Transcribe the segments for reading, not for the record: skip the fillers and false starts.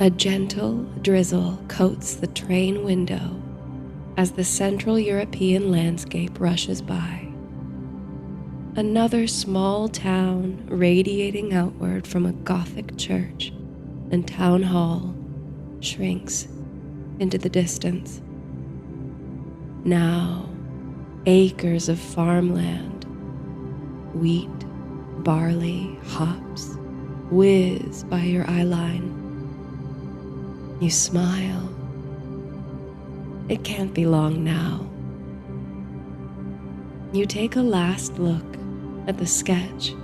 A gentle drizzle coats the train window as the Central European landscape rushes by. Another small town radiating outward from a Gothic church and town hall shrinks into the distance. Now, acres of farmland, wheat, barley, hops, whiz by your eye line. You smile. It can't be long now. You take a last look at the sketch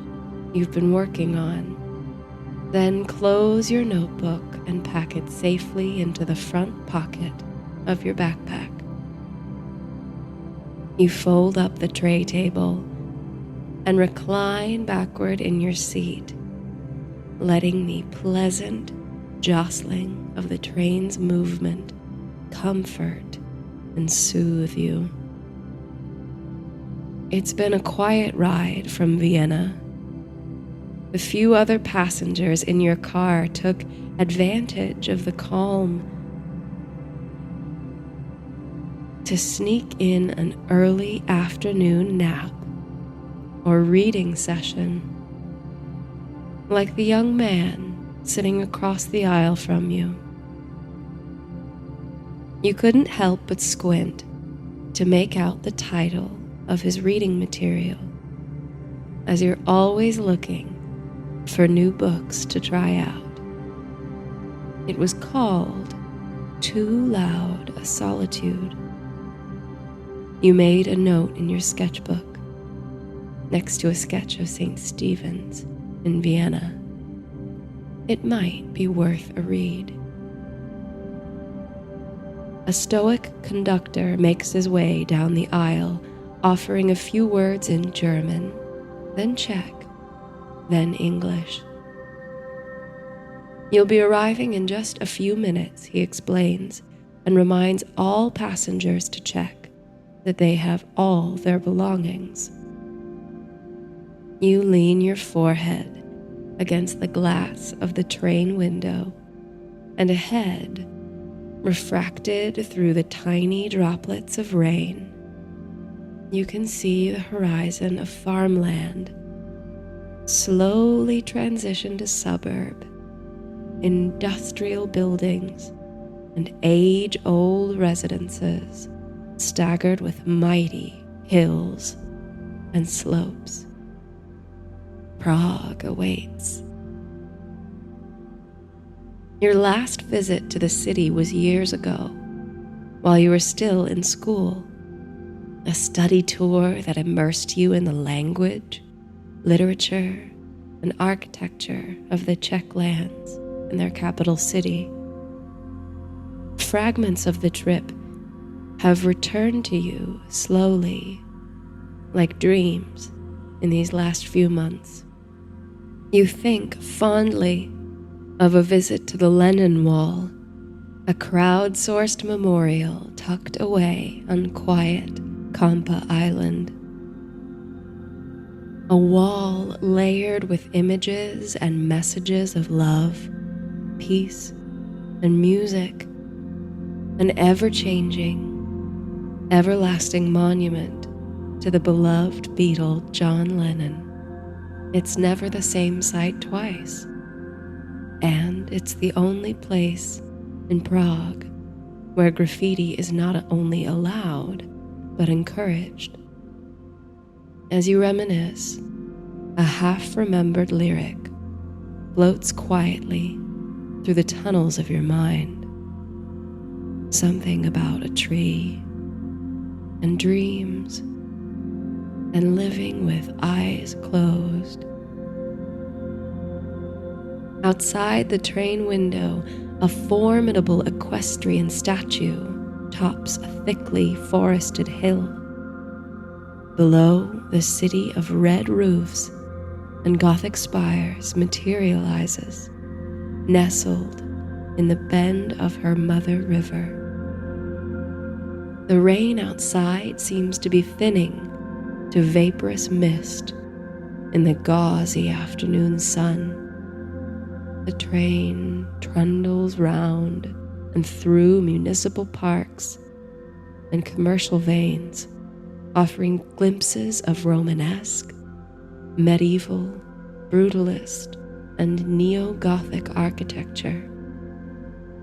you've been working on, then close your notebook and pack it safely into the front pocket of your backpack. You fold up the tray table and recline backward in your seat, letting the pleasant jostling of the train's movement comfort and soothe you. It's been a quiet ride from Vienna. The few other passengers in your car took advantage of the calm to sneak in an early afternoon nap or reading session, like the young man sitting across the aisle from you. You couldn't help but squint to make out the title of his reading material, as you're always looking for new books to try out. It was called Too Loud a Solitude. You made a note in your sketchbook next to a sketch of St. Stephen's in Vienna. It might be worth a read. A stoic conductor makes his way down the aisle, offering a few words in German, then Czech, then English. You'll be arriving in just a few minutes, he explains, and reminds all passengers to check that they have all their belongings. You lean your forehead against the glass of the train window, and ahead, refracted through the tiny droplets of rain, you can see the horizon of farmland slowly transition to suburb, industrial buildings, and age-old residences staggered with mighty hills and slopes. Prague awaits. Your last visit to the city was years ago, while you were still in school. A study tour that immersed you in the language, literature, and architecture of the Czech lands and their capital city. Fragments of the trip have returned to you slowly, like dreams, in these last few months. You think fondly of a visit to the Lenin Wall, a crowd-sourced memorial tucked away on quiet Kampa Island. A wall layered with images and messages of love, peace, and music. An ever-changing, everlasting monument to the beloved Beatle John Lennon. It's never the same sight twice, and it's the only place in Prague where graffiti is not only allowed, but encouraged. As you reminisce, a half-remembered lyric floats quietly through the tunnels of your mind. Something about a tree and dreams and living with eyes closed. Outside the train window, a formidable equestrian statue tops a thickly forested hill. Below, the city of red roofs and Gothic spires materializes, nestled in the bend of her mother river. The rain outside seems to be thinning to vaporous mist in the gauzy afternoon sun. The train trundles round and through municipal parks and commercial veins, offering glimpses of Romanesque, medieval, brutalist, and neo-Gothic architecture,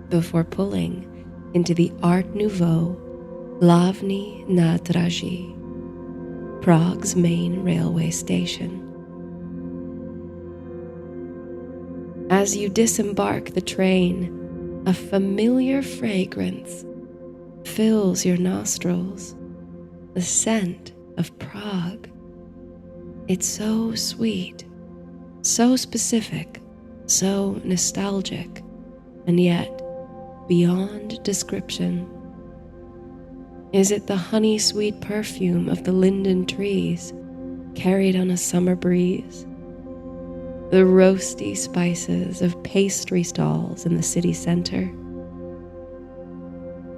before pulling into the Art Nouveau Hlavní nádraží, Prague's main railway station. As you disembark the train, a familiar fragrance fills your nostrils, the scent of Prague. It's so sweet, so specific, so nostalgic, and yet beyond description. Is it the honey-sweet perfume of the linden trees carried on a summer breeze? The roasty spices of pastry stalls in the city center?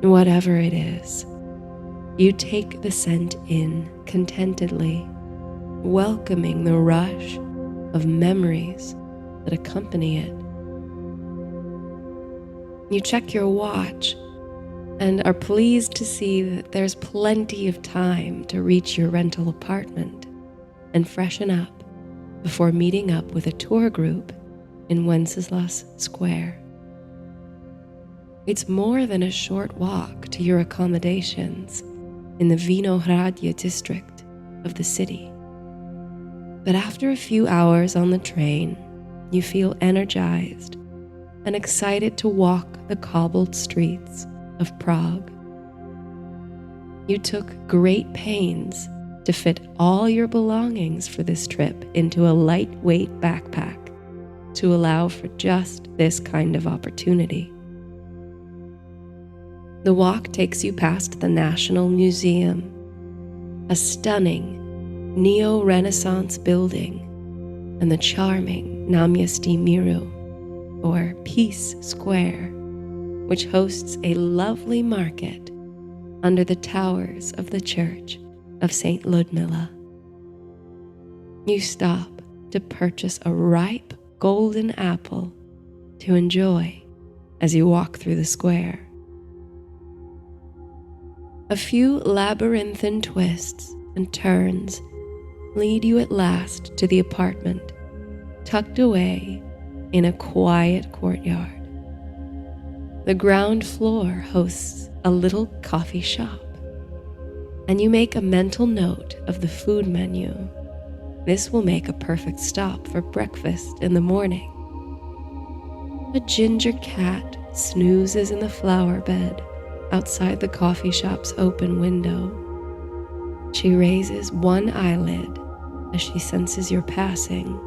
Whatever it is, you take the scent in contentedly, welcoming the rush of memories that accompany it. You check your watch and are pleased to see that there's plenty of time to reach your rental apartment and freshen up before meeting up with a tour group in Wenceslas Square. It's more than a short walk to your accommodations in the Vinohradye district of the city. But after a few hours on the train, you feel energized and excited to walk the cobbled streets of Prague. You took great pains to fit all your belongings for this trip into a lightweight backpack to allow for just this kind of opportunity. The walk takes you past the National Museum, a stunning neo-Renaissance building, and the charming Náměstí Míru, or Peace Square, which hosts a lovely market under the towers of the Church of St. Ludmilla. You stop to purchase a ripe golden apple to enjoy as you walk through the square. A few labyrinthine twists and turns lead you at last to the apartment, tucked away in a quiet courtyard. The ground floor hosts a little coffee shop, and you make a mental note of the food menu. This will make a perfect stop for breakfast in the morning. A ginger cat snoozes in the flower bed outside the coffee shop's open window. She raises one eyelid as she senses you're passing,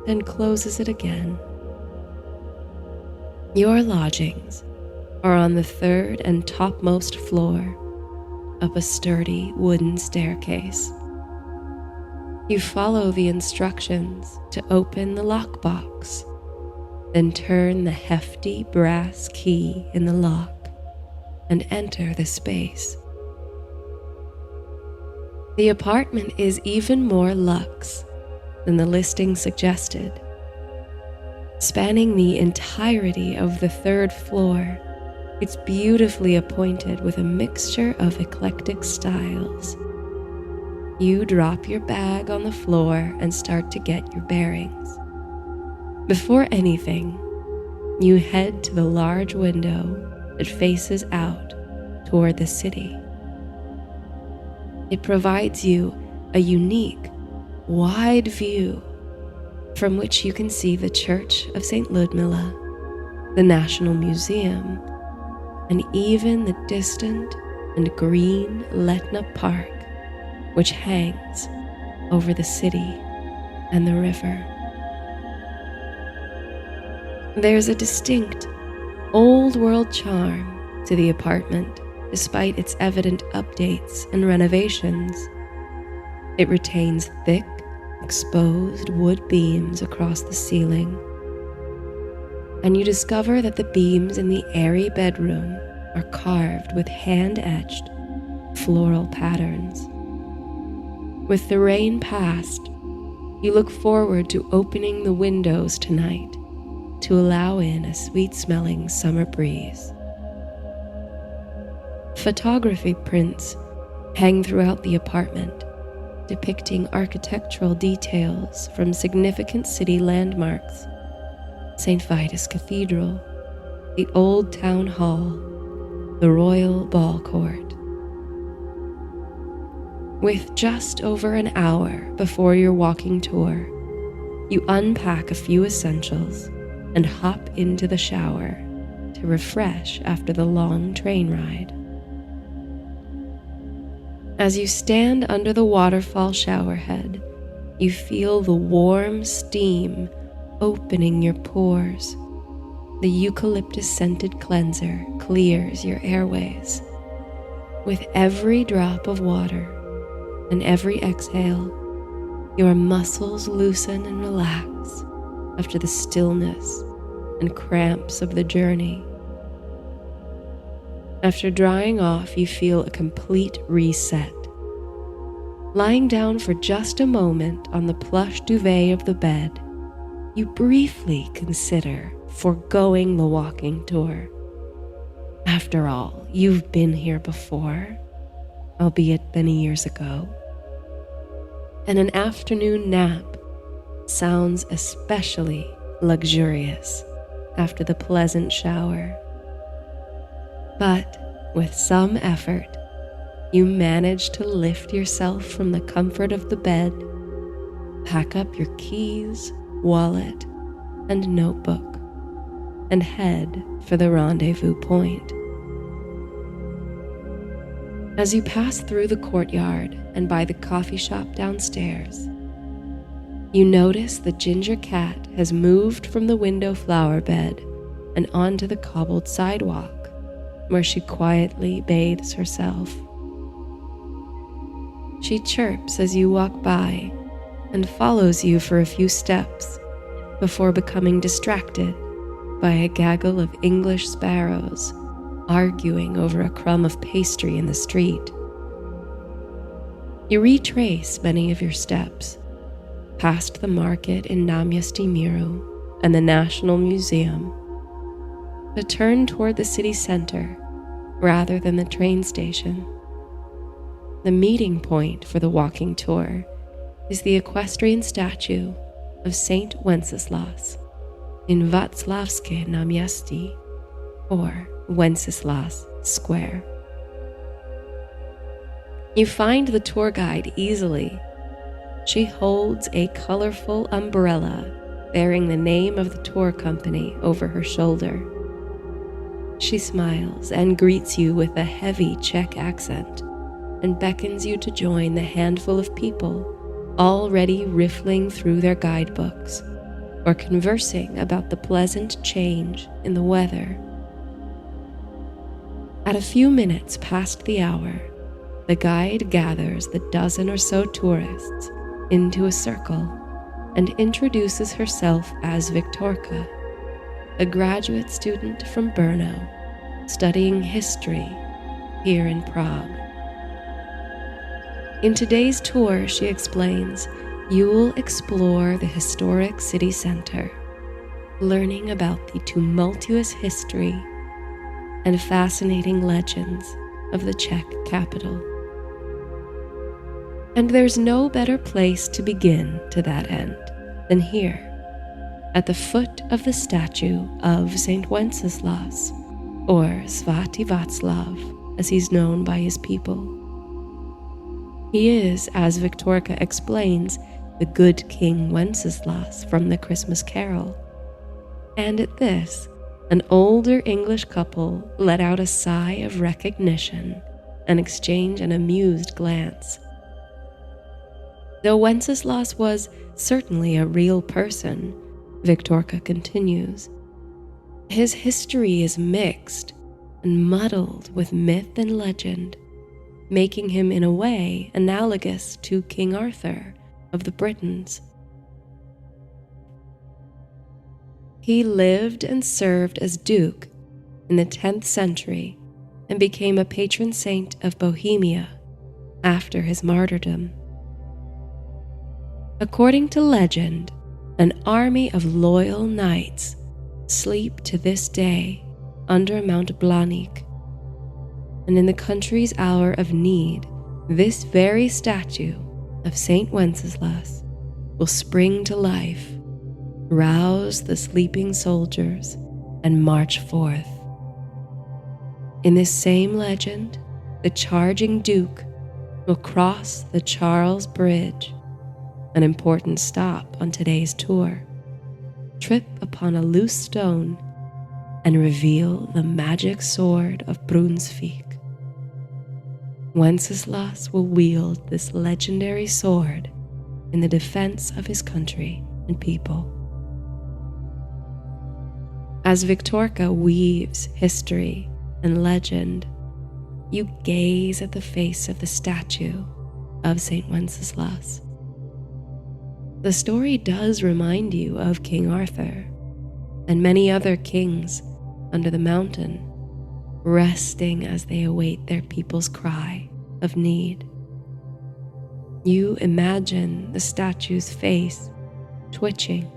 then closes it again. Your lodgings are on the third and topmost floor, up a sturdy wooden staircase. You follow the instructions to open the lockbox, then turn the hefty brass key in the lock and enter the space. The apartment is even more luxe than the listing suggested. Spanning the entirety of the third floor, it's beautifully appointed with a mixture of eclectic styles. You drop your bag on the floor and start to get your bearings. Before anything, you head to the large window that faces out toward the city. It provides you a unique, wide view from which you can see the Church of St. Ludmilla, the National Museum, and even the distant and green Letna Park, which hangs over the city and the river. There's a distinct old-world charm to the apartment, despite its evident updates and renovations. It retains thick, exposed wood beams across the ceiling, and you discover that the beams in the airy bedroom are carved with hand-etched floral patterns. With the rain past, you look forward to opening the windows tonight to allow in a sweet-smelling summer breeze. Photography prints hang throughout the apartment, depicting architectural details from significant city landmarks: St. Vitus Cathedral, the Old Town Hall, the Royal Ball Court. With just over an hour before your walking tour, you unpack a few essentials and hop into the shower to refresh after the long train ride. As you stand under the waterfall showerhead, you feel the warm steam opening your pores. The eucalyptus-scented cleanser clears your airways. With every drop of water and every exhale, your muscles loosen and relax after the stillness and cramps of the journey. After drying off, you feel a complete reset. Lying down for just a moment on the plush duvet of the bed, you briefly consider foregoing the walking tour. After all, you've been here before, albeit many years ago, and an afternoon nap sounds especially luxurious after the pleasant shower. But with some effort, you manage to lift yourself from the comfort of the bed, pack up your keys, wallet, and notebook, and head for the rendezvous point. As you pass through the courtyard and by the coffee shop downstairs, you notice the ginger cat has moved from the window flower bed and onto the cobbled sidewalk, where she quietly bathes herself. She chirps as you walk by and follows you for a few steps before becoming distracted by a gaggle of English sparrows arguing over a crumb of pastry in the street. You retrace many of your steps, past the market in Namiasti Miru and the National Museum, but turn toward the city center rather than the train station. The meeting point for the walking tour is the equestrian statue of Saint Wenceslas in Václavské náměstí, or Wenceslas Square. You find the tour guide easily. She holds a colorful umbrella bearing the name of the tour company over her shoulder. She smiles and greets you with a heavy Czech accent and beckons you to join the handful of people already riffling through their guidebooks or conversing about the pleasant change in the weather. At a few minutes past the hour, the guide gathers the dozen or so tourists into a circle and introduces herself as Viktorka, a graduate student from Brno, studying history here in Prague. In today's tour, she explains, you will explore the historic city center, learning about the tumultuous history and fascinating legends of the Czech capital. And there's no better place to begin to that end than here, at the foot of the statue of Saint Wenceslas, or Svatý Václav, as he's known by his people. He is, as Viktorka explains, the good King Wenceslas from the Christmas Carol. And at this, an older English couple let out a sigh of recognition and exchange an amused glance. Though Wenceslas was certainly a real person, Viktorka continues, his history is mixed and muddled with myth and legend, making him in a way analogous to King Arthur of the Britons. He lived and served as Duke in the 10th century and became a patron saint of Bohemia after his martyrdom. According to legend, an army of loyal knights sleep to this day under Mount Blanik. And in the country's hour of need, this very statue of Saint Wenceslas will spring to life, rouse the sleeping soldiers, and march forth. In this same legend, the charging Duke will cross the Charles Bridge, an important stop on today's tour, trip upon a loose stone, and reveal the magic sword of Brunsvik. Wenceslas will wield this legendary sword in the defense of his country and people. As Victorka weaves history and legend, you gaze at the face of the statue of Saint Wenceslas. The story does remind you of King Arthur and many other kings under the mountain, resting as they await their people's cry of need. You imagine the statue's face twitching,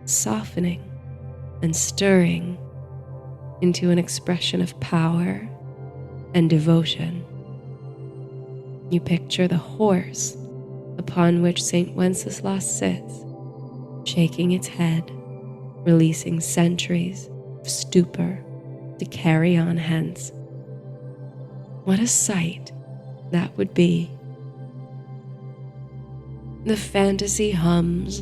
softening, and stirring into an expression of power and devotion. You picture the horse upon which Saint Wenceslas sits, shaking its head, releasing centuries of stupor to carry on hence. What a sight that would be. The fantasy hums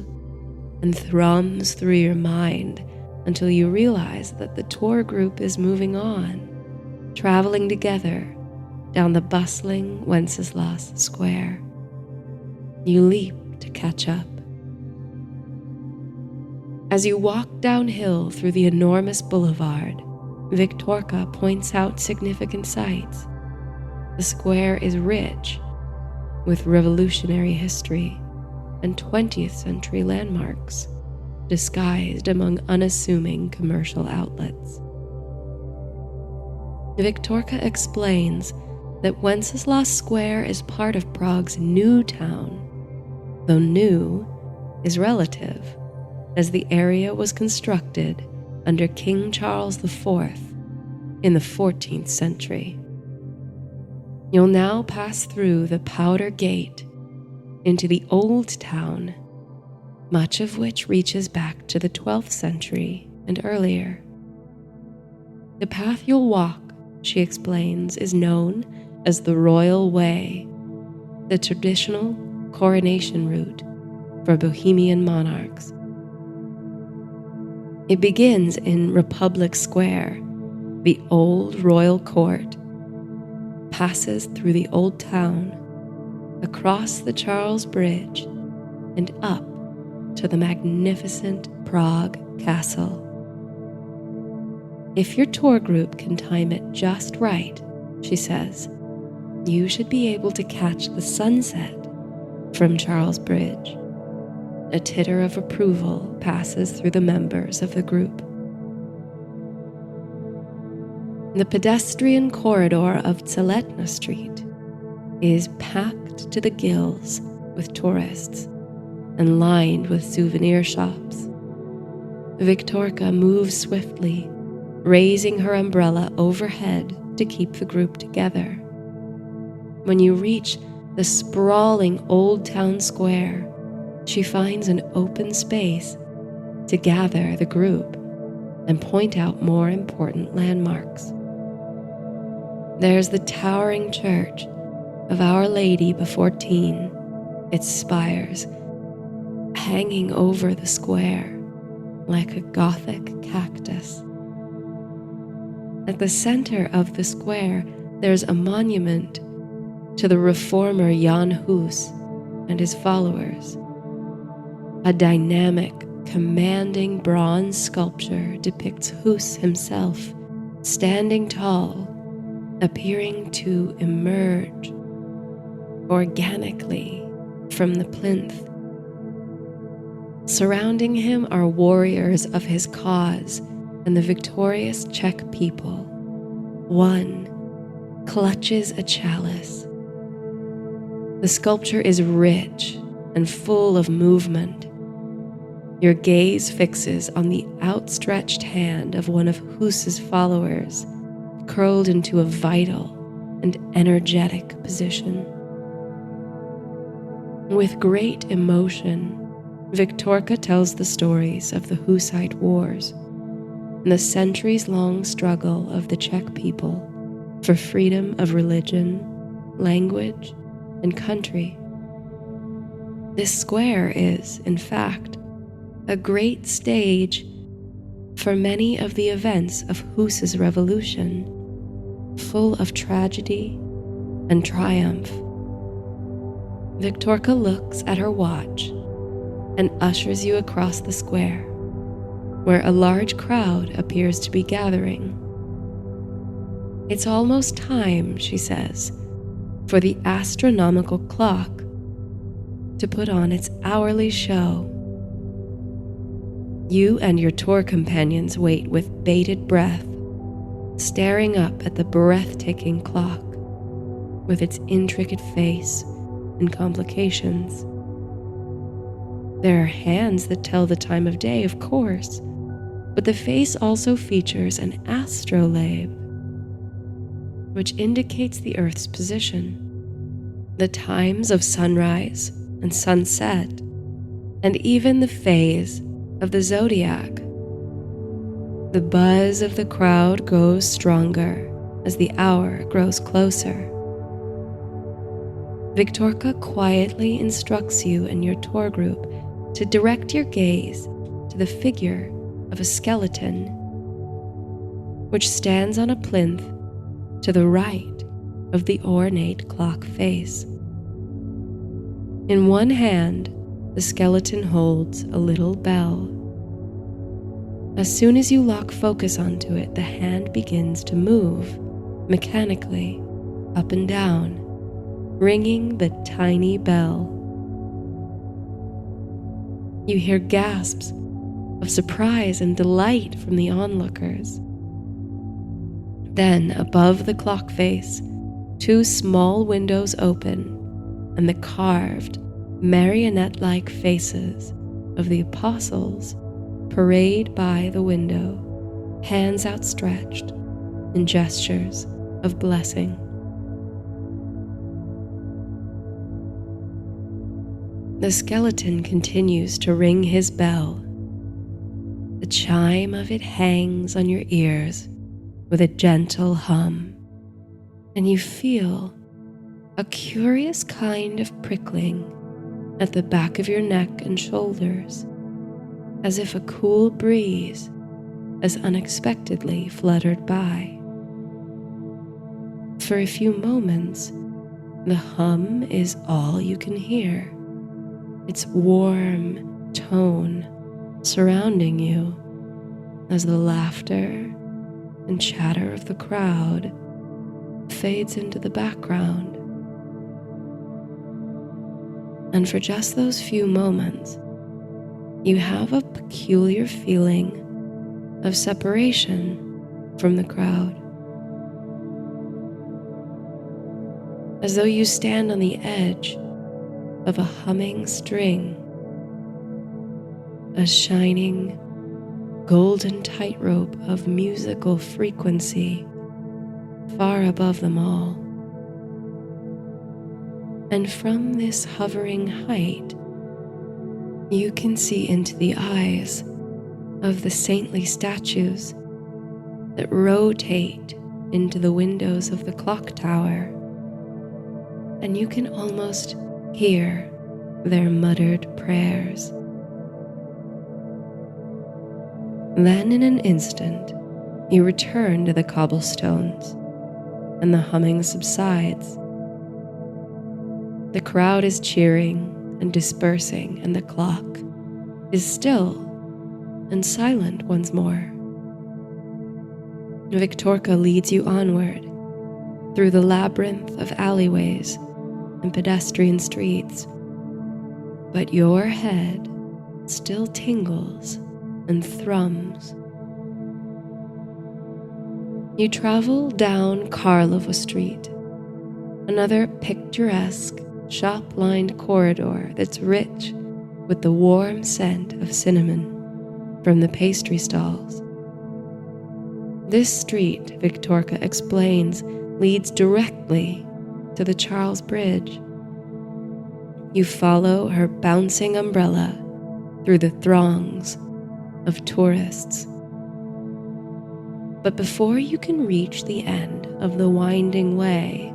and thrums through your mind until you realize that the tour group is moving on, traveling together down the bustling Wenceslas Square. You leap to catch up. As you walk downhill through the enormous boulevard, Victorka points out significant sights. The square is rich with revolutionary history and 20th century landmarks, disguised among unassuming commercial outlets. Victorka explains that Wenceslas Square is part of Prague's new town, though new is relative, as the area was constructed under King Charles IV in the 14th century. You'll now pass through the Powder Gate into the Old Town, much of which reaches back to the 12th century and earlier. The path you'll walk, she explains, is known as the Royal Way, the traditional coronation route for Bohemian monarchs. It begins in Republic Square, the old royal court, passes through the Old Town, across the Charles Bridge, and up to the magnificent Prague Castle. If your tour group can time it just right, she says, you should be able to catch the sunset from Charles Bridge. A titter of approval passes through the members of the group. The pedestrian corridor of Celetna Street is packed to the gills with tourists and lined with souvenir shops. Victorka moves swiftly, raising her umbrella overhead to keep the group together. When you reach the sprawling Old Town Square, she finds an open space to gather the group and point out more important landmarks. There's the towering church of Our Lady Before Teen, its spires hanging over the square like a Gothic cactus. At the center of the square, there's a monument to the reformer Jan Hus and his followers. A dynamic, commanding bronze sculpture depicts Hus himself standing tall, appearing to emerge organically from the plinth. Surrounding him are warriors of his cause and the victorious Czech people. One clutches a chalice. The sculpture is rich and full of movement. Your gaze fixes on the outstretched hand of one of Hus's followers, curled into a vital and energetic position. With great emotion, Victorka tells the stories of the Hussite Wars and the centuries-long struggle of the Czech people for freedom of religion, language, and country. This square is, in fact, a great stage for many of the events of Hus's revolution, full of tragedy and triumph. Victorka looks at her watch and ushers you across the square, where a large crowd appears to be gathering. It's almost time, she says, for the astronomical clock to put on its hourly show. You and your tour companions wait with bated breath, staring up at the breathtaking clock with its intricate face and complications. There are hands that tell the time of day, of course, but the face also features an astrolabe, which indicates the Earth's position, the times of sunrise and sunset, and even the phase of the zodiac. The buzz of the crowd grows stronger as the hour grows closer. Victorka quietly instructs you and your tour group to direct your gaze to the figure of a skeleton, which stands on a plinth to the right of the ornate clock face. In one hand, the skeleton holds a little bell. As soon as you lock focus onto it, the hand begins to move mechanically up and down, ringing the tiny bell. You hear gasps of surprise and delight from the onlookers. Then, above the clock face, two small windows open, and the carved, marionette-like faces of the apostles parade by the window, hands outstretched in gestures of blessing. The skeleton continues to ring his bell. The chime of it hangs on your ears with a gentle hum, and you feel a curious kind of prickling at the back of your neck and shoulders, as if a cool breeze has unexpectedly fluttered by. For a few moments, the hum is all you can hear, its warm tone surrounding you as the laughter and chatter of the crowd fades into the background. And for just those few moments, you have a peculiar feeling of separation from the crowd, as though you stand on the edge of a humming string, a shining golden tightrope of musical frequency far above them all. And from this hovering height, you can see into the eyes of the saintly statues that rotate into the windows of the clock tower, and you can almost hear their muttered prayers. Then in an instant, you return to the cobblestones, and the humming subsides. The crowd is cheering and dispersing, and the clock is still and silent once more. Victorka leads you onward through the labyrinth of alleyways and pedestrian streets, but your head still tingles and thrums. You travel down Karlova Street, another picturesque shop-lined corridor that's rich with the warm scent of cinnamon from the pastry stalls. This street, Victorka explains, leads directly to the Charles Bridge. You follow her bouncing umbrella through the throngs of tourists. But before you can reach the end of the winding way,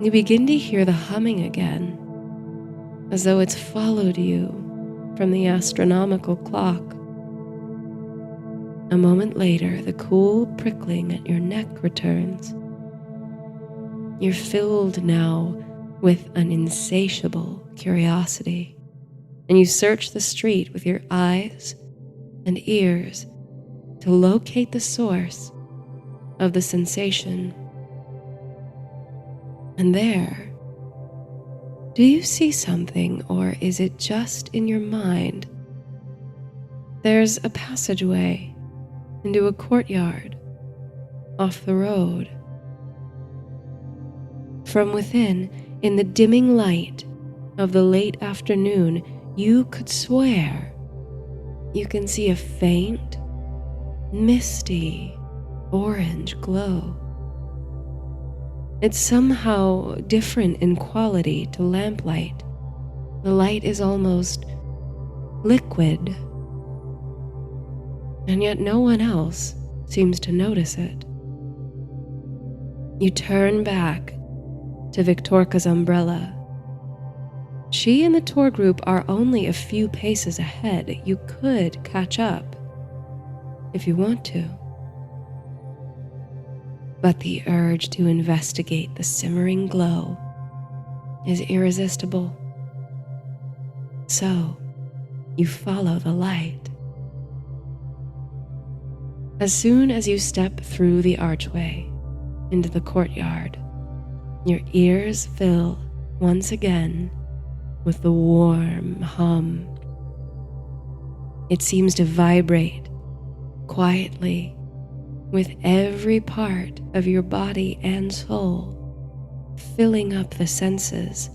you begin to hear the humming again, as though it's followed you from the astronomical clock. A moment later, the cool prickling at your neck returns. You're filled now with an insatiable curiosity, and you search the street with your eyes and ears to locate the source of the sensation. And there, do you see something, or is it just in your mind? There's a passageway into a courtyard off the road. From within, in the dimming light of the late afternoon, you could swear you can see a faint, misty orange glow. It's somehow different in quality to lamplight. The light is almost liquid, and yet no one else seems to notice it. You turn back to Victorka's umbrella. She and the tour group are only a few paces ahead. You could catch up if you want to. But the urge to investigate the simmering glow is irresistible. So you follow the light. As soon as you step through the archway into the courtyard, your ears fill once again with the warm hum. It seems to vibrate quietly with every part of your body and soul, filling up the senses.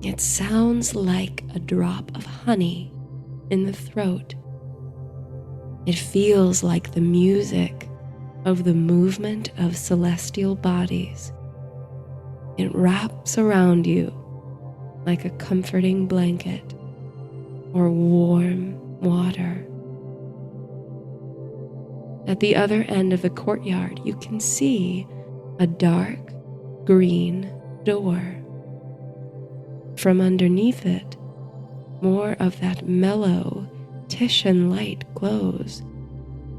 It sounds like a drop of honey in the throat. It feels like the music of the movement of celestial bodies. It wraps around you like a comforting blanket or warm water. At the other end of the courtyard, you can see a dark green door. From underneath it, more of that mellow Titian light glows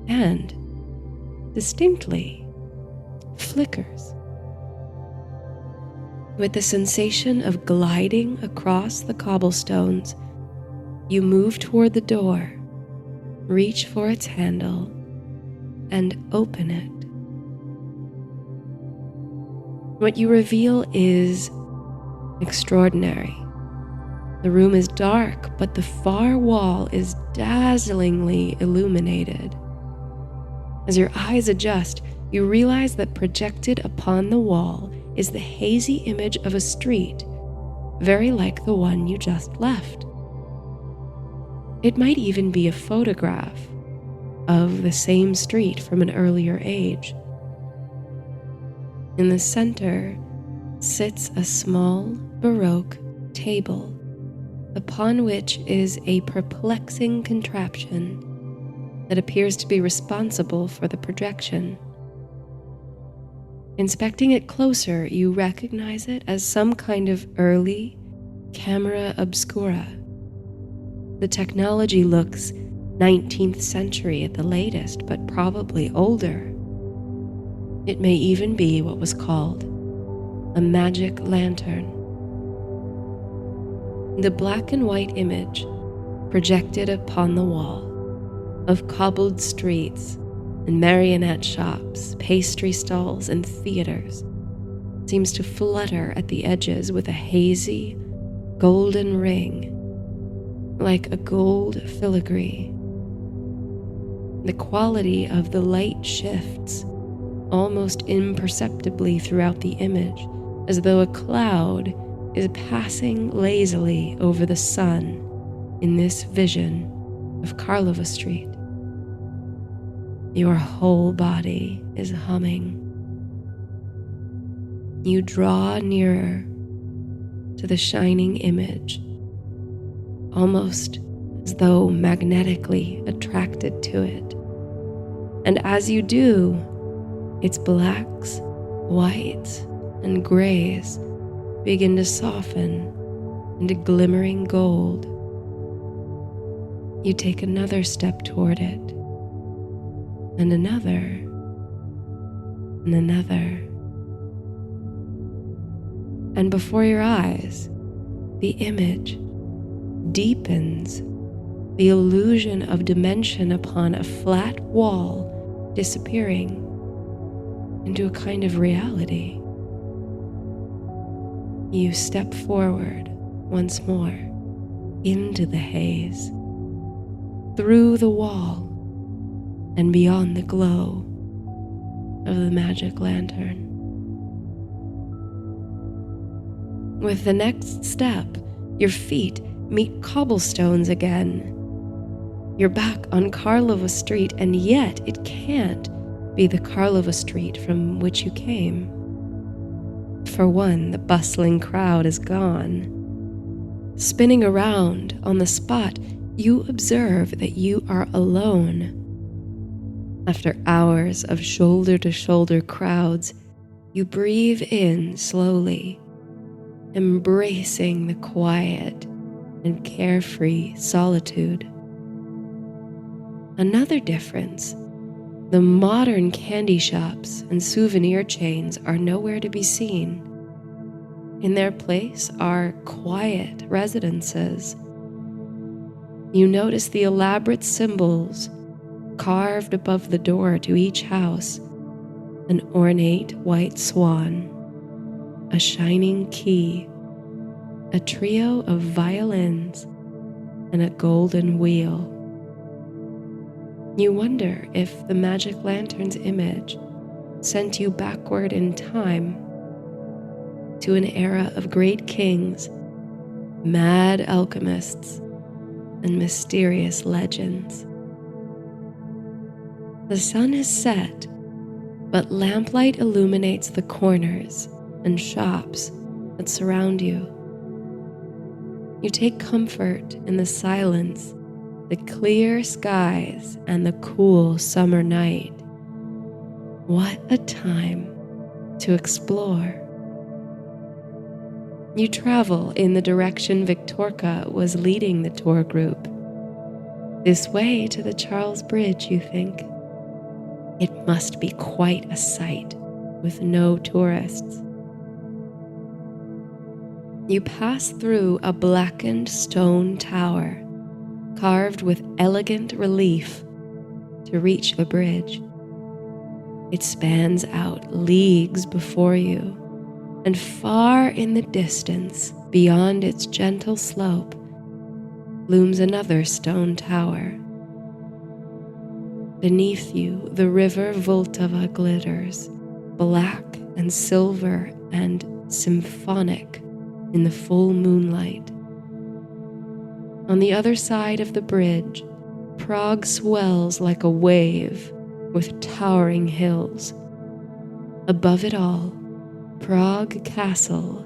and, distinctly, flickers. With the sensation of gliding across the cobblestones, you move toward the door, reach for its handle, and open it. What you reveal is extraordinary. The room is dark, but the far wall is dazzlingly illuminated. As your eyes adjust, you realize that projected upon the wall is the hazy image of a street, very like the one you just left. It might even be a photograph of the same street from an earlier age. In the center sits a small Baroque table, upon which is a perplexing contraption that appears to be responsible for the projection. Inspecting it closer, you recognize it as some kind of early camera obscura. The technology looks 19th century at the latest, but probably older. It may even be what was called a magic lantern. The black and white image projected upon the wall of cobbled streets and marionette shops, pastry stalls, and theaters seems to flutter at the edges with a hazy, golden ring, like a gold filigree. The quality of the light shifts almost imperceptibly throughout the image, as though a cloud is passing lazily over the sun in this vision of Karlova Street. Your whole body is humming. You draw nearer to the shining image, almost as though magnetically attracted to it. And as you do, its blacks, whites, and grays begin to soften into glimmering gold. You take another step toward it, and another, and another. And before your eyes, the image deepens, the illusion of dimension upon a flat wall disappearing into a kind of reality. You step forward once more into the haze, through the wall, and beyond the glow of the magic lantern. With the next step, your feet meet cobblestones again. You're back on Karlova Street, and yet it can't be the Karlova Street from which you came. For one, the bustling crowd is gone. Spinning around on the spot, you observe that you are alone. After hours of shoulder-to-shoulder crowds, you breathe in slowly, embracing the quiet and carefree solitude. Another difference: the modern candy shops and souvenir chains are nowhere to be seen. In their place are quiet residences. You notice the elaborate symbols carved above the door to each house: an ornate white swan, a shining key, a trio of violins, and a golden wheel. You wonder if the magic lantern's image sent you backward in time to an era of great kings, mad alchemists, and mysterious legends. The sun has set, but lamplight illuminates the corners and shops that surround you. You take comfort in the silence, the clear skies, and the cool summer night. What a time to explore. You travel in the direction Victorka was leading the tour group. This way to the Charles Bridge, you think. It must be quite a sight with no tourists. You pass through a blackened stone tower carved with elegant relief to reach the bridge. It spans out leagues before you, and far in the distance, beyond its gentle slope, looms another stone tower. Beneath you, the river Vltava glitters, black and silver and symphonic in the full moonlight. On the other side of the bridge, Prague swells like a wave with towering hills. Above it all, Prague Castle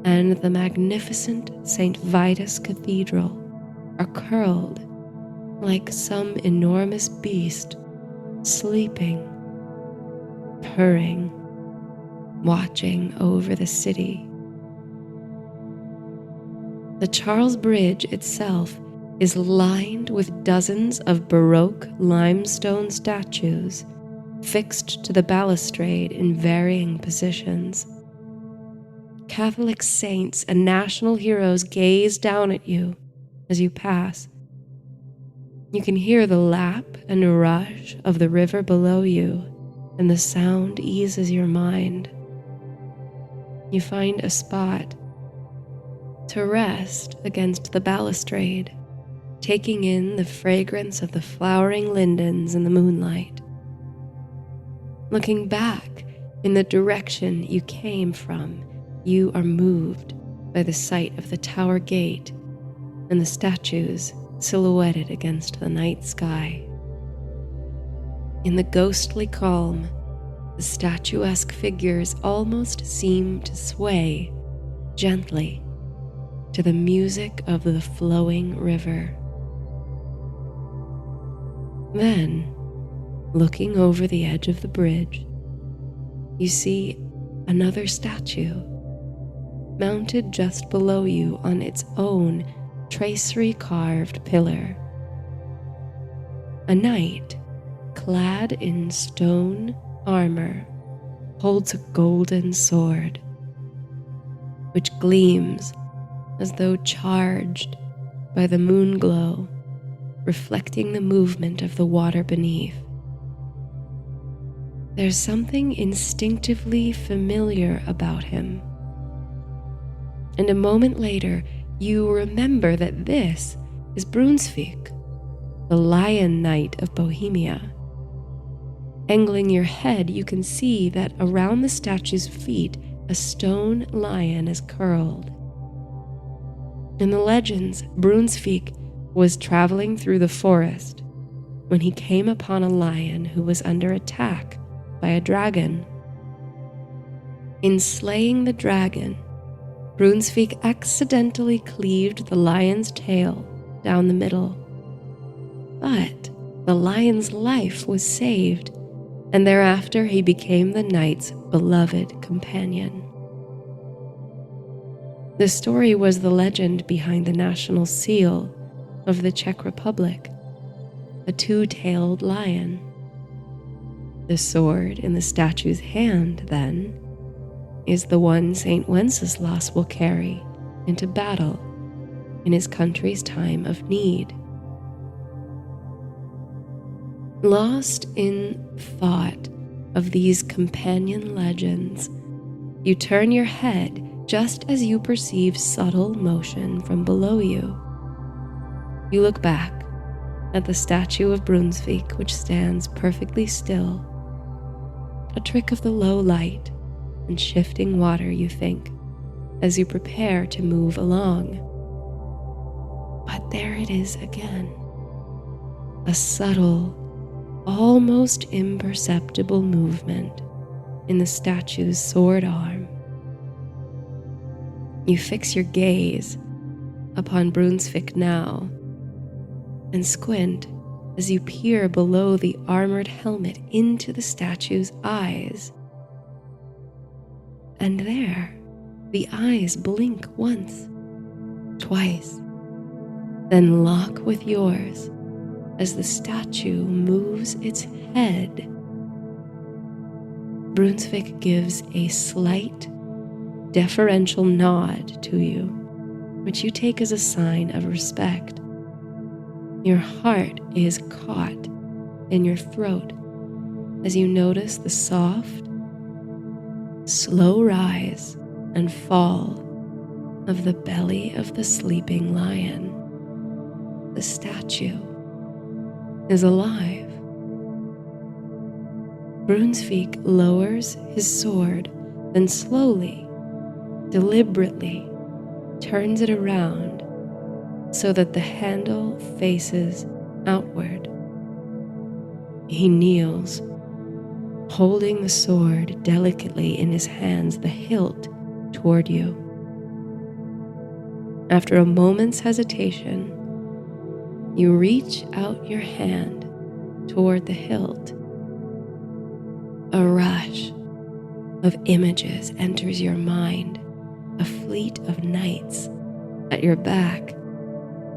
and the magnificent St. Vitus Cathedral are curled like some enormous beast, sleeping, purring, watching over the city. The Charles Bridge itself is lined with dozens of Baroque limestone statues fixed to the balustrade in varying positions. Catholic saints and national heroes gaze down at you as you pass. You can hear the lap and rush of the river below you, and the sound eases your mind. You find a spot to rest against the balustrade, taking in the fragrance of the flowering lindens in the moonlight. Looking back in the direction you came from, you are moved by the sight of the tower gate and the statues silhouetted against the night sky. In the ghostly calm, the statuesque figures almost seem to sway gently to the music of the flowing river. Then, looking over the edge of the bridge, you see another statue mounted just below you on its own tracery-carved pillar. A knight, clad in stone armor, holds a golden sword, which gleams as though charged by the moon glow, reflecting the movement of the water beneath. There's something instinctively familiar about him. And a moment later, you remember that this is Brunsvik, the Lion Knight of Bohemia. Angling your head, you can see that around the statue's feet, a stone lion is curled. In the legends, Brunsvik was traveling through the forest when he came upon a lion who was under attack by a dragon. In slaying the dragon, Brunsvik accidentally cleaved the lion's tail down the middle. But the lion's life was saved, and thereafter he became the knight's beloved companion. The story was the legend behind the national seal of the Czech Republic, a two-tailed lion. The sword in the statue's hand, then, is the one St. Wenceslas will carry into battle in his country's time of need. Lost in thought of these companion legends, you turn your head just as you perceive subtle motion from below you. You look back at the statue of Brunsvik, which stands perfectly still, a trick of the low light and shifting water, you think, as you prepare to move along. But there it is again, a subtle, almost imperceptible movement in the statue's sword arm. You fix your gaze upon Brunsvik now and squint as you peer below the armored helmet into the statue's eyes. And there, the eyes blink once, twice, then lock with yours as the statue moves its head. Brunsvik gives a slight, deferential nod to you, which you take as a sign of respect. Your heart is caught in your throat as you notice the soft, slow rise and fall of the belly of the sleeping lion. The statue is alive. Brunsvik lowers his sword, then slowly, deliberately turns it around so that the handle faces outward. He kneels, holding the sword delicately in his hands, the hilt toward you. After a moment's hesitation, you reach out your hand toward the hilt. A rush of images enters your mind, a fleet of knights at your back,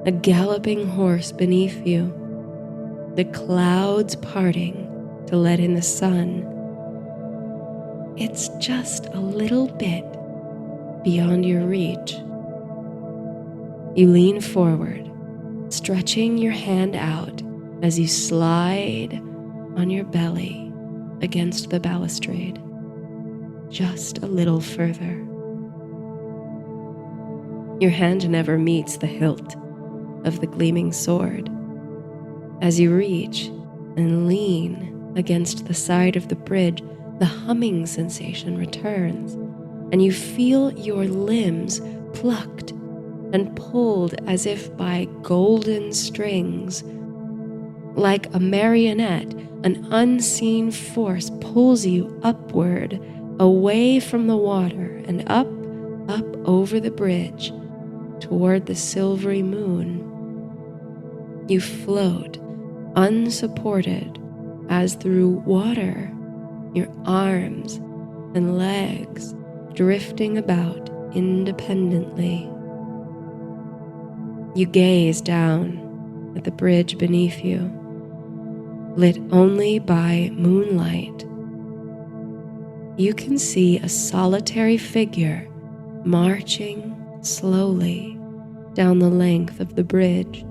a galloping horse beneath you, the clouds parting to let in the sun. It's just a little bit beyond your reach. You lean forward, stretching your hand out as you slide on your belly against the balustrade, just a little further. Your hand never meets the hilt of the gleaming sword. As you reach and lean against the side of the bridge, the humming sensation returns, and you feel your limbs plucked and pulled as if by golden strings. Like a marionette, an unseen force pulls you upward, away from the water and up over the bridge, toward the silvery moon. You float, unsupported, as through water, your arms and legs drifting about independently. You gaze down at the bridge beneath you, lit only by moonlight. You can see a solitary figure marching slowly down the length of the bridge.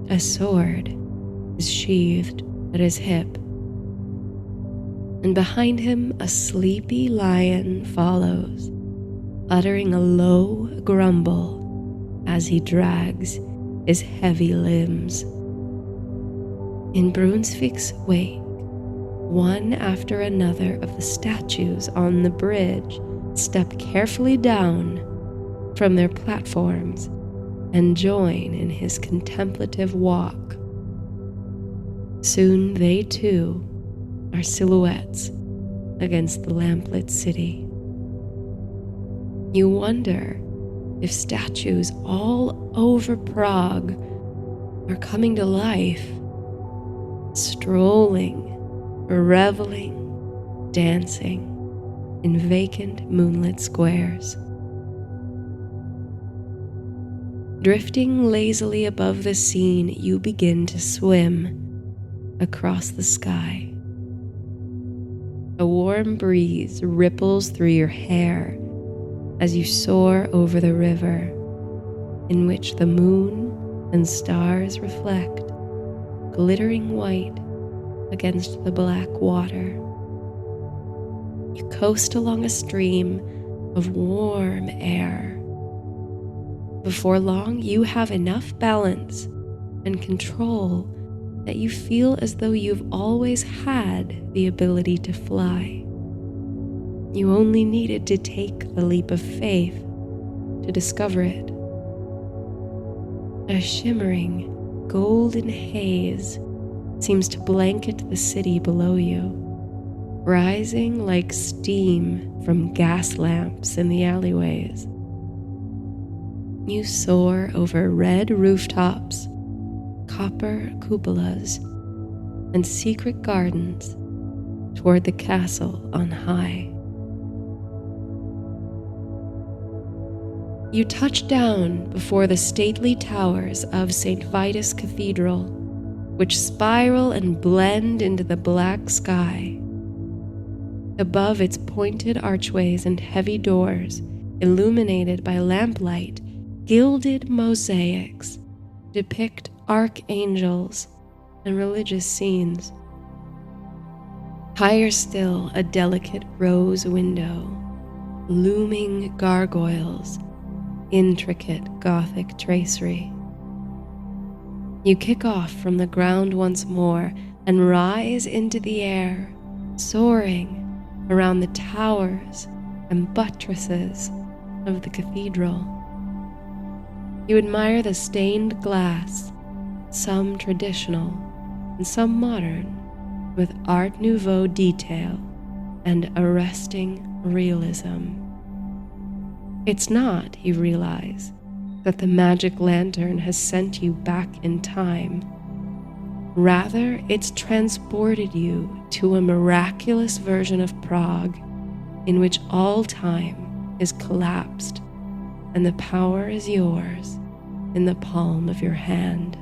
A sword is sheathed at his hip, and behind him a sleepy lion follows, uttering a low grumble as he drags his heavy limbs. In Brunsvik's wake, one after another of the statues on the bridge step carefully down from their platforms and join in his contemplative walk. Soon they too are silhouettes against the lamplit city. You wonder if statues all over Prague are coming to life, strolling, reveling, dancing in vacant moonlit squares. Drifting lazily above the scene, you begin to swim across the sky. A warm breeze ripples through your hair as you soar over the river, in which the moon and stars reflect, glittering white against the black water. You coast along a stream of warm air. Before long, you have enough balance and control that you feel as though you've always had the ability to fly. You only needed to take the leap of faith to discover it. A shimmering golden haze seems to blanket the city below you, rising like steam from gas lamps in the alleyways. You soar over red rooftops, copper cupolas, and secret gardens toward the castle on high. You touch down before the stately towers of St. Vitus Cathedral, which spiral and blend into the black sky. Above its pointed archways and heavy doors, illuminated by lamplight, gilded mosaics depict archangels and religious scenes. Higher still, a delicate rose window, looming gargoyles, intricate Gothic tracery. You kick off from the ground once more and rise into the air, soaring around the towers and buttresses of the cathedral. You admire the stained glass, some traditional and some modern, with Art Nouveau detail and arresting realism. It's not, you realize, that the magic lantern has sent you back in time. Rather, it's transported you to a miraculous version of Prague in which all time is collapsed and the power is yours in the palm of your hand.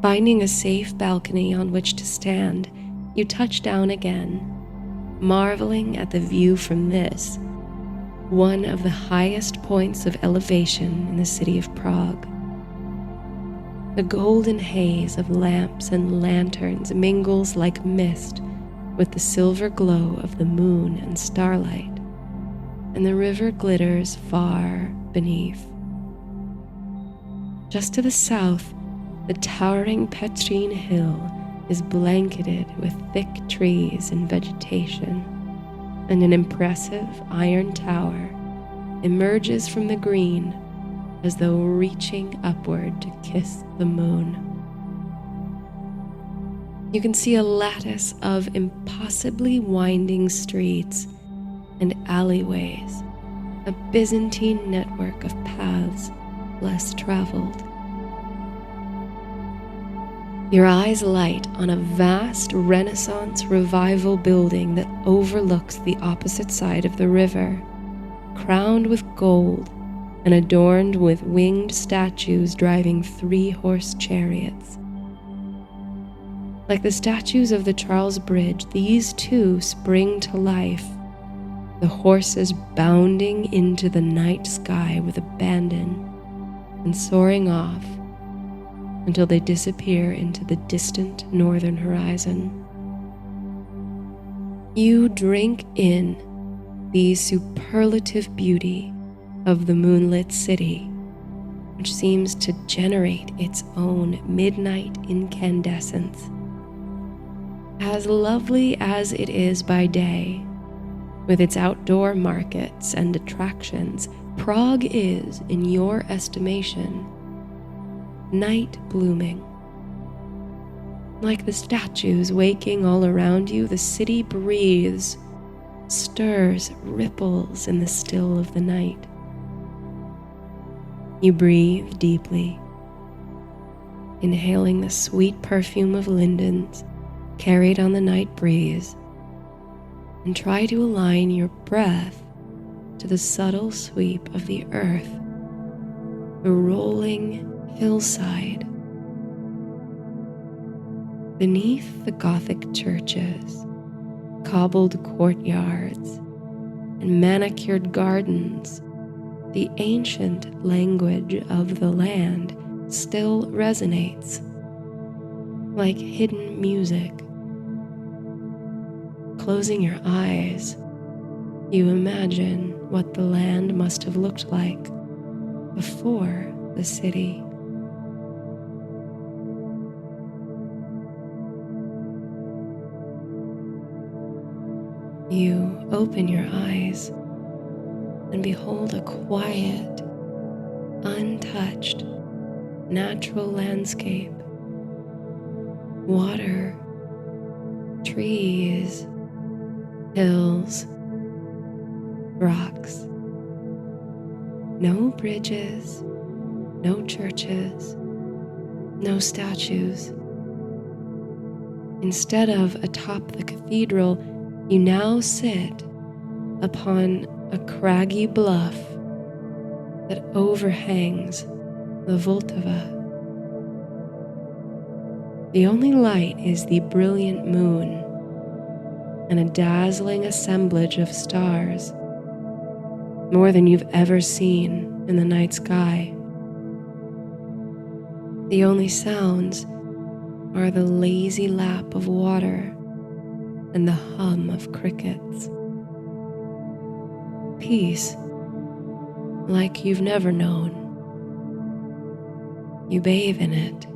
Finding a safe balcony on which to stand, you touch down again, marveling at the view from this, one of the highest points of elevation in the city of Prague. The golden haze of lamps and lanterns mingles like mist with the silver glow of the moon and starlight, and the river glitters far beneath. Just to the south, the towering Petrine Hill is blanketed with thick trees and vegetation, and an impressive iron tower emerges from the green as though reaching upward to kiss the moon. You can see a lattice of impossibly winding streets and alleyways, a Byzantine network of paths less traveled. Your eyes light on a vast Renaissance revival building that overlooks the opposite side of the river, crowned with gold and adorned with winged statues driving 3-horse chariots. Like the statues of the Charles Bridge, these too spring to life, the horses bounding into the night sky with abandon and soaring off until they disappear into the distant northern horizon. You drink in the superlative beauty of the moonlit city, which seems to generate its own midnight incandescence. As lovely as it is by day, with its outdoor markets and attractions, Prague is, in your estimation, night blooming. Like the statues waking all around you, the city breathes, stirs, ripples in the still of the night. You breathe deeply, inhaling the sweet perfume of lindens carried on the night breeze, and try to align your breath to the subtle sweep of the earth, the rolling hillside. Beneath the Gothic churches, cobbled courtyards, and manicured gardens, the ancient language of the land still resonates like hidden music. Closing your eyes, you imagine what the land must have looked like before the city. You open your eyes and behold a quiet, untouched, natural landscape. Water, trees, hills, rocks. No bridges, no churches, no statues. Instead of atop the cathedral, you now sit upon a craggy bluff that overhangs the Vltava. The only light is the brilliant moon and a dazzling assemblage of stars, more than you've ever seen in the night sky. The only sounds are the lazy lap of water and the hum of crickets. Peace, like you've never known. You bathe in it.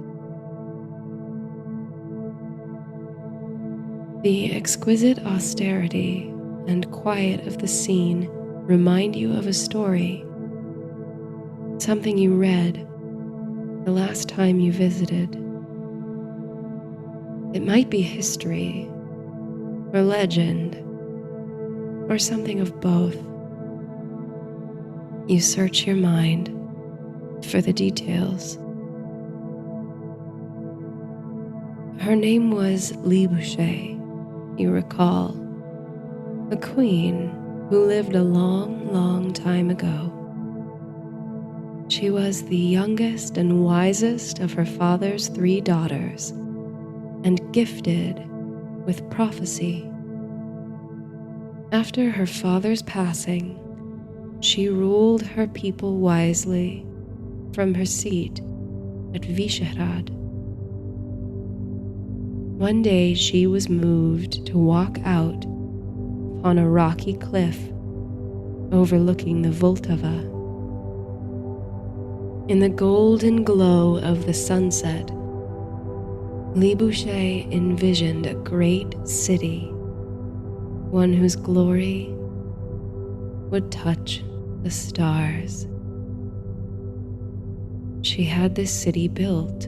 The exquisite austerity and quiet of the scene remind you of a story, something you read the last time you visited. It might be history, or legend, or something of both. You search your mind for the details. Her name was Libouche, you recall, a queen who lived a long, long time ago. She was the youngest and wisest of her father's 3 daughters, and gifted with prophecy. After her father's passing, she ruled her people wisely from her seat at Vyšehrad. One day she was moved to walk out upon a rocky cliff overlooking the Vltava. In the golden glow of the sunset, Libouche envisioned a great city one whose glory would touch the stars. She had this city built,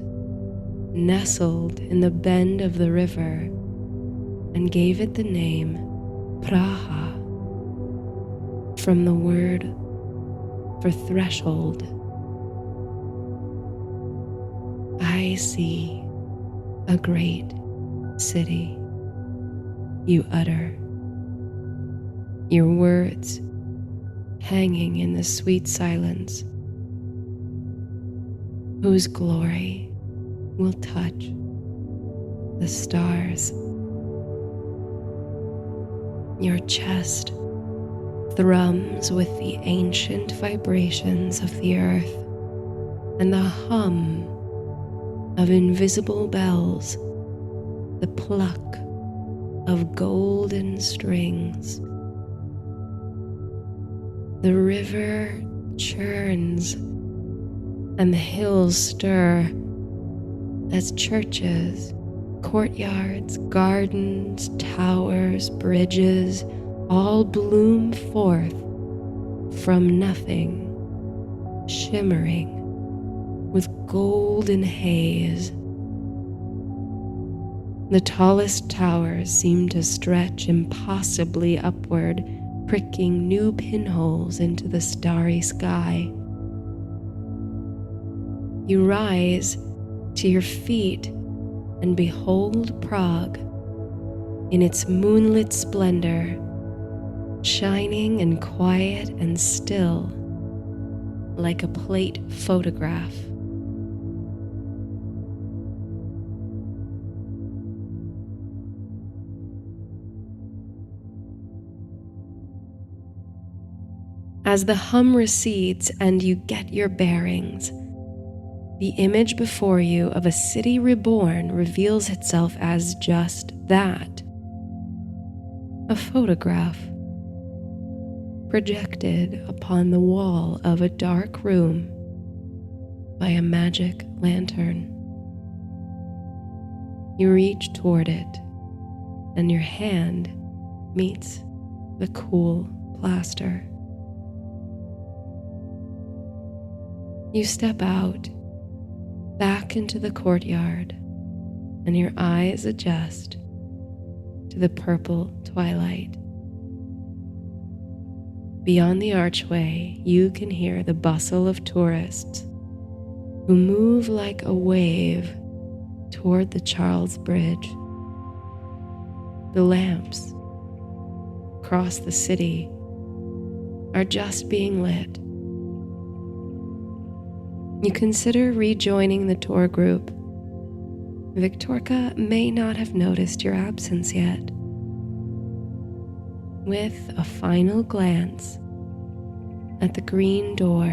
nestled in the bend of the river, and gave it the name Praha, from the word for threshold. I see a great city, you utter, your words hanging in the sweet silence, whose glory will touch the stars. Your chest thrums with the ancient vibrations of the earth and the hum of invisible bells, the pluck of golden strings. The river churns and the hills stir as churches, courtyards, gardens, towers, bridges all bloom forth from nothing, shimmering with golden haze. The tallest towers seem to stretch impossibly upward, pricking new pinholes into the starry sky. You rise to your feet and behold Prague in its moonlit splendor, shining and quiet and still like a plate photograph. As the hum recedes and you get your bearings, the image before you of a city reborn reveals itself as just that, a photograph projected upon the wall of a dark room by a magic lantern. You reach toward it, and your hand meets the cool plaster. You step out, back into the courtyard, and your eyes adjust to the purple twilight. Beyond the archway, you can hear the bustle of tourists who move like a wave toward the Charles Bridge. The lamps across the city are just being lit. You consider rejoining the tour group. Victorka may not have noticed your absence yet. With a final glance at the green door,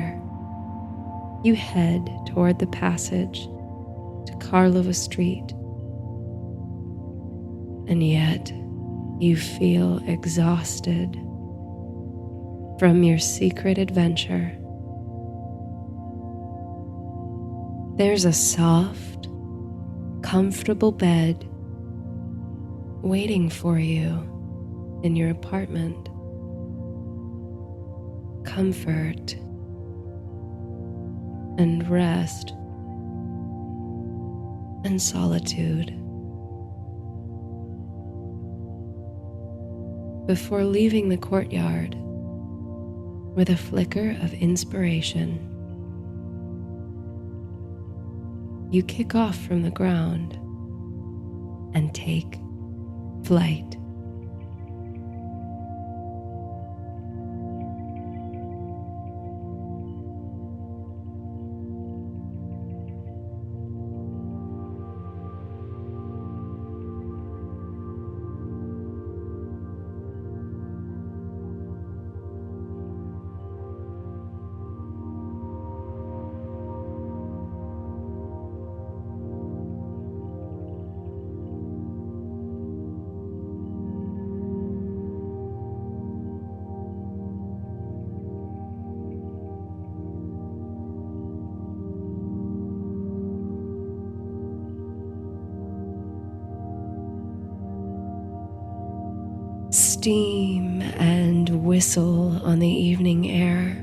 you head toward the passage to Karlova Street. And yet, you feel exhausted from your secret adventure. There's a soft, comfortable bed waiting for you in your apartment. Comfort and rest and solitude. Before leaving the courtyard, with a flicker of inspiration, you kick off from the ground and take flight. steam and whistle on the evening air.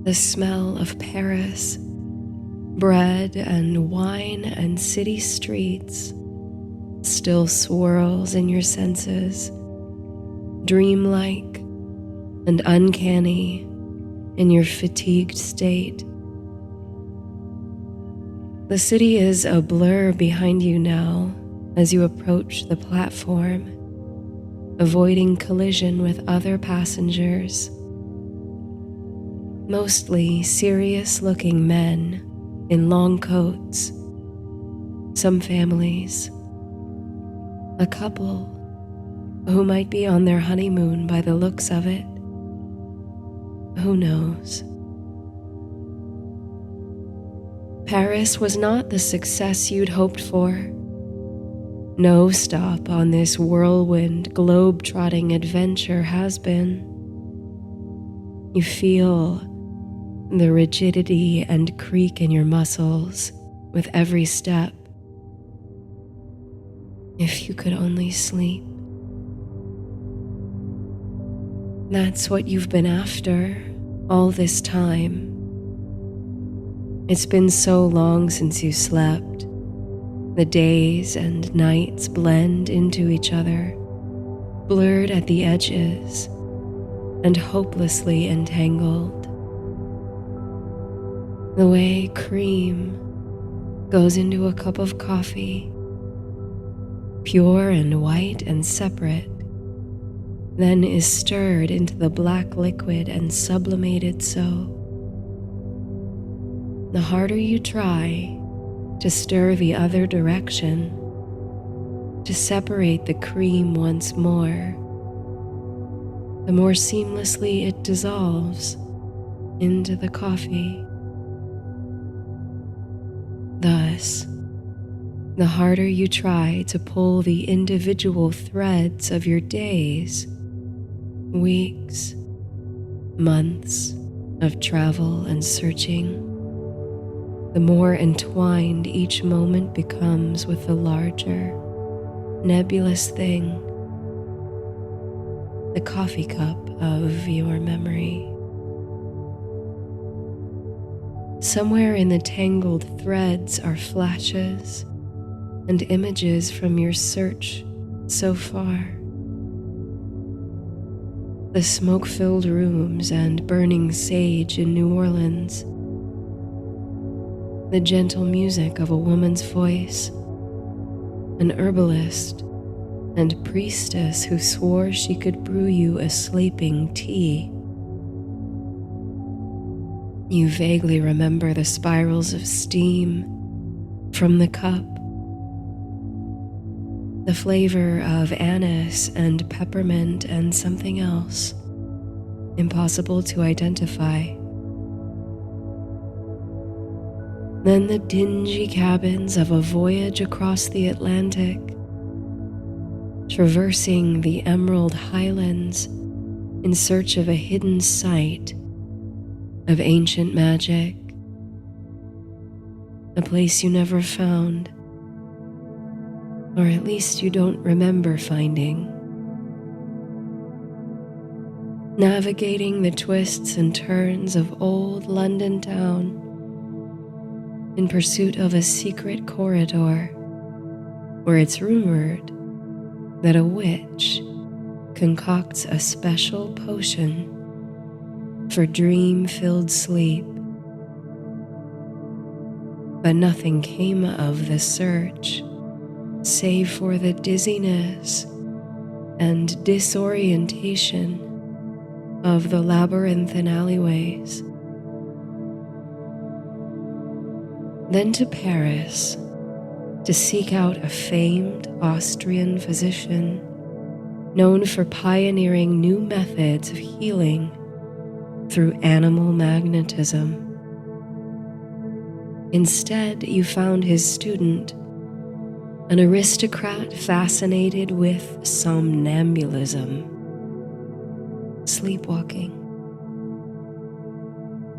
The smell of Paris, bread and wine and city streets still swirls in your senses, dreamlike and uncanny in your fatigued state. The city is a blur behind you now as you approach the platform, avoiding collision with other passengers, mostly serious-looking men in long coats, some families, a couple who might be on their honeymoon by the looks of it. Who knows? Paris was not the success you'd hoped for. No stop on this whirlwind, globe-trotting adventure has been. You feel the rigidity and creak in your muscles with every step. If you could only sleep. That's what you've been after all this time. It's been so long since you slept. The days and nights blend into each other, blurred at the edges and hopelessly entangled. The way cream goes into a cup of coffee, pure and white and separate, then is stirred into the black liquid and sublimated so. The harder you try to stir the other direction, to separate the cream once more, the more seamlessly it dissolves into the coffee. Thus, the harder you try to pull the individual threads of your days, weeks, months of travel and searching, the more entwined each moment becomes with the larger, nebulous thing, the coffee cup of your memory. Somewhere in the tangled threads are flashes and images from your search so far. The smoke-filled rooms and burning sage in New Orleans, the gentle music of a woman's voice, an herbalist and priestess who swore she could brew you a sleeping tea. You vaguely remember the spirals of steam from the cup, the flavor of anise and peppermint and something else, impossible to identify. Then the dingy cabins of a voyage across the Atlantic, traversing the emerald highlands in search of a hidden site of ancient magic, a place you never found, or at least you don't remember finding. Navigating the twists and turns of old London town in pursuit of a secret corridor where it's rumored that a witch concocts a special potion for dream-filled sleep. But nothing came of the search, save for the dizziness and disorientation of the labyrinthine alleyways. Then to Paris to seek out a famed Austrian physician known for pioneering new methods of healing through animal magnetism. Instead, you found his student, an aristocrat fascinated with somnambulism, sleepwalking.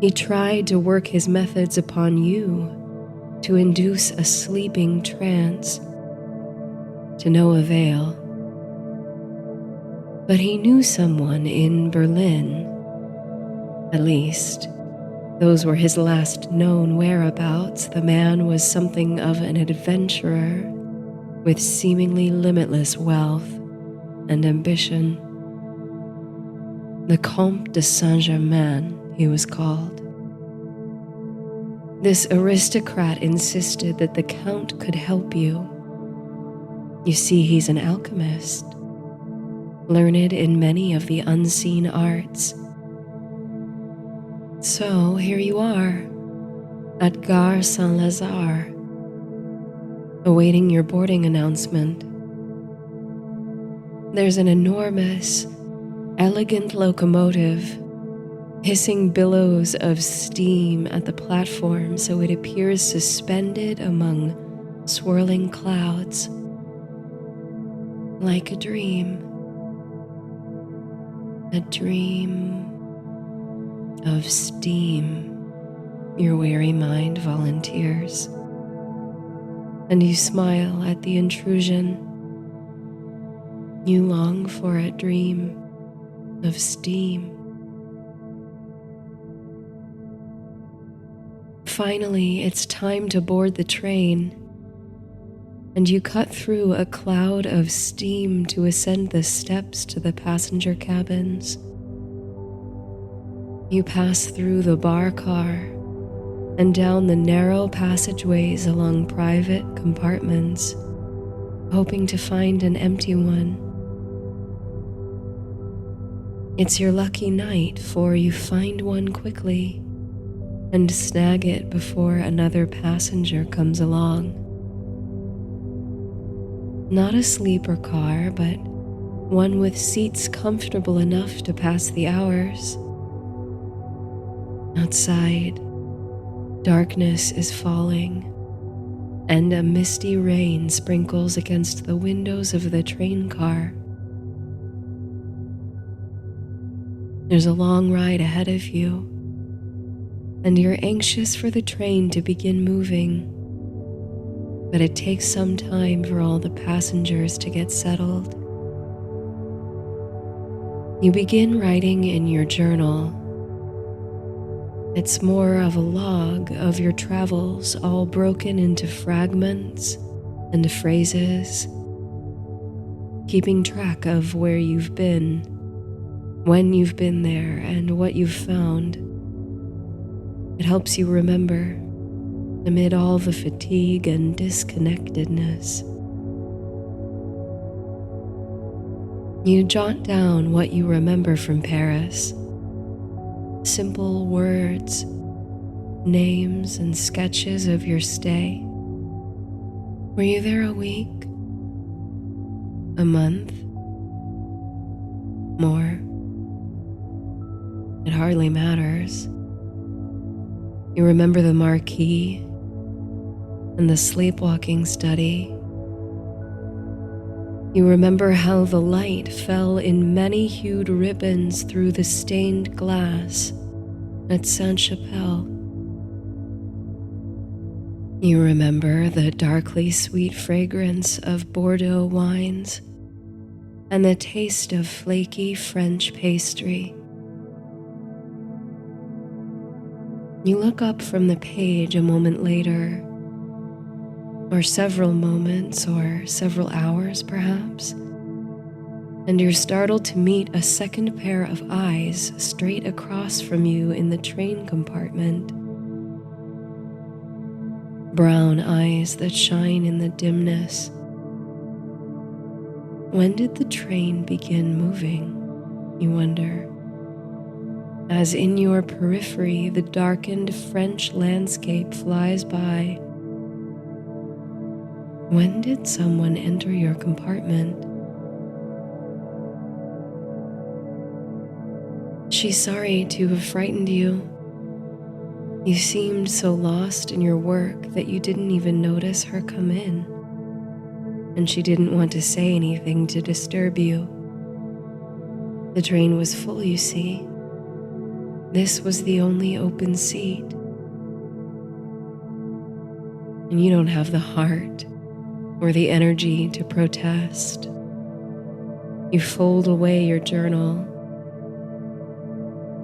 He tried to work his methods upon you to induce a sleeping trance, to no avail. But he knew someone in Berlin. At least, those were his last known whereabouts. The man was something of an adventurer with seemingly limitless wealth and ambition. The Comte de Saint-Germain, he was called. This aristocrat insisted that the Count could help you. You see, he's an alchemist, learned in many of the unseen arts. So here you are, at Gare Saint-Lazare, awaiting your boarding announcement. There's an enormous, elegant locomotive, hissing billows of steam at the platform so it appears suspended among swirling clouds, like a dream of steam. Your weary mind volunteers, and you smile at the intrusion. You long for a dream of steam. Finally, it's time to board the train, and you cut through a cloud of steam to ascend the steps to the passenger cabins. You pass through the bar car and down the narrow passageways along private compartments, hoping to find an empty one. It's your lucky night, for you find one quickly and snag it before another passenger comes along. Not a sleeper car, but one with seats comfortable enough to pass the hours. Outside, darkness is falling, and a misty rain sprinkles against the windows of the train car. There's a long ride ahead of you, and you're anxious for the train to begin moving, but it takes some time for all the passengers to get settled. You begin writing in your journal. It's more of a log of your travels, all broken into fragments and phrases, keeping track of where you've been, when you've been there, and what you've found. It helps you remember amid all the fatigue and disconnectedness. You jot down what you remember from Paris. Simple words, names, and sketches of your stay. Were you there a week? A month? More? It hardly matters. You remember the marquee and the sleepwalking study. You remember how the light fell in many-hued ribbons through the stained glass at Sainte-Chapelle. You remember the darkly sweet fragrance of Bordeaux wines and the taste of flaky French pastry. You look up from the page a moment later, or several moments, or several hours perhaps, and you're startled to meet a second pair of eyes straight across from you in the train compartment. Brown eyes that shine in the dimness. When did the train begin moving, you wonder, as in your periphery the darkened French landscape flies by? When did someone enter your compartment? She's sorry to have frightened you. You seemed so lost in your work that you didn't even notice her come in, and she didn't want to say anything to disturb you. The train was full, you see. This was the only open seat. And you don't have the heart or the energy to protest. You fold away your journal.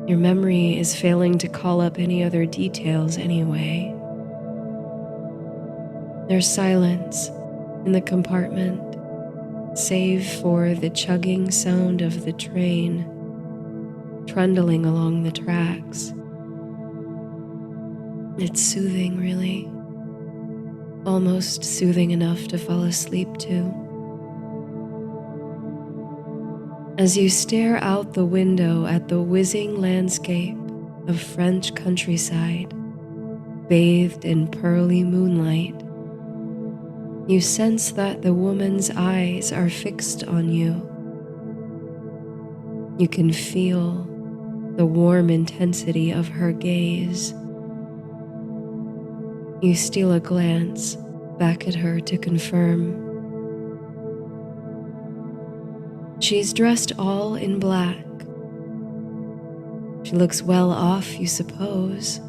Your memory is failing to call up any other details anyway. There's silence in the compartment, save for the chugging sound of the train trundling along the tracks. It's soothing, really. Almost soothing enough to fall asleep to. As you stare out the window at the whizzing landscape of French countryside, bathed in pearly moonlight, you sense that the woman's eyes are fixed on you. You can feel the warm intensity of her gaze. You steal a glance back at her to confirm. She's dressed all in black. She looks well off, you suppose,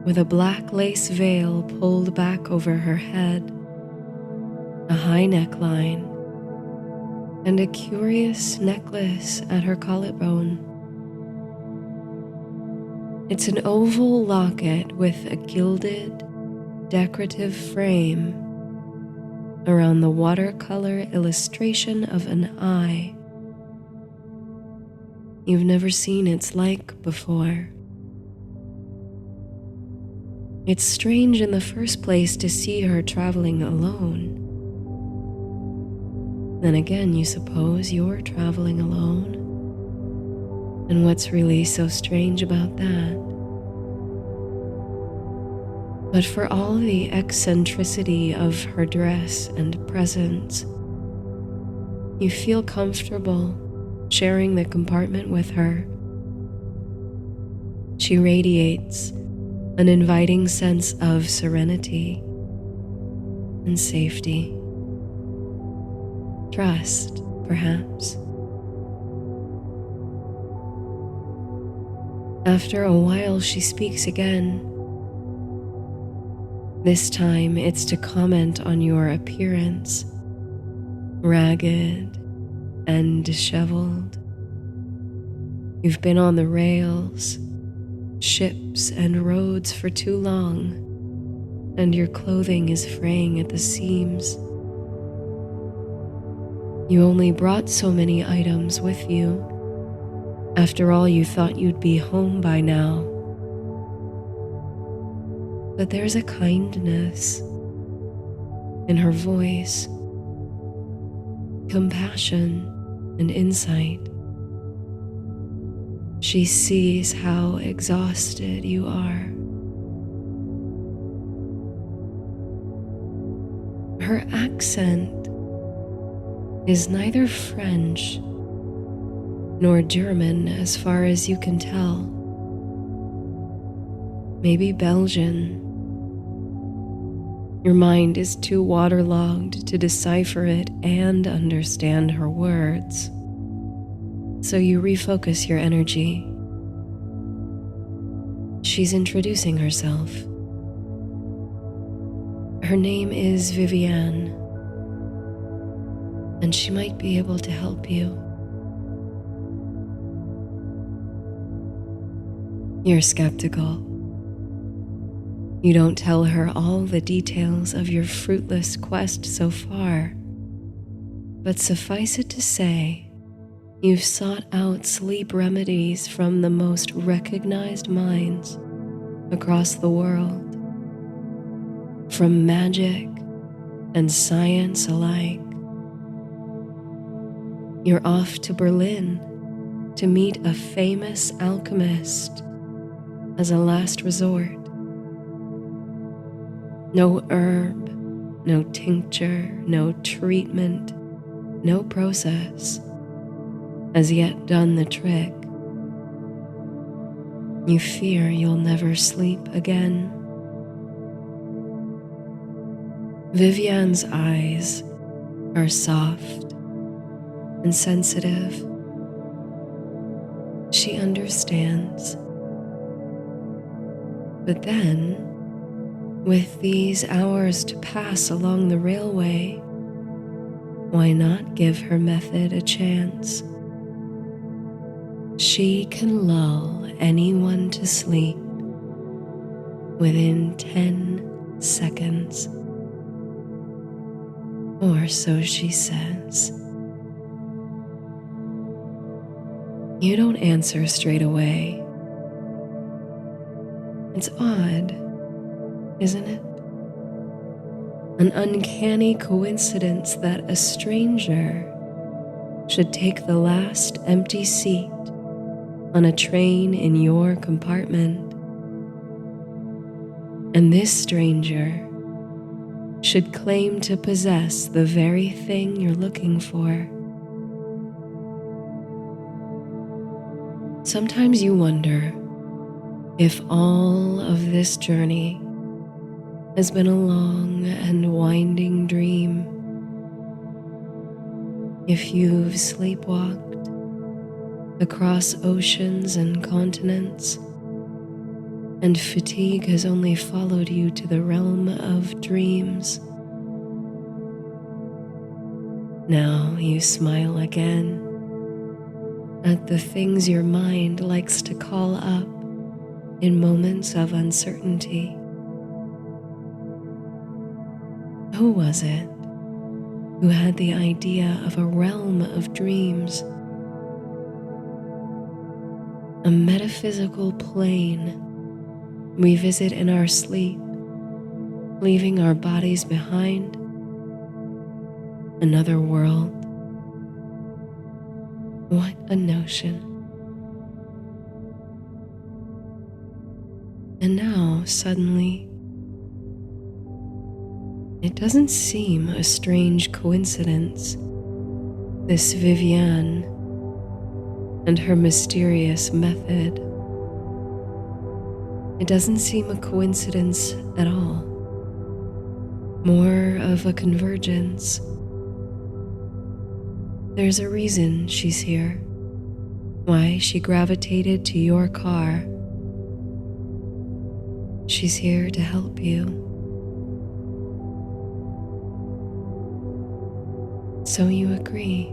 with a black lace veil pulled back over her head, a high neckline, and a curious necklace at her collarbone. It's an oval locket with a gilded, decorative frame around the watercolor illustration of an eye. You've never seen its like before. It's strange in the first place to see her traveling alone. Then again, you suppose you're traveling alone. And what's really so strange about that? But for all the eccentricity of her dress and presence, you feel comfortable sharing the compartment with her. She radiates an inviting sense of serenity and safety. Trust, perhaps. After a while, she speaks again. This time it's to comment on your appearance, ragged and disheveled. You've been on the rails, ships and roads for too long, and your clothing is fraying at the seams. You only brought so many items with you. After all, you thought you'd be home by now. But there's a kindness in her voice, compassion and insight. She sees how exhausted you are. Her accent is neither French nor German as far as you can tell. Maybe Belgian. Your mind is too waterlogged to decipher it and understand her words. So you refocus your energy. She's introducing herself. Her name is Viviane, and she might be able to help you. You're skeptical. You don't tell her all the details of your fruitless quest so far, but suffice it to say, you've sought out sleep remedies from the most recognized minds across the world, from magic and science alike. You're off to Berlin to meet a famous alchemist as a last resort. No herb, no tincture, no treatment, no process has yet done the trick. You fear you'll never sleep again. Viviane's eyes are soft and sensitive. She understands. But then, with these hours to pass along the railway, Why not give her method a chance? She can lull anyone to sleep within 10 seconds, or so she says. You don't answer straight away. It's odd, isn't it? An uncanny coincidence that a stranger should take the last empty seat on a train in your compartment. And this stranger should claim to possess the very thing you're looking for. Sometimes you wonder if all of this journey has been a long and winding dream. If you've sleepwalked across oceans and continents, and fatigue has only followed you to the realm of dreams. Now you smile again at the things your mind likes to call up in moments of uncertainty. Who was it who had the idea of a realm of dreams? A metaphysical plane we visit in our sleep, leaving our bodies behind. Another world. What a notion. And now, suddenly, it doesn't seem a strange coincidence, this Viviane and her mysterious method. It doesn't seem a coincidence at all, more of a convergence. There's a reason she's here, why she gravitated to your car. She's here to help you. So you agree.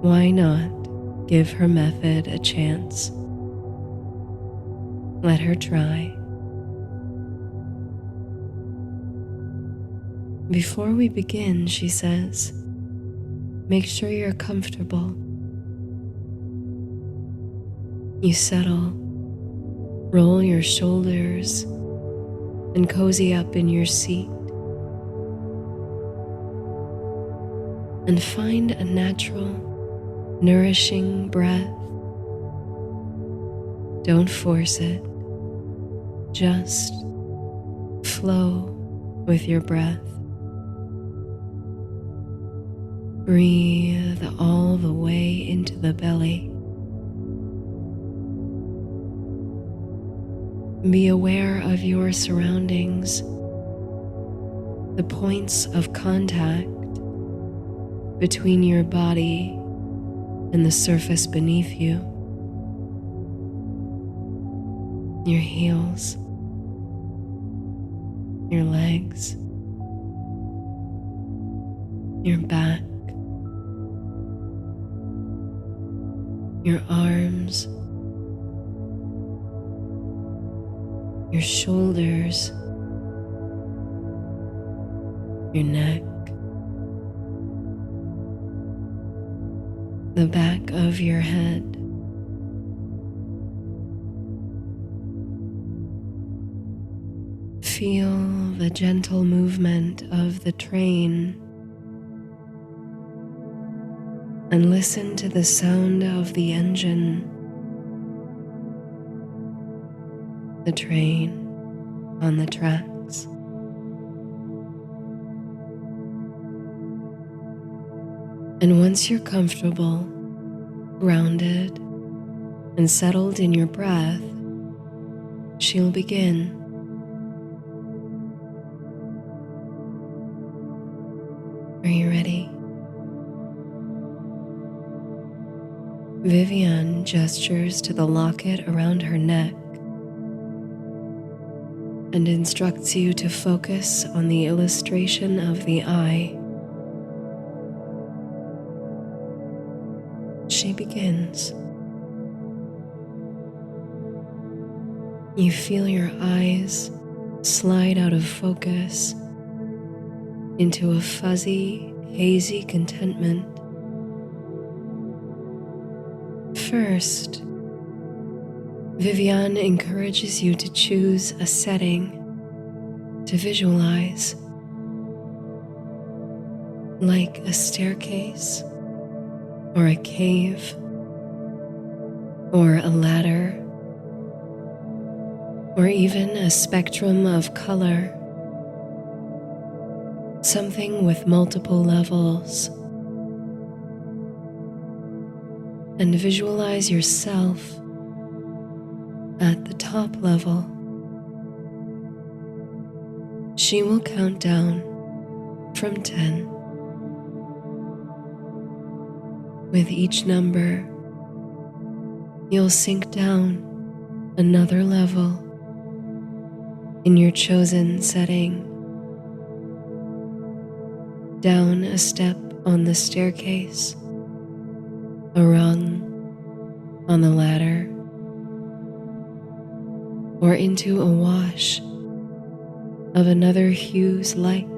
Why not give her method a chance? Let her try. Before we begin, she says, make sure you're comfortable. You settle, roll your shoulders, and cozy up in your seat. And find a natural, nourishing breath. Don't force it. Just flow with your breath. Breathe all the way into the belly. Be aware of your surroundings, the points of contact between your body and the surface beneath you. Your heels, your legs, your back, your arms, your shoulders, your neck, the back of your head. Feel the gentle movement of the train and listen to the sound of the engine. The train on the tracks. And once you're comfortable, grounded, and settled in your breath, she'll begin. Are you ready? Viviane gestures to the locket around her neck and instructs you to focus on the illustration of the eye She begins. You feel your eyes slide out of focus into a fuzzy, hazy contentment. First, Viviane encourages you to choose a setting to visualize, like a staircase, or a cave, or a ladder, or even a spectrum of color, something with multiple levels. And visualize yourself at the top level. She will count down from 10. With each number, you'll sink down another level in your chosen setting, down a step on the staircase, a rung on the ladder, or into a wash of another hue's light.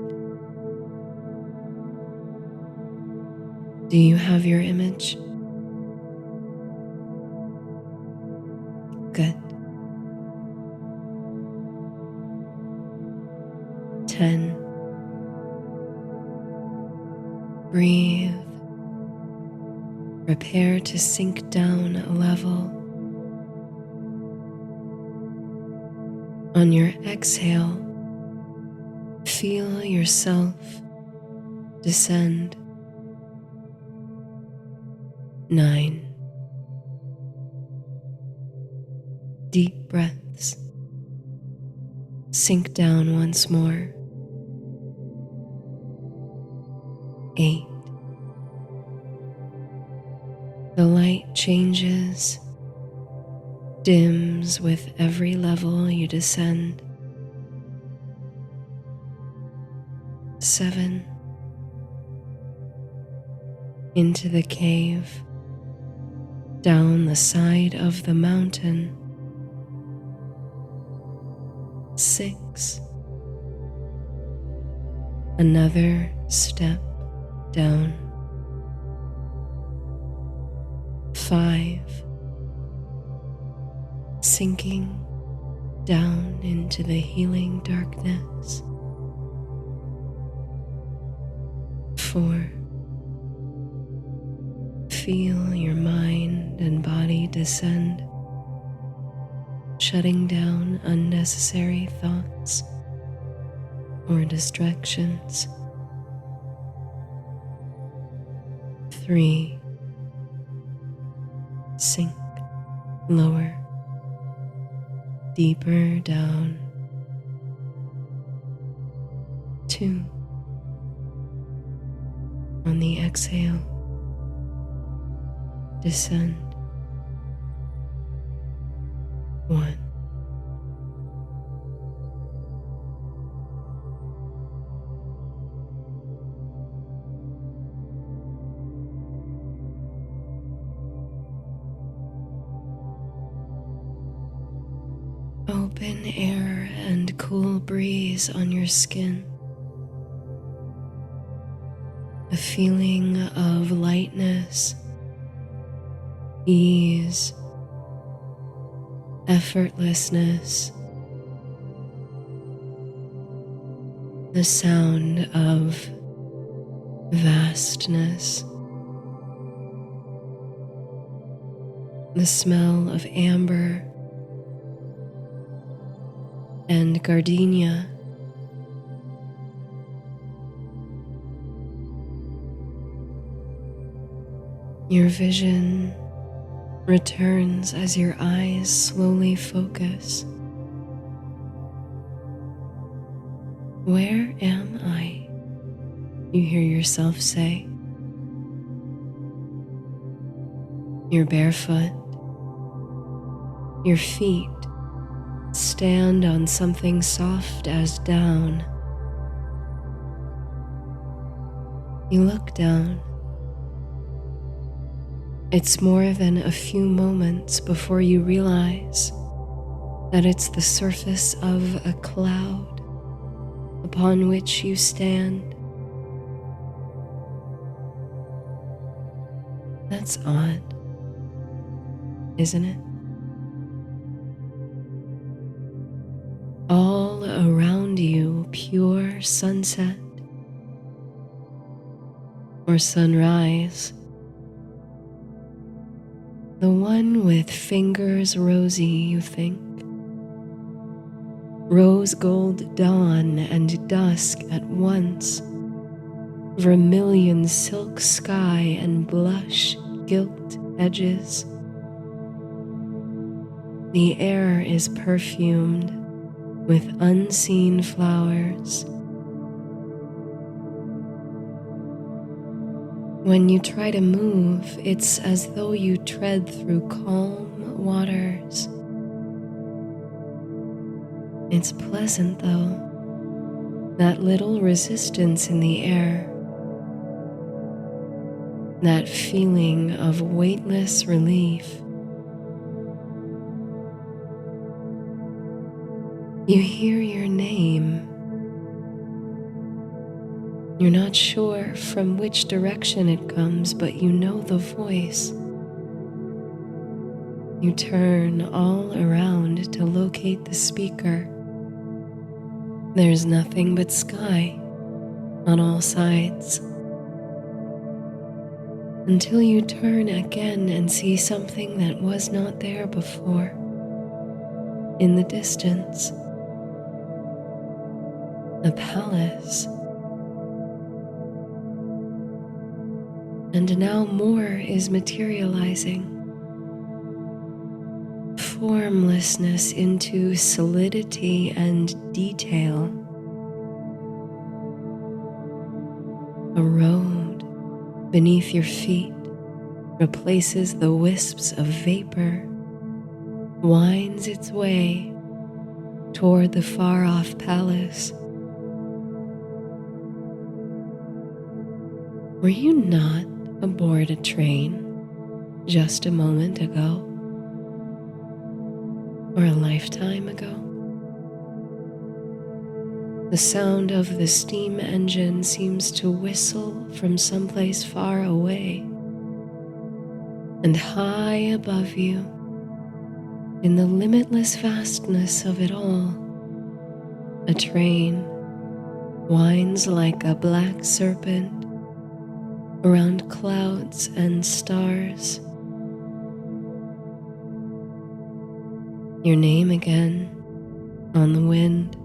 Do you have your image? Good. 10. Breathe. Prepare to sink down a level. On your exhale, feel yourself descend. 9. Deep breaths. Sink down once more. 8. The light changes, dims with every level you descend. 7. Into the cave, down the side of the mountain. 6. Another step down. 5. Sinking down into the healing darkness. 4. Feel your mind and body descend, shutting down unnecessary thoughts or distractions. 3. Sink lower, deeper down. 2. On the exhale, descend. 1. Open air and cool breeze on your skin. A feeling of lightness, ease, effortlessness. The sound of vastness. The smell of amber and gardenia. Your vision returns as your eyes slowly focus. Where am I? You hear yourself say. You're barefoot. Your feet stand on something soft as down. You look down It's more than a few moments before you realize that it's the surface of a cloud upon which you stand. That's odd, isn't it? All around you, pure sunset or sunrise. The one with fingers rosy, you think. Rose gold dawn and dusk at once. Vermilion silk sky and blush gilt edges. The air is perfumed with unseen flowers. When you try to move, it's as though you tread through calm waters. It's pleasant though, that little resistance in the air, that feeling of weightless relief. You hear your name. You're not sure from which direction it comes, but you know the voice. You turn all around to locate the speaker. There's nothing but sky on all sides. Until you turn again and see something that was not there before. In the distance, a palace. And now more is materializing. Formlessness into solidity and detail. A road beneath your feet replaces the wisps of vapor, winds its way toward the far-off palace. Were you not aboard a train just a moment ago? Or a lifetime ago? The sound of the steam engine seems to whistle from someplace far away, and high above you, in the limitless vastness of it all, a train winds like a black serpent around clouds and stars. Your name again on the wind.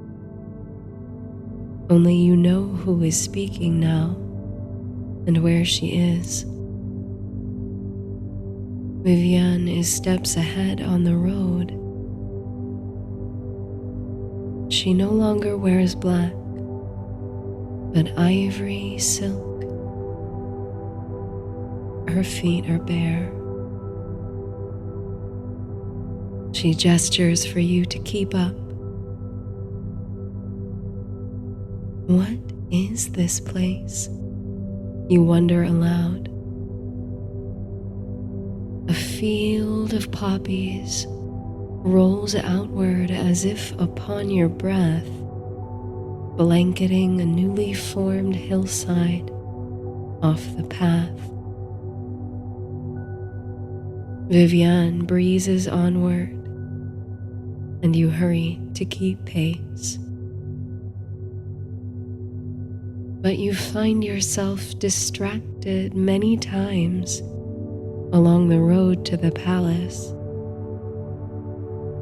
Only you know who is speaking now and where she is. Viviane is steps ahead on the road. She no longer wears black, but ivory silk. Her feet are bare. She gestures for you to keep up. What is this place? You wonder aloud. A field of poppies rolls outward as if upon your breath, blanketing a newly formed hillside off the path. Viviane breezes onward, and you hurry to keep pace. But you find yourself distracted many times along the road to the palace.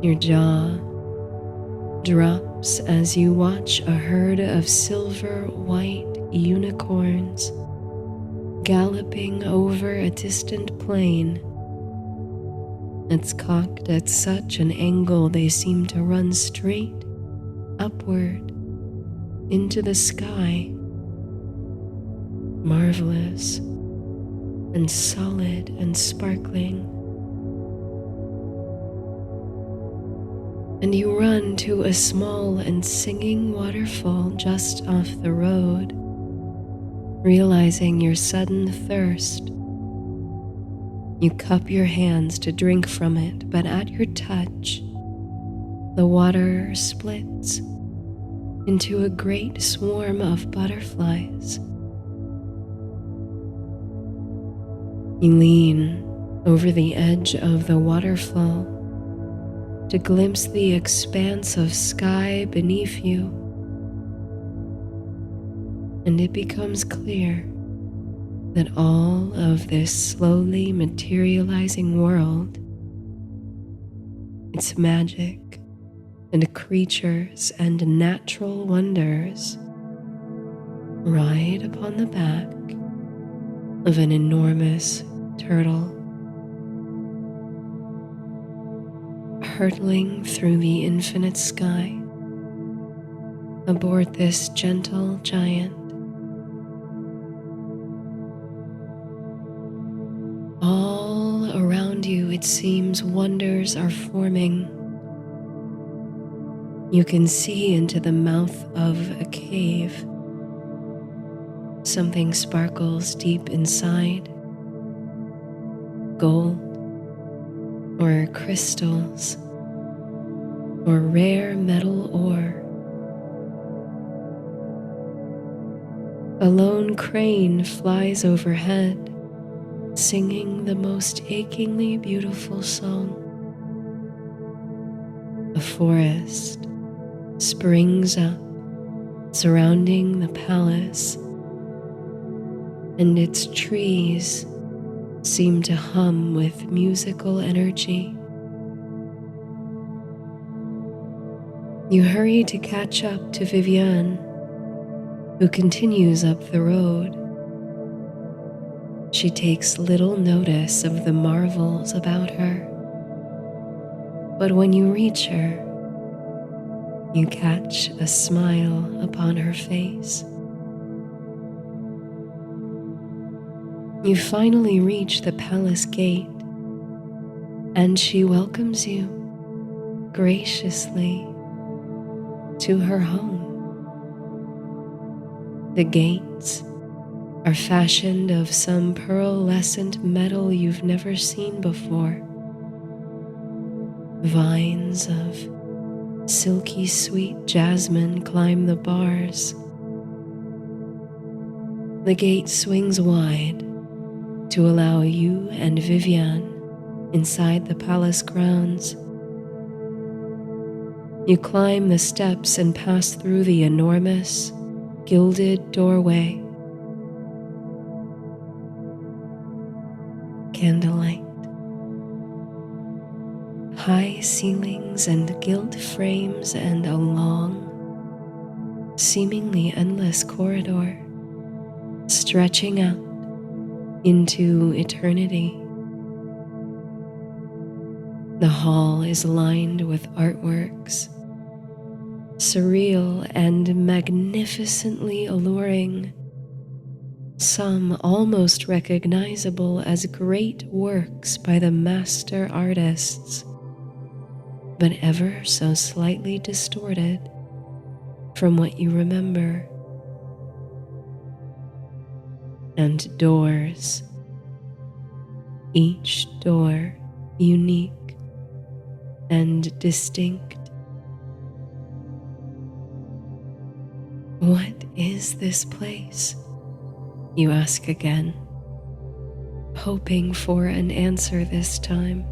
Your jaw drops as you watch a herd of silver-white unicorns galloping over a distant plain. It's cocked at such an angle they seem to run straight upward into the sky. Marvelous and solid and sparkling. And you run to a small and singing waterfall just off the road, realizing your sudden thirst. You cup your hands to drink from it, but at your touch, the water splits into a great swarm of butterflies. You lean over the edge of the waterfall to glimpse the expanse of sky beneath you, and it becomes clear that all of this slowly materializing world, its magic and creatures and natural wonders, ride upon the back of an enormous turtle, hurtling through the infinite sky aboard this gentle giant. All around you, it seems, wonders are forming. You can see into the mouth of a cave. Something sparkles deep inside. Gold, or crystals, or rare metal ore. A lone crane flies overhead, singing the most achingly beautiful song. A forest springs up surrounding the palace, and its trees seem to hum with musical energy. You hurry to catch up to Viviane, who continues up the road. She takes little notice of the marvels about her, but when you reach her, you catch a smile upon her face. You finally reach the palace gate, and she welcomes you graciously to her home. The gates are fashioned of some pearlescent metal you've never seen before. Vines of silky sweet jasmine climb the bars. The gate swings wide to allow you and Viviane inside the palace grounds. You climb the steps and pass through the enormous, gilded doorway. Candlelight, high ceilings and gilt frames, and a long, seemingly endless corridor stretching out into eternity. The hall is lined with artworks, surreal and magnificently alluring, some almost recognizable as great works by the master artists, but ever so slightly distorted from what you remember. And doors, each door unique and distinct. What is this place? You ask again, hoping for an answer this time.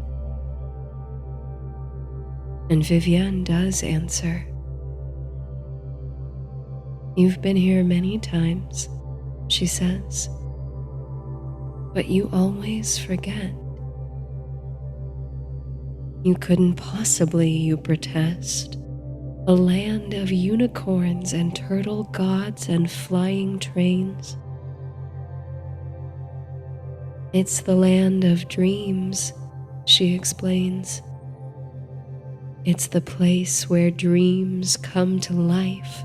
And Viviane does answer. You've been here many times, she says, but you always forget. You couldn't possibly, you protest, a land of unicorns and turtle gods and flying trains. It's the land of dreams, she explains. It's the place where dreams come to life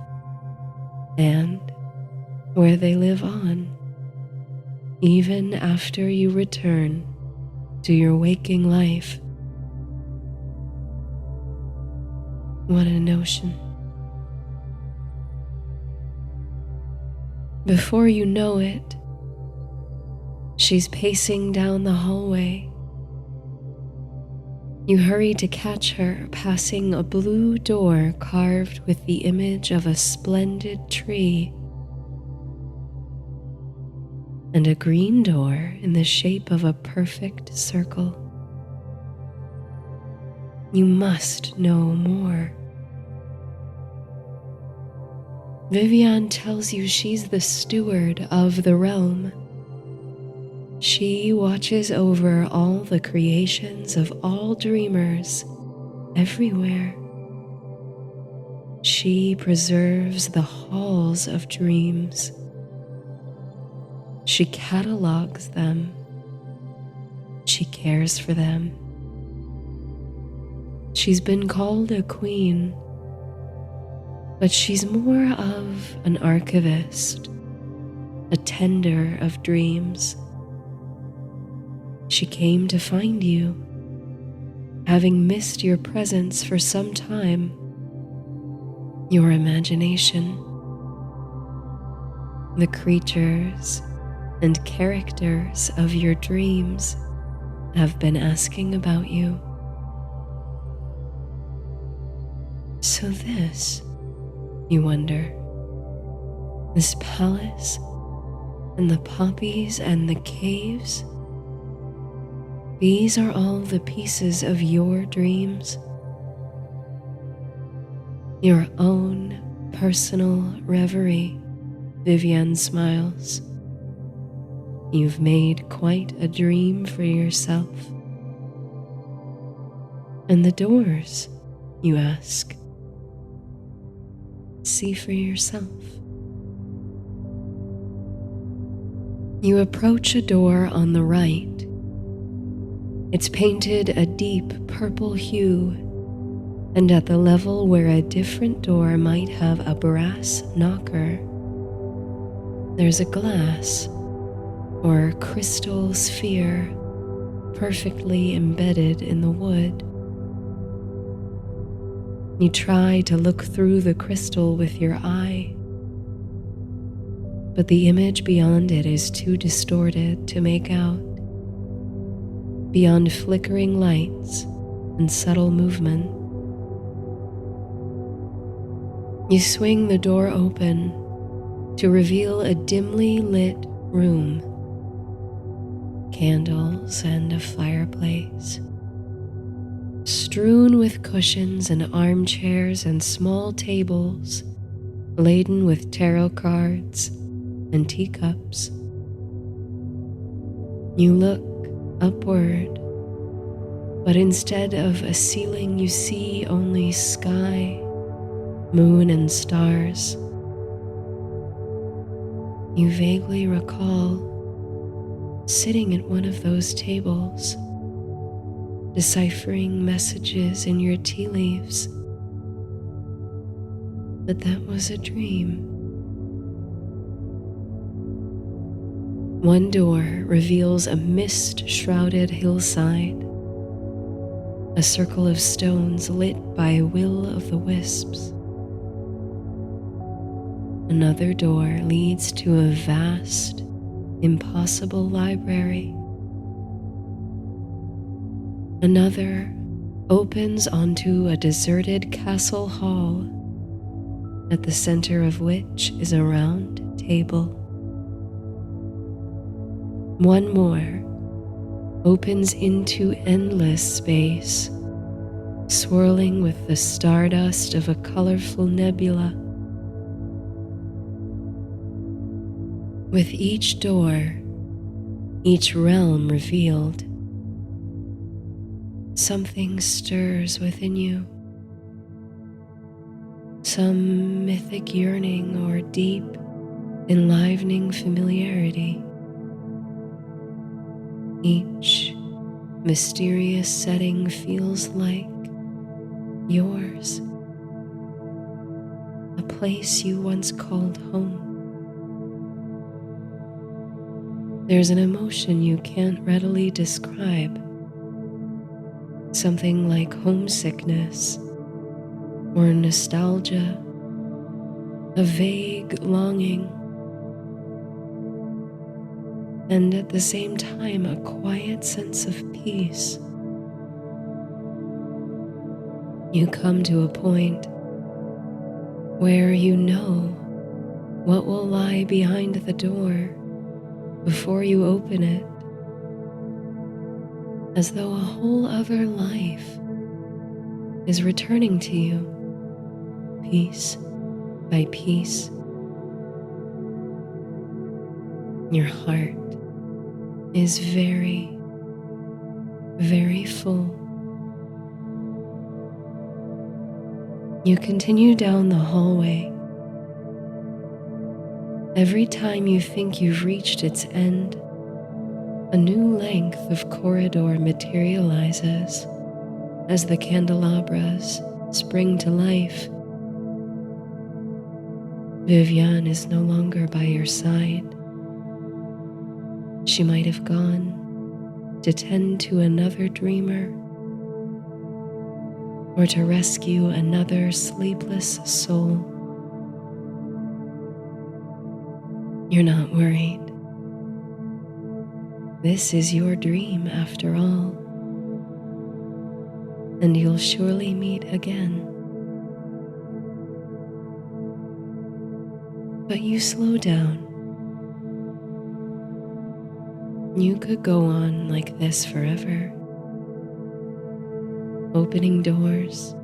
and where they live on, even after you return to your waking life. What a notion. Before you know it, she's pacing down the hallway, You hurry to catch her passing a blue door carved with the image of a splendid tree and a green door in the shape of a perfect circle. You must know more. Viviane tells you she's the steward of the realm. She watches over all the creations of all dreamers everywhere. She preserves the halls of dreams. She catalogs them. She cares for them. She's been called a queen, but she's more of an archivist, a tender of dreams. She came to find you, having missed your presence for some time. Your imagination, the creatures and characters of your dreams have been asking about you. So this, you wonder, this palace and the poppies and the caves, these are all the pieces of your dreams. Your own personal reverie, Viviane smiles. You've made quite a dream for yourself. And the doors, you ask. See for yourself. You approach a door on the right. It's painted a deep purple hue, and at the level where a different door might have a brass knocker, there's a glass or crystal sphere perfectly embedded in the wood. You try to look through the crystal with your eye, but the image beyond it is too distorted to make out. Beyond flickering lights and subtle movement, you swing the door open to reveal a dimly lit room, candles and a fireplace, strewn with cushions and armchairs and small tables laden with tarot cards and teacups. You look upward, but instead of a ceiling you see only sky, moon and stars. You vaguely recall sitting at one of those tables, deciphering messages in your tea leaves. But that was a dream. One door reveals a mist-shrouded hillside, a circle of stones lit by a will of the wisps. Another door leads to a vast, impossible library. Another opens onto a deserted castle hall, at the center of which is a round table. One more opens into endless space, swirling with the stardust of a colorful nebula. With each door, each realm revealed, something stirs within you. Some mythic yearning or deep, enlivening familiarity. Each mysterious setting feels like yours, a place you once called home. There's an emotion you can't readily describe, something like homesickness or nostalgia, a vague longing, and at the same time a quiet sense of peace. You come to a point where you know what will lie behind the door before you open it, as though a whole other life is returning to you piece by piece. Your heart is very, very full. You continue down the hallway. Every time you think you've reached its end, a new length of corridor materializes as the candelabras spring to life. Viviane is no longer by your side. She might have gone to tend to another dreamer or to rescue another sleepless soul. You're not worried. This is your dream after all, and you'll surely meet again. But you slow down. You could go on like this forever, opening doors,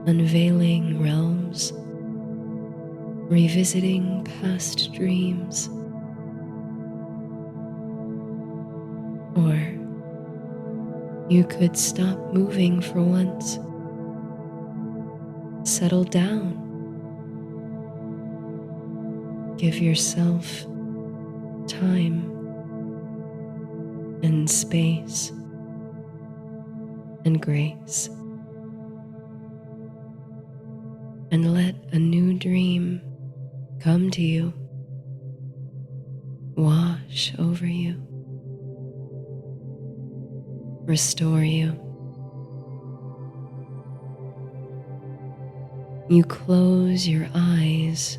unveiling realms, revisiting past dreams. Or you could stop moving for once, settle down, give yourself time and space and grace, and let a new dream come to you, wash over you, restore you. You close your eyes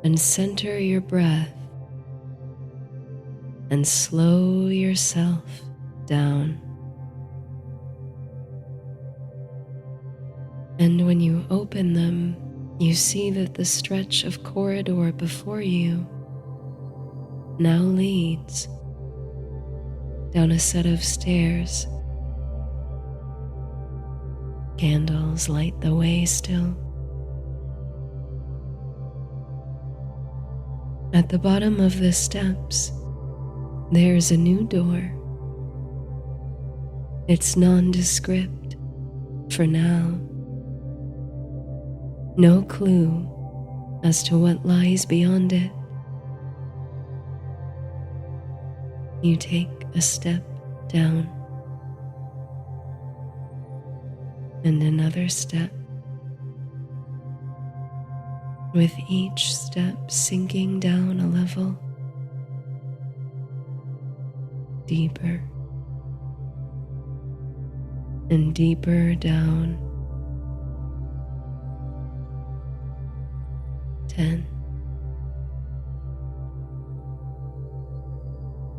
and center your breath and slow yourself down. And when you open them, you see that the stretch of corridor before you now leads down a set of stairs. Candles light the way still. At the bottom of the steps, there's a new door. It's nondescript for now. No clue as to what lies beyond it. You take a step down and another step, with each step sinking down a level, deeper and deeper down. 10,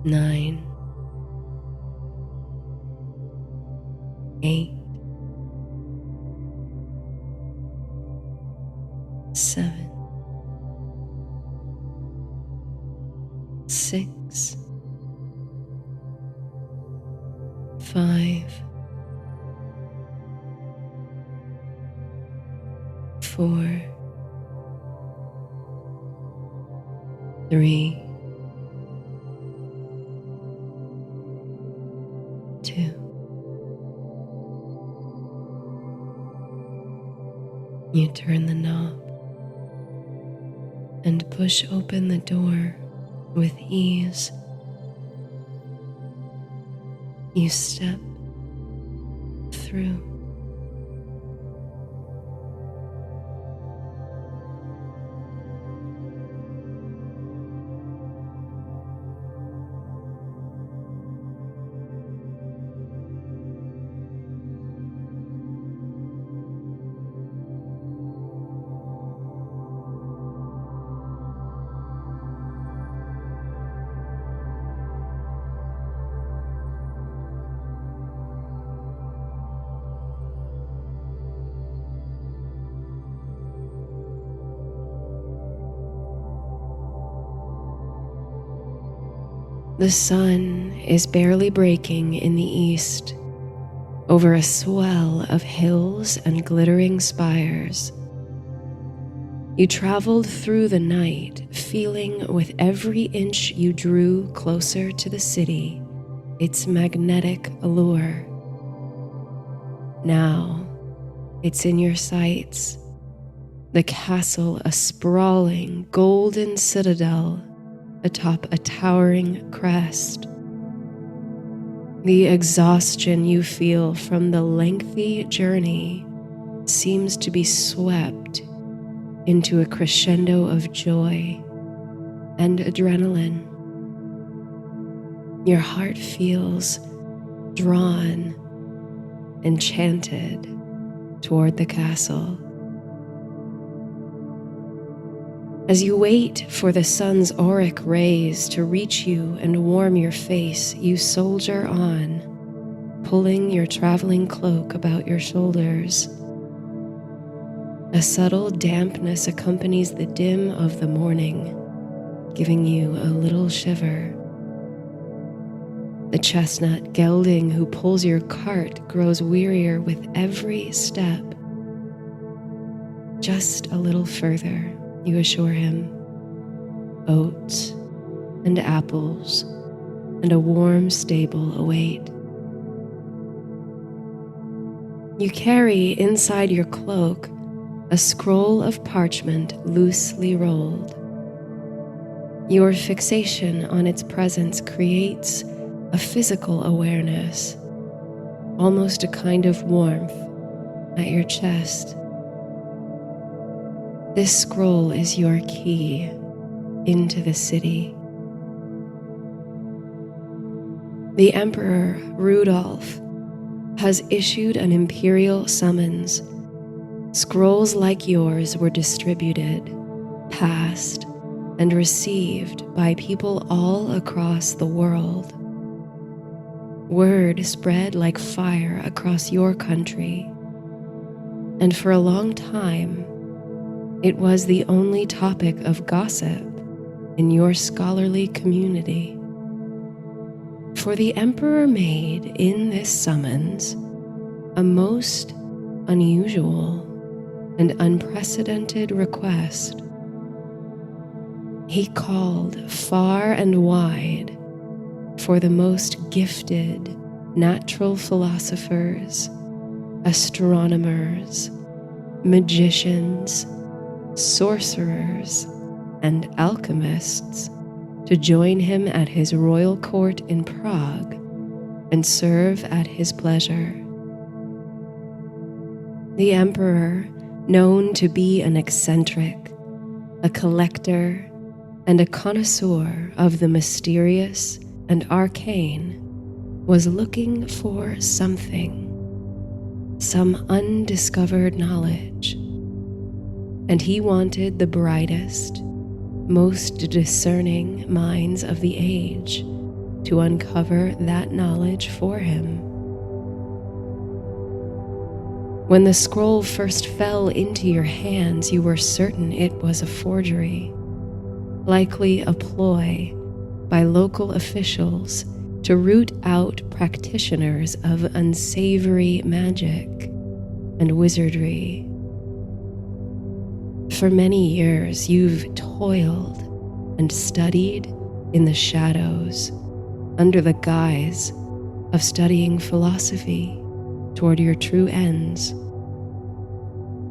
9, 8, 7, 6, 5, 4, 3, 2. You turn the knob and push open the door with ease. You step through. The sun is barely breaking in the east, over a swell of hills and glittering spires. You traveled through the night, feeling with every inch you drew closer to the city its magnetic allure. Now it's in your sights, the castle, a sprawling golden citadel atop a towering crest. The exhaustion you feel from the lengthy journey seems to be swept into a crescendo of joy and adrenaline. Your heart feels drawn, enchanted toward the castle. As you wait for the sun's auric rays to reach you and warm your face, you soldier on, pulling your traveling cloak about your shoulders. A subtle dampness accompanies the dim of the morning, giving you a little shiver. The chestnut gelding who pulls your cart grows wearier with every step. Just a little further, you assure him. Oats and apples and a warm stable await. You carry inside your cloak a scroll of parchment loosely rolled. Your fixation on its presence creates a physical awareness, almost a kind of warmth at your chest. This scroll is your key into the city. The Emperor Rudolph has issued an imperial summons. Scrolls like yours were distributed, passed, and received by people all across the world. Word spread like fire across your country, and for a long time, it was the only topic of gossip in your scholarly community. For the Emperor made in this summons a most unusual and unprecedented request. He called far and wide for the most gifted natural philosophers, astronomers, magicians, sorcerers, and alchemists to join him at his royal court in Prague and serve at his pleasure. The Emperor, known to be an eccentric, a collector, and a connoisseur of the mysterious and arcane, was looking for something, some undiscovered knowledge, and he wanted the brightest, most discerning minds of the age to uncover that knowledge for him. When the scroll first fell into your hands, you were certain it was a forgery, likely a ploy by local officials to root out practitioners of unsavory magic and wizardry. For many years, you've toiled and studied in the shadows under the guise of studying philosophy toward your true ends.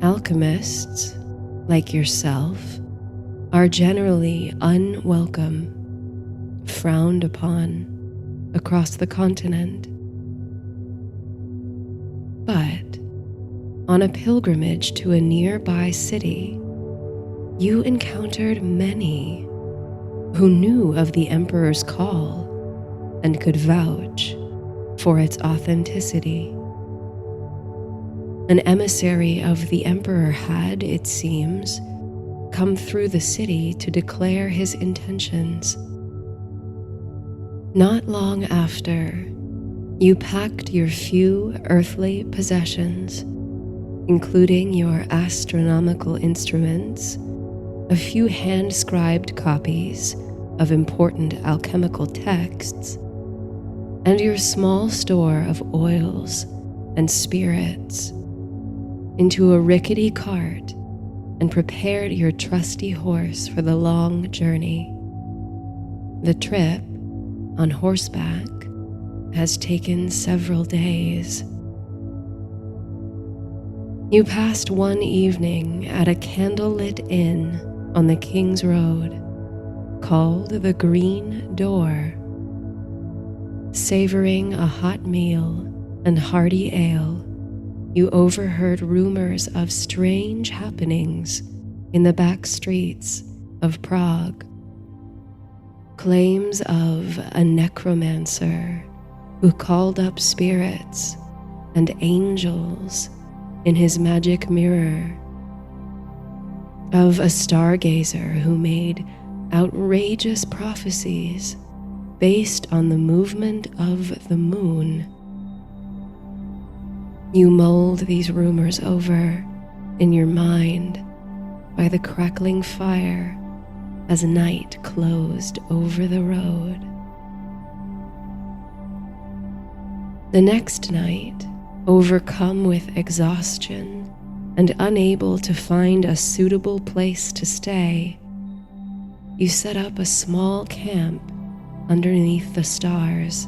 Alchemists, like yourself, are generally unwelcome, frowned upon across the continent. But on a pilgrimage to a nearby city, you encountered many who knew of the Emperor's call and could vouch for its authenticity. An emissary of the Emperor had, it seems, come through the city to declare his intentions. Not long after, you packed your few earthly possessions, including your astronomical instruments, a few hand-scribed copies of important alchemical texts, and your small store of oils and spirits into a rickety cart and prepared your trusty horse for the long journey. The trip, on horseback, has taken several days. You passed one evening at a candlelit inn on the King's Road called the Green Door. Savoring a hot meal and hearty ale, you overheard rumors of strange happenings in the back streets of Prague. Claims of a necromancer who called up spirits and angels in his magic mirror, of a stargazer who made outrageous prophecies based on the movement of the moon. You mulled these rumors over in your mind by the crackling fire as night closed over the road. The next night, overcome with exhaustion and unable to find a suitable place to stay, you set up a small camp underneath the stars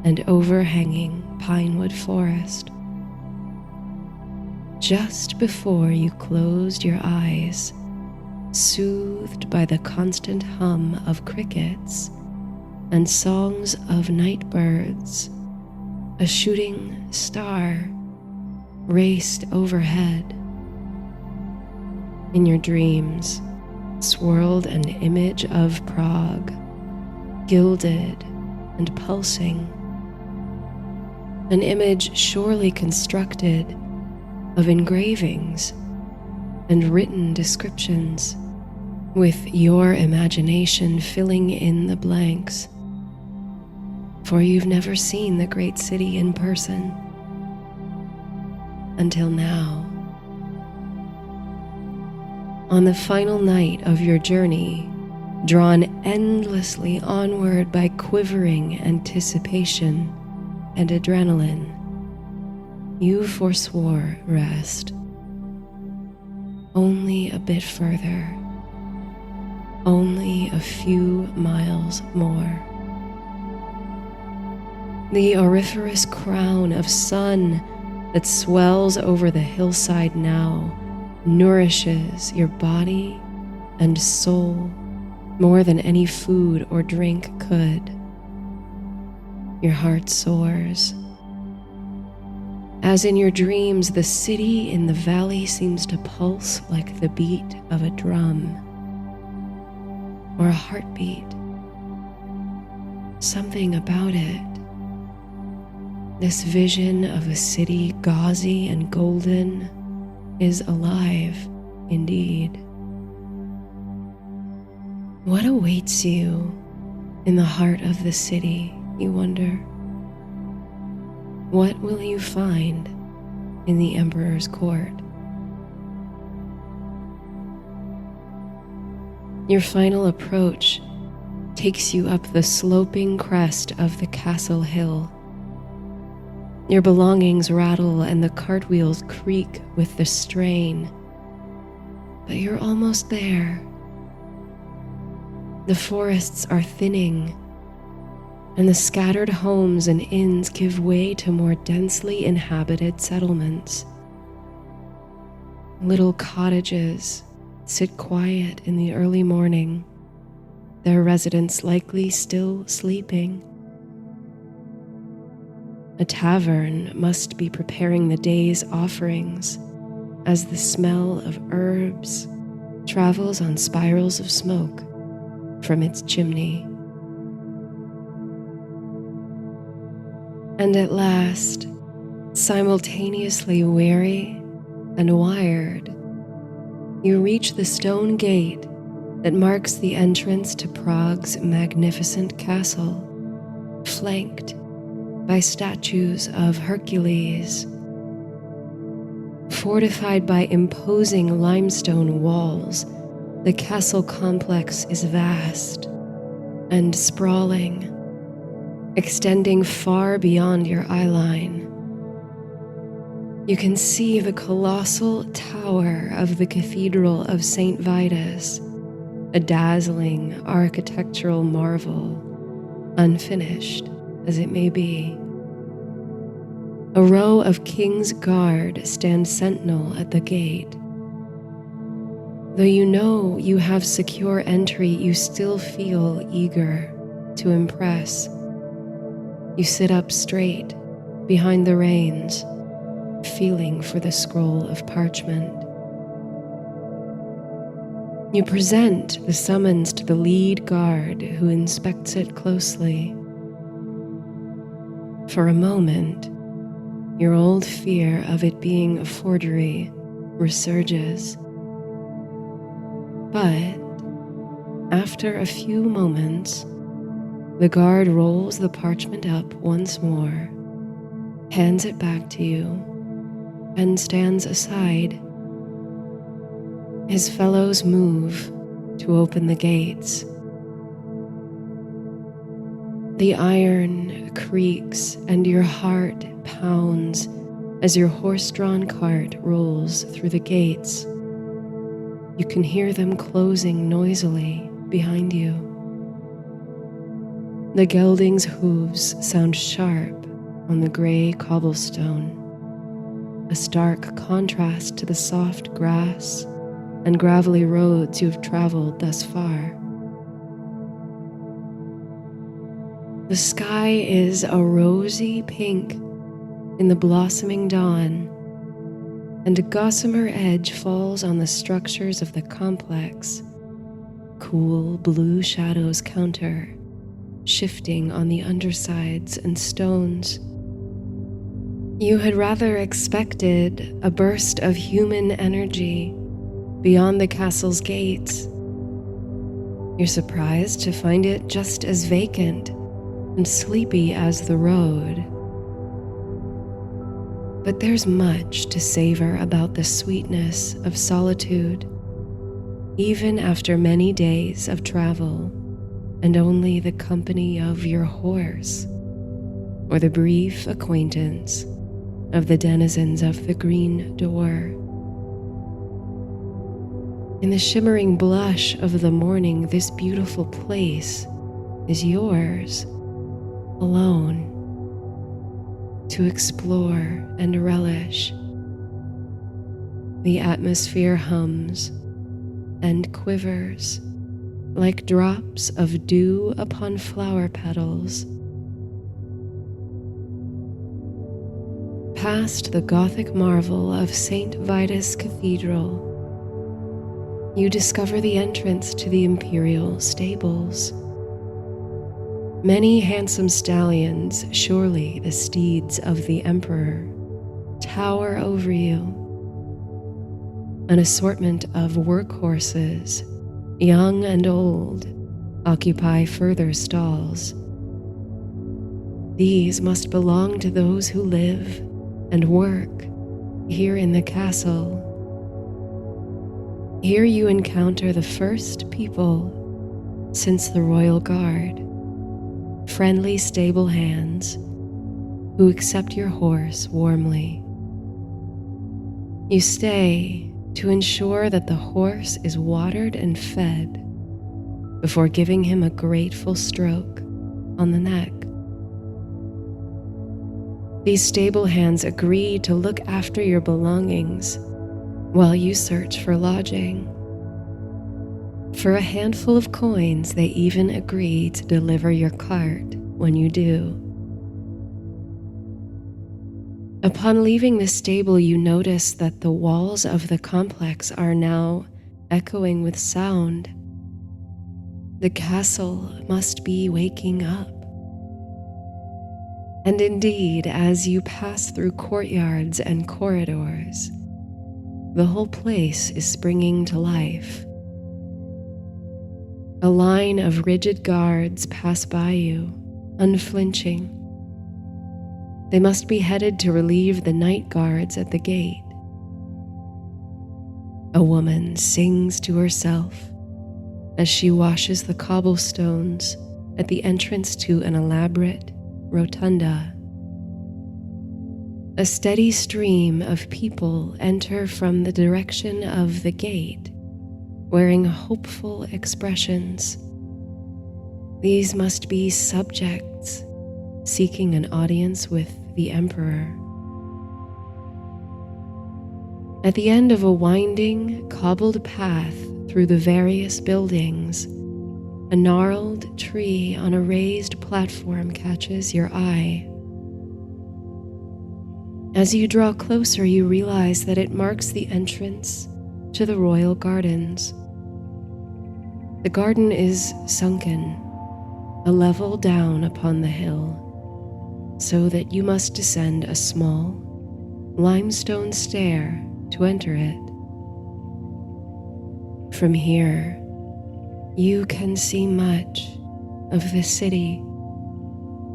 and overhanging pinewood forest. Just before you closed your eyes, soothed by the constant hum of crickets and songs of night birds, a shooting star raced overhead. In your dreams swirled an image of Prague, gilded and pulsing, an image surely constructed of engravings and written descriptions, with your imagination filling in the blanks, for you've never seen the great city in person until now. On the final night of your journey, drawn endlessly onward by quivering anticipation and adrenaline, you forswore rest. Only a bit further, only a few miles more. The auriferous crown of sun that swells over the hillside now nourishes your body and soul more than any food or drink could. Your heart soars. As in your dreams, the city in the valley seems to pulse like the beat of a drum or a heartbeat. Something about it, this vision of a city gauzy and golden, is alive indeed. What awaits you in the heart of the city, you wonder? What will you find in the Emperor's court? Your final approach takes you up the sloping crest of the castle hill. Your belongings rattle and the cartwheels creak with the strain, but you're almost there. The forests are thinning, and the scattered homes and inns give way to more densely inhabited settlements. Little cottages sit quiet in the early morning, their residents likely still sleeping. A tavern must be preparing the day's offerings as the smell of herbs travels on spirals of smoke from its chimney. And at last, simultaneously weary and wired, you reach the stone gate that marks the entrance to Prague's magnificent castle, flanked by statues of Hercules. Fortified by imposing limestone walls, the castle complex is vast, and sprawling, extending far beyond your eyeline. You can see the colossal tower of the Cathedral of St. Vitus, a dazzling architectural marvel, unfinished as it may be. A row of King's Guard stand sentinel at the gate. Though you know you have secure entry, you still feel eager to impress. You sit up straight behind the reins, feeling for the scroll of parchment. You present the summons to the lead guard, who inspects it closely. For a moment, your old fear of it being a forgery resurges. But after a few moments, the guard rolls the parchment up once more, hands it back to you, and stands aside. His fellows move to open the gates. The iron creaks and your heart pounds as your horse-drawn cart rolls through the gates. You can hear them closing noisily behind you. The gelding's hooves sound sharp on the gray cobblestone, a stark contrast to the soft grass and gravelly roads you have traveled thus far. The sky is a rosy pink in the blossoming dawn, and a gossamer edge falls on the structures of the complex. Cool blue shadows counter, shifting on the undersides and stones. You had rather expected a burst of human energy beyond the castle's gates. You're surprised to find it just as vacant and sleepy as the road. But there's much to savor about the sweetness of solitude, even after many days of travel and only the company of your horse, or the brief acquaintance of the denizens of the green door. In the shimmering blush of the morning, this beautiful place is yours, alone, to explore and relish. The atmosphere hums and quivers like drops of dew upon flower petals. Past the Gothic marvel of St. Vitus Cathedral, you discover the entrance to the imperial stables. Many handsome stallions, surely the steeds of the emperor, tower over you. An assortment of workhorses, young and old, occupy further stalls. These must belong to those who live and work here in the castle. Here you encounter the first people since the royal guard, friendly stable hands who accept your horse warmly. You stay to ensure that the horse is watered and fed before giving him a grateful stroke on the neck. These stable hands agree to look after your belongings while you search for lodging. For a handful of coins, they even agree to deliver your cart when you do. Upon leaving the stable, you notice that the walls of the complex are now echoing with sound. The castle must be waking up. And indeed, as you pass through courtyards and corridors, the whole place is springing to life. A line of rigid guards pass by you, unflinching. They must be headed to relieve the night guards at the gate. A woman sings to herself as she washes the cobblestones at the entrance to an elaborate rotunda. A steady stream of people enter from the direction of the gate, wearing hopeful expressions. These must be subjects seeking an audience with the emperor. At the end of a winding, cobbled path through the various buildings, a gnarled tree on a raised platform catches your eye. As you draw closer, you realize that it marks the entrance to the royal gardens. The garden is sunken, a level down upon the hill, so that you must descend a small, limestone stair to enter it. From here, you can see much of the city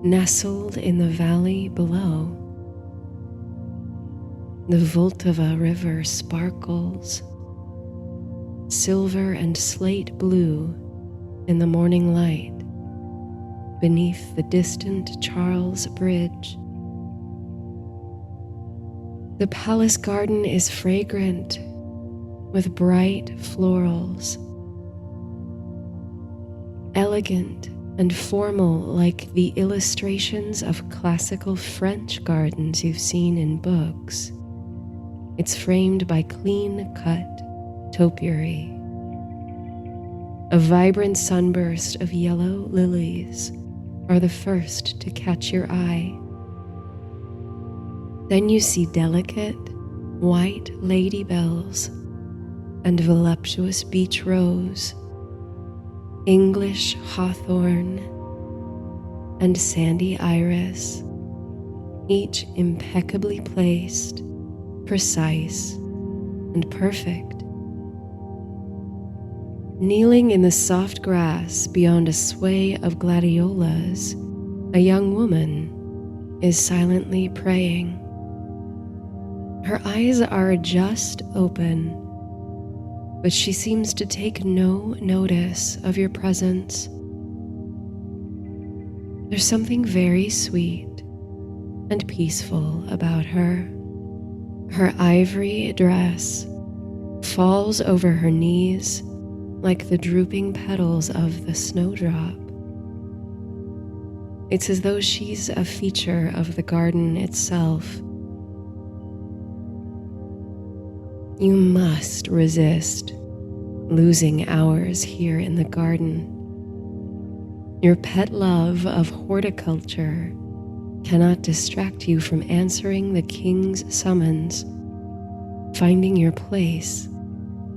nestled in the valley below. The Vltava River sparkles, silver and slate blue in the morning light, beneath the distant Charles Bridge. The palace garden is fragrant with bright florals, elegant and formal like the illustrations of classical French gardens you've seen in books. It's framed by clean-cut topiary. A vibrant sunburst of yellow lilies are the first to catch your eye. Then you see delicate, white ladybells and voluptuous beech rose, English hawthorn, and sandy iris, each impeccably placed, precise, and perfect. Kneeling in the soft grass beyond a sway of gladiolas, a young woman is silently praying. Her eyes are just open, but she seems to take no notice of your presence. There's something very sweet and peaceful about her. Her ivory dress falls over her knees like the drooping petals of the snowdrop. It's as though she's a feature of the garden itself. You must resist losing hours here in the garden. Your pet love of horticulture cannot distract you from answering the king's summons, finding your place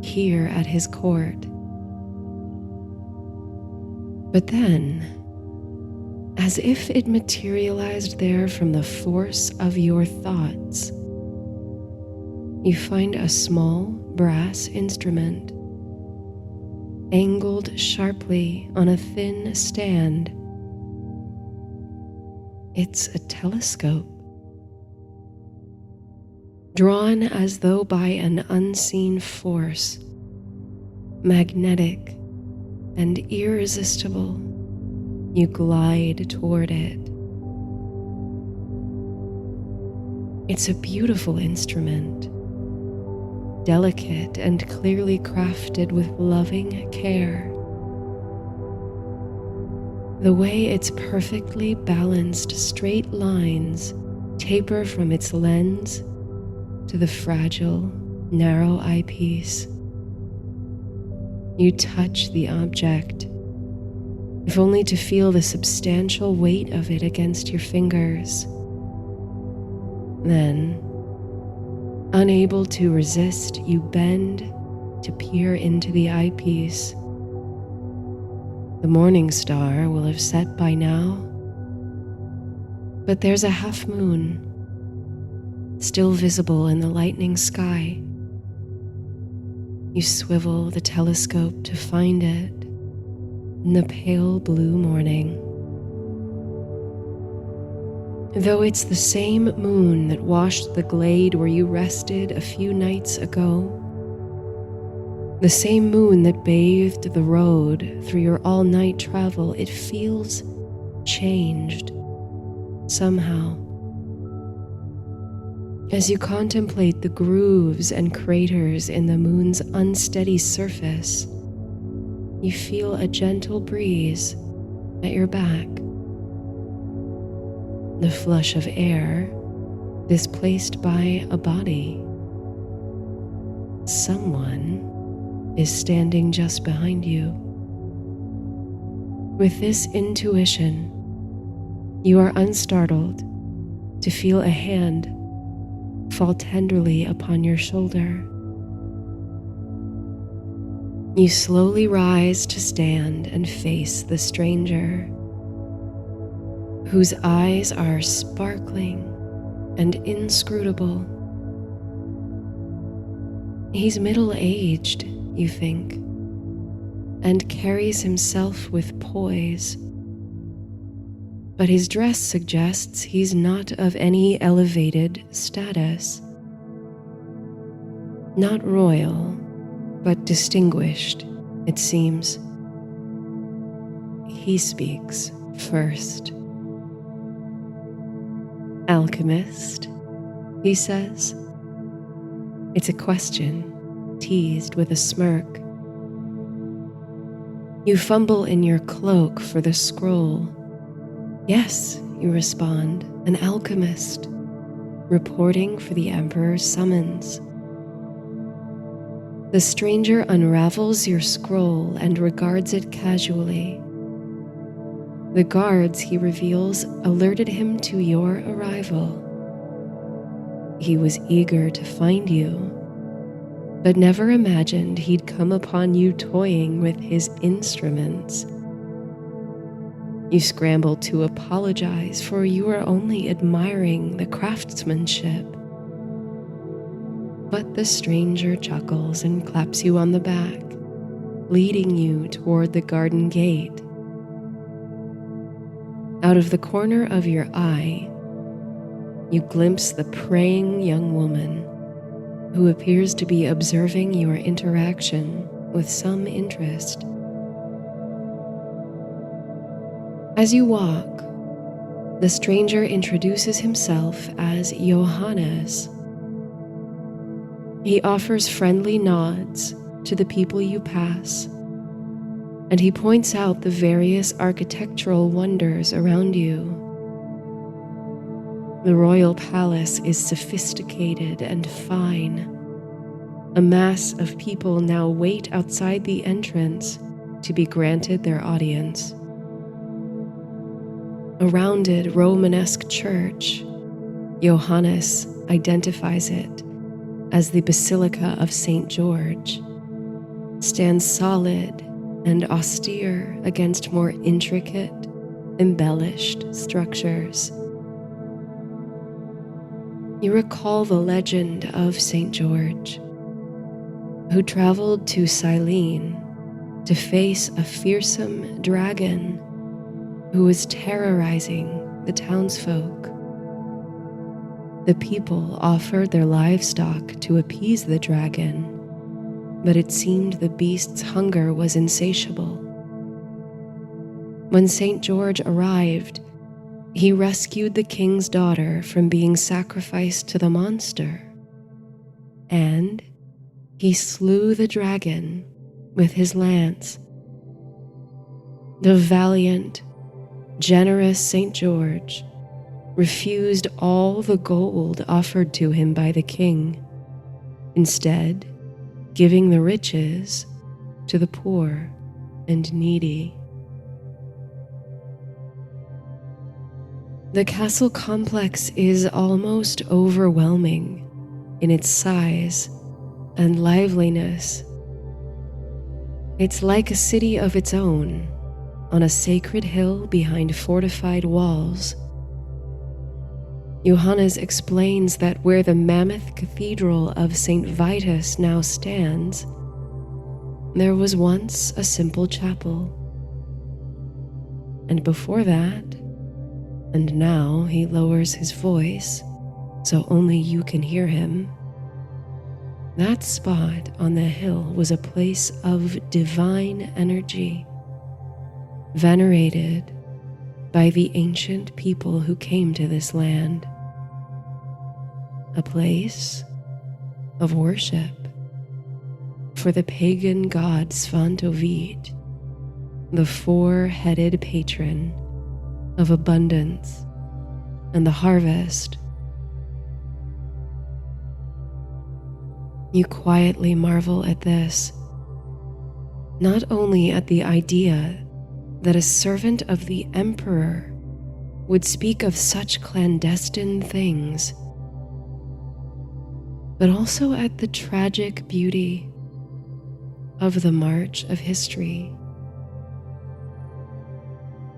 here at his court. But then, as if it materialized there from the force of your thoughts, you find a small brass instrument, angled sharply on a thin stand. It's a telescope, drawn as though by an unseen force, magnetic and irresistible. You glide toward it. It's a beautiful instrument, delicate and clearly crafted with loving care. The way its perfectly balanced straight lines taper from its lens to the fragile, narrow eyepiece. You touch the object, if only to feel the substantial weight of it against your fingers. Then, unable to resist, you bend to peer into the eyepiece. The morning star will have set by now, but there's a half moon still visible in the lightening sky. You swivel the telescope to find it in the pale blue morning. Though it's the same moon that washed the glade where you rested a few nights ago, The same moon that bathed the road through your all-night travel, it feels changed somehow. As you contemplate the grooves and craters in the moon's unsteady surface, you feel a gentle breeze at your back. The flush of air displaced by a body. Someone is standing just behind you. With this intuition, you are unstartled to feel a hand fall tenderly upon your shoulder. You slowly rise to stand and face the stranger, whose eyes are sparkling and inscrutable. He's middle-aged, you think, and carries himself with poise. But his dress suggests he's not of any elevated status. Not royal, but distinguished, it seems. He speaks first. "Alchemist," he says. It's a question, teased with a smirk. You fumble in your cloak for the scroll. "Yes," you respond, "an alchemist, reporting for the Emperor's summons." The stranger unravels your scroll and regards it casually. The guards, he reveals, alerted him to your arrival. He was eager to find you, but never imagined he'd come upon you toying with his instruments. You scramble to apologize, for you are only admiring the craftsmanship. But the stranger chuckles and claps you on the back, leading you toward the garden gate. Out of the corner of your eye, you glimpse the praying young woman, who appears to be observing your interaction with some interest. As you walk, the stranger introduces himself as Johannes. He offers friendly nods to the people you pass, and he points out the various architectural wonders around you. The royal palace is sophisticated and fine. A mass of people now wait outside the entrance to be granted their audience. A rounded Romanesque church, Johannes identifies it as the Basilica of St. George, stands solid and austere against more intricate, embellished structures. You recall the legend of St. George, who traveled to Cyllene to face a fearsome dragon who was terrorizing the townsfolk. The people offered their livestock to appease the dragon, but it seemed the beast's hunger was insatiable. When St. George arrived, he rescued the king's daughter from being sacrificed to the monster, and he slew the dragon with his lance. The valiant, generous St. George refused all the gold offered to him by the king, instead giving the riches to the poor and needy. The castle complex is almost overwhelming in its size and liveliness. It's like a city of its own, on a sacred hill behind fortified walls. Johannes explains that where the mammoth cathedral of St. Vitus now stands, there was once a simple chapel. And before that, and now he lowers his voice so only you can hear him, That spot on the hill was a place of divine energy, venerated by the ancient people who came to this land. A place of worship for the pagan god Svantovit, the four-headed patron of abundance and the harvest. You quietly marvel at this, not only at the idea that a servant of the emperor would speak of such clandestine things, but also at the tragic beauty of the march of history.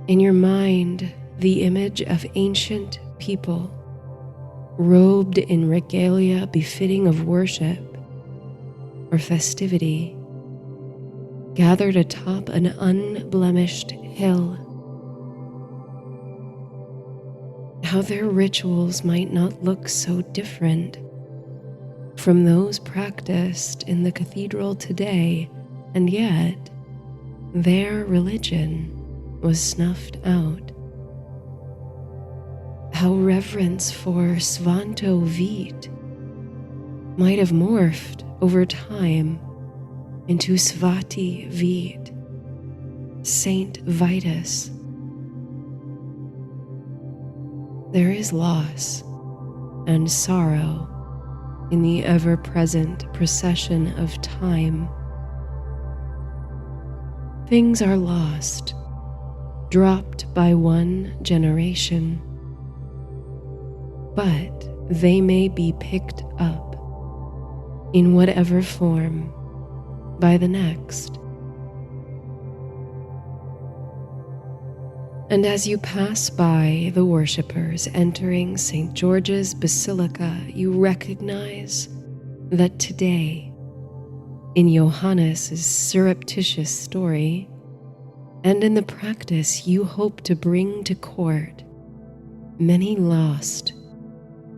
In your mind, the image of ancient people robed in regalia befitting of worship or festivity, gathered atop an unblemished hill. How their rituals might not look so different from those practiced in the cathedral today, and yet their religion was snuffed out. How reverence for Svantovit might have morphed over time into Svati Vit, Saint Vitus. There is loss and sorrow in the ever-present procession of time. Things are lost, dropped by one generation, but they may be picked up in whatever form by the next. And as you pass by the worshippers entering St. George's Basilica, you recognize that today, in Johannes' surreptitious story, and in the practice you hope to bring to court, many lost,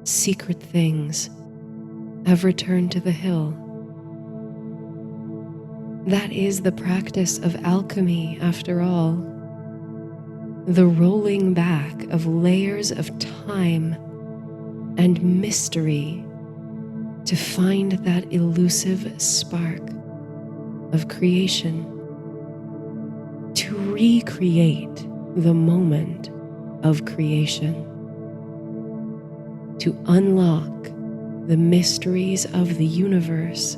secret things have returned to the hill. That is the practice of alchemy, after all. The rolling back of layers of time and mystery to find that elusive spark of creation, to recreate the moment of creation, to unlock the mysteries of the universe,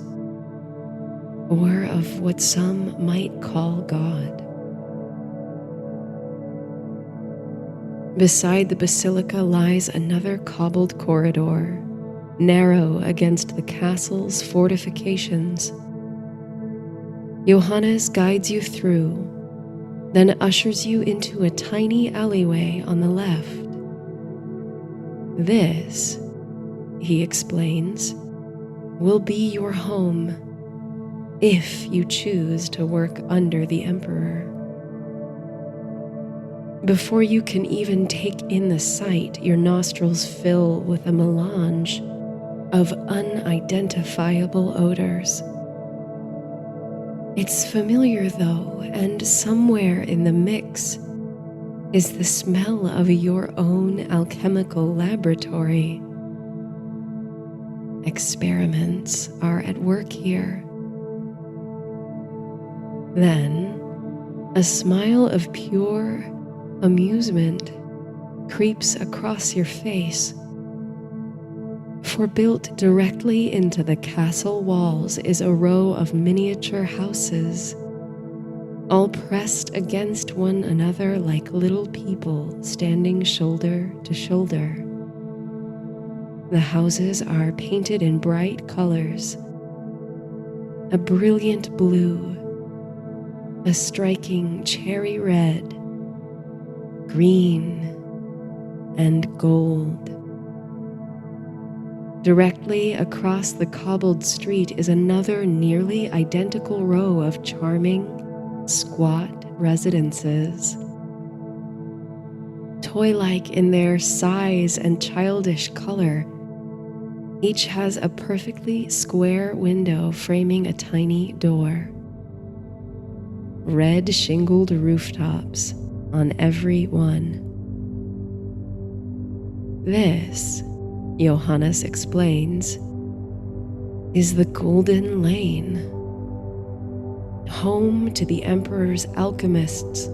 or of what some might call God. Beside the basilica lies another cobbled corridor, narrow against the castle's fortifications. Johannes guides you through, then ushers you into a tiny alleyway on the left. This, he explains, will be your home if you choose to work under the emperor. Before you can even take in the sight, your nostrils fill with a melange of unidentifiable odors. It's familiar though, and somewhere in the mix is the smell of your own alchemical laboratory. Experiments are at work here. Then, a smile of pure amusement creeps across your face, for built directly into the castle walls is a row of miniature houses, all pressed against one another like little people standing shoulder to shoulder. The houses are painted in bright colors: a brilliant blue, a striking cherry red, green, and gold. Directly across the cobbled street is another nearly identical row of charming, squat residences. Toy-like in their size and childish color, Each has a perfectly square window framing a tiny door. Red shingled rooftops on every one. This, Johannes explains, is the Golden Lane, home to the Emperor's alchemists,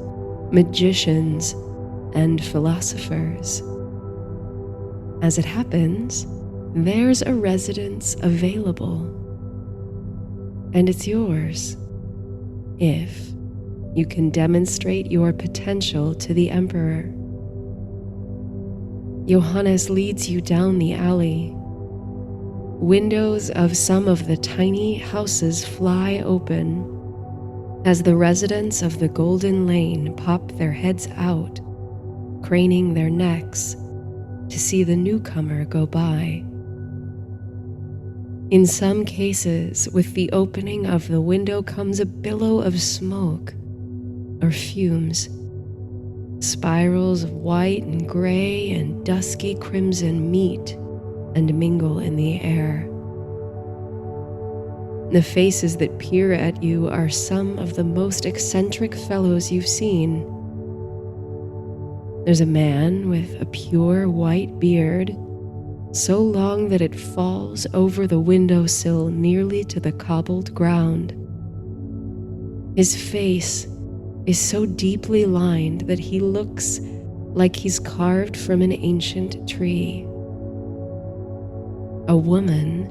magicians, and philosophers. As it happens, there's a residence available, and it's yours if you can demonstrate your potential to the Emperor. Johannes leads you down the alley. Windows of some of the tiny houses fly open as the residents of the Golden Lane pop their heads out, craning their necks to see the newcomer go by. In some cases, with the opening of the window comes a billow of smoke or fumes. Spirals of white and gray and dusky crimson meet and mingle in the air. The faces that peer at you are some of the most eccentric fellows you've seen. There's a man with a pure white beard, so long that it falls over the windowsill nearly to the cobbled ground. His face is so deeply lined that he looks like he's carved from an ancient tree. A woman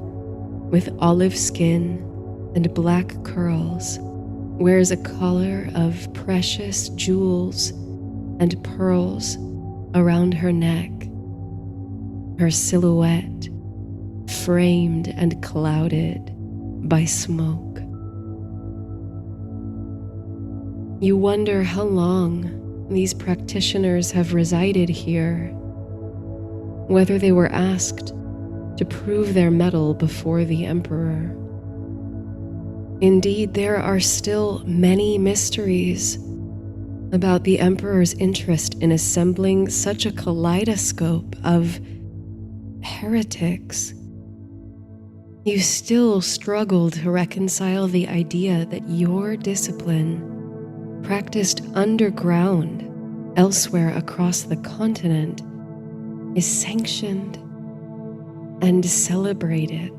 with olive skin and black curls wears a collar of precious jewels and pearls around her neck, her silhouette framed and clouded by smoke. You wonder how long these practitioners have resided here, whether they were asked to prove their mettle before the Emperor. Indeed, there are still many mysteries about the Emperor's interest in assembling such a kaleidoscope of heretics. You still struggle to reconcile the idea that your discipline, practiced underground elsewhere across the continent, is sanctioned and celebrated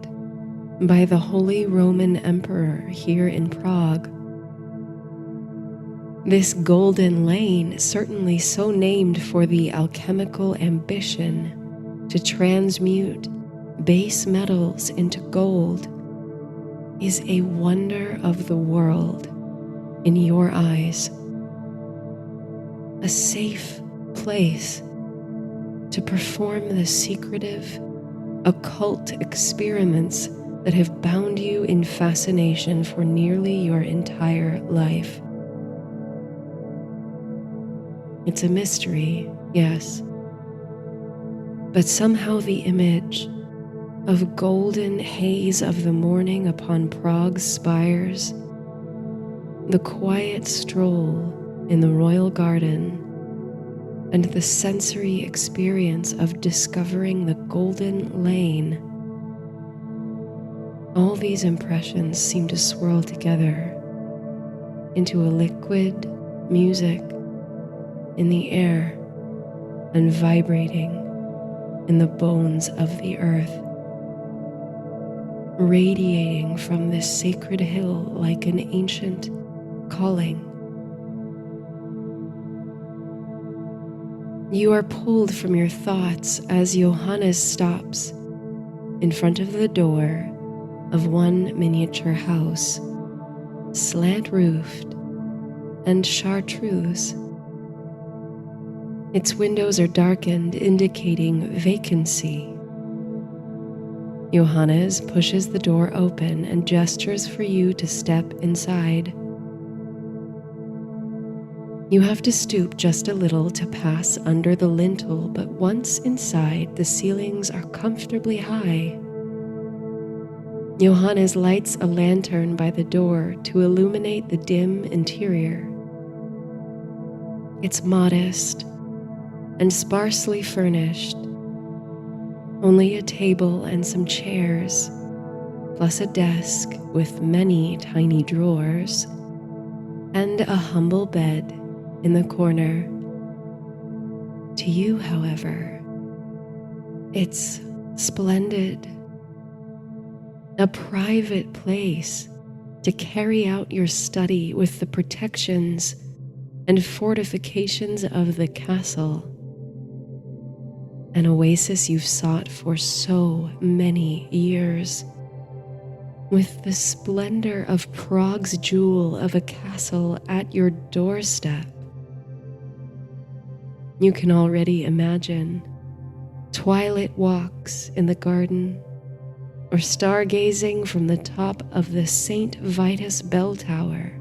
by the Holy Roman Emperor here in Prague. This Golden Lane, certainly so named for the alchemical ambition to transmute base metals into gold, is a wonder of the world in your eyes. A safe place to perform the secretive, occult experiments that have bound you in fascination for nearly your entire life. It's a mystery, yes, but somehow the image of golden haze of the morning upon Prague's spires, the quiet stroll in the royal garden, and the sensory experience of discovering the Golden Lane, all these impressions seem to swirl together into a liquid music in the air and vibrating in the bones of the earth, radiating from this sacred hill like an ancient calling. You are pulled from your thoughts as Johannes stops in front of the door of one miniature house, slant-roofed and chartreuse. Its windows are darkened, indicating vacancy. Johannes pushes the door open and gestures for you to step inside. You have to stoop just a little to pass under the lintel, but once inside, the ceilings are comfortably high. Johannes lights a lantern by the door to illuminate the dim interior. It's modest and sparsely furnished. Only a table and some chairs, plus a desk with many tiny drawers, and a humble bed in the corner. To you, however, it's splendid. A private place to carry out your study with the protections and fortifications of the castle. An oasis you've sought for so many years, with the splendor of Prague's jewel of a castle at your doorstep. You can already imagine twilight walks in the garden, or stargazing from the top of the St. Vitus bell tower,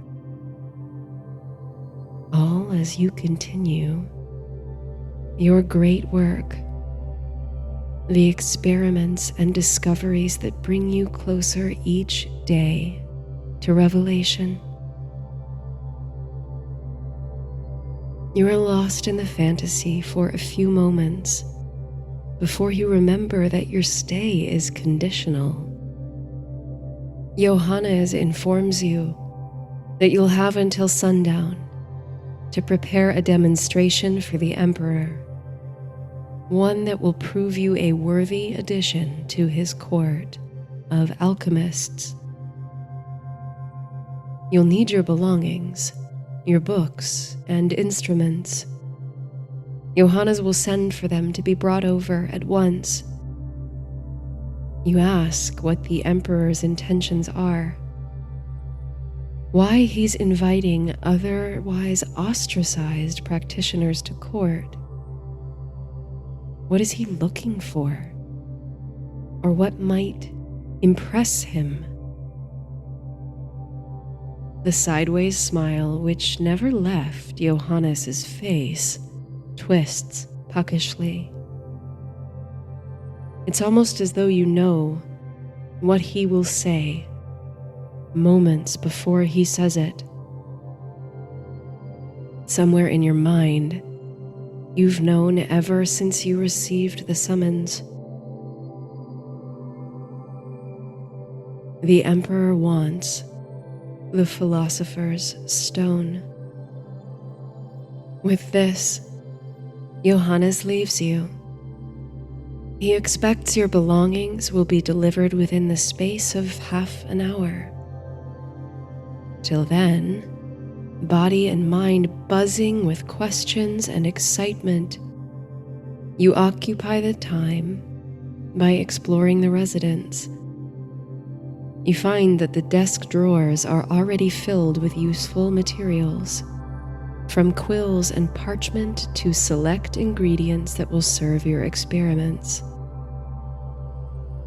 all as you continue your great work, the experiments and discoveries that bring you closer each day to revelation. You are lost in the fantasy for a few moments before you remember that your stay is conditional. Johannes informs you that you'll have until sundown to prepare a demonstration for the Emperor, one that will prove you a worthy addition to his court of alchemists. You'll need your belongings, your books and instruments. Johannes will send for them to be brought over at once. You ask what the Emperor's intentions are, why he's inviting otherwise ostracized practitioners to court. What is he looking for? Or what might impress him? The sideways smile, which never left Johannes's face, twists puckishly. It's almost as though you know what he will say moments before he says it. Somewhere in your mind, you've known ever since you received the summons. The Emperor wants the Philosopher's Stone. With this, Johannes leaves you. He expects your belongings will be delivered within the space of half an hour. Till then, body and mind buzzing with questions and excitement, you occupy the time by exploring the residence. You find that the desk drawers are already filled with useful materials, from quills and parchment to select ingredients that will serve your experiments.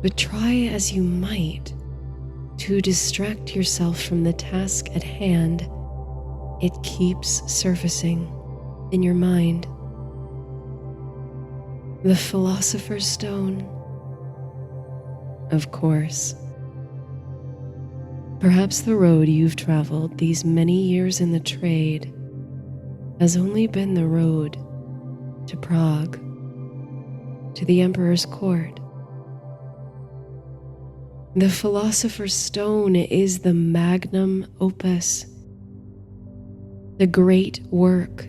But try as you might to distract yourself from the task at hand, it keeps surfacing in your mind. The Philosopher's Stone, of course. Perhaps the road you've traveled these many years in the trade has only been the road to Prague, to the Emperor's court. The Philosopher's Stone is the magnum opus, the great work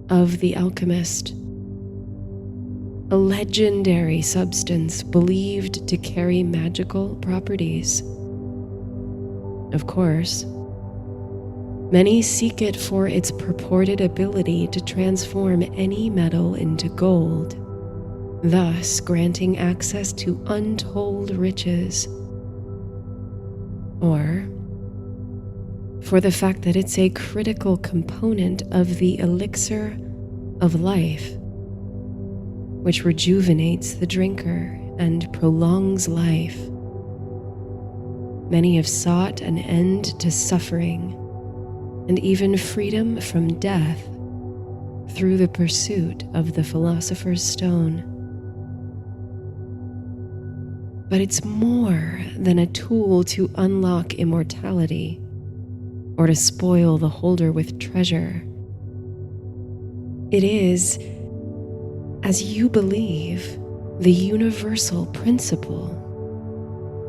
of the Alchemist, a legendary substance believed to carry magical properties. Of course, many seek it for its purported ability to transform any metal into gold, thus granting access to untold riches. Or for the fact that it's a critical component of the elixir of life, which rejuvenates the drinker and prolongs life. Many have sought an end to suffering and even freedom from death through the pursuit of the Philosopher's Stone. But it's more than a tool to unlock immortality or to spoil the holder with treasure. It is, as you believe, the universal principle,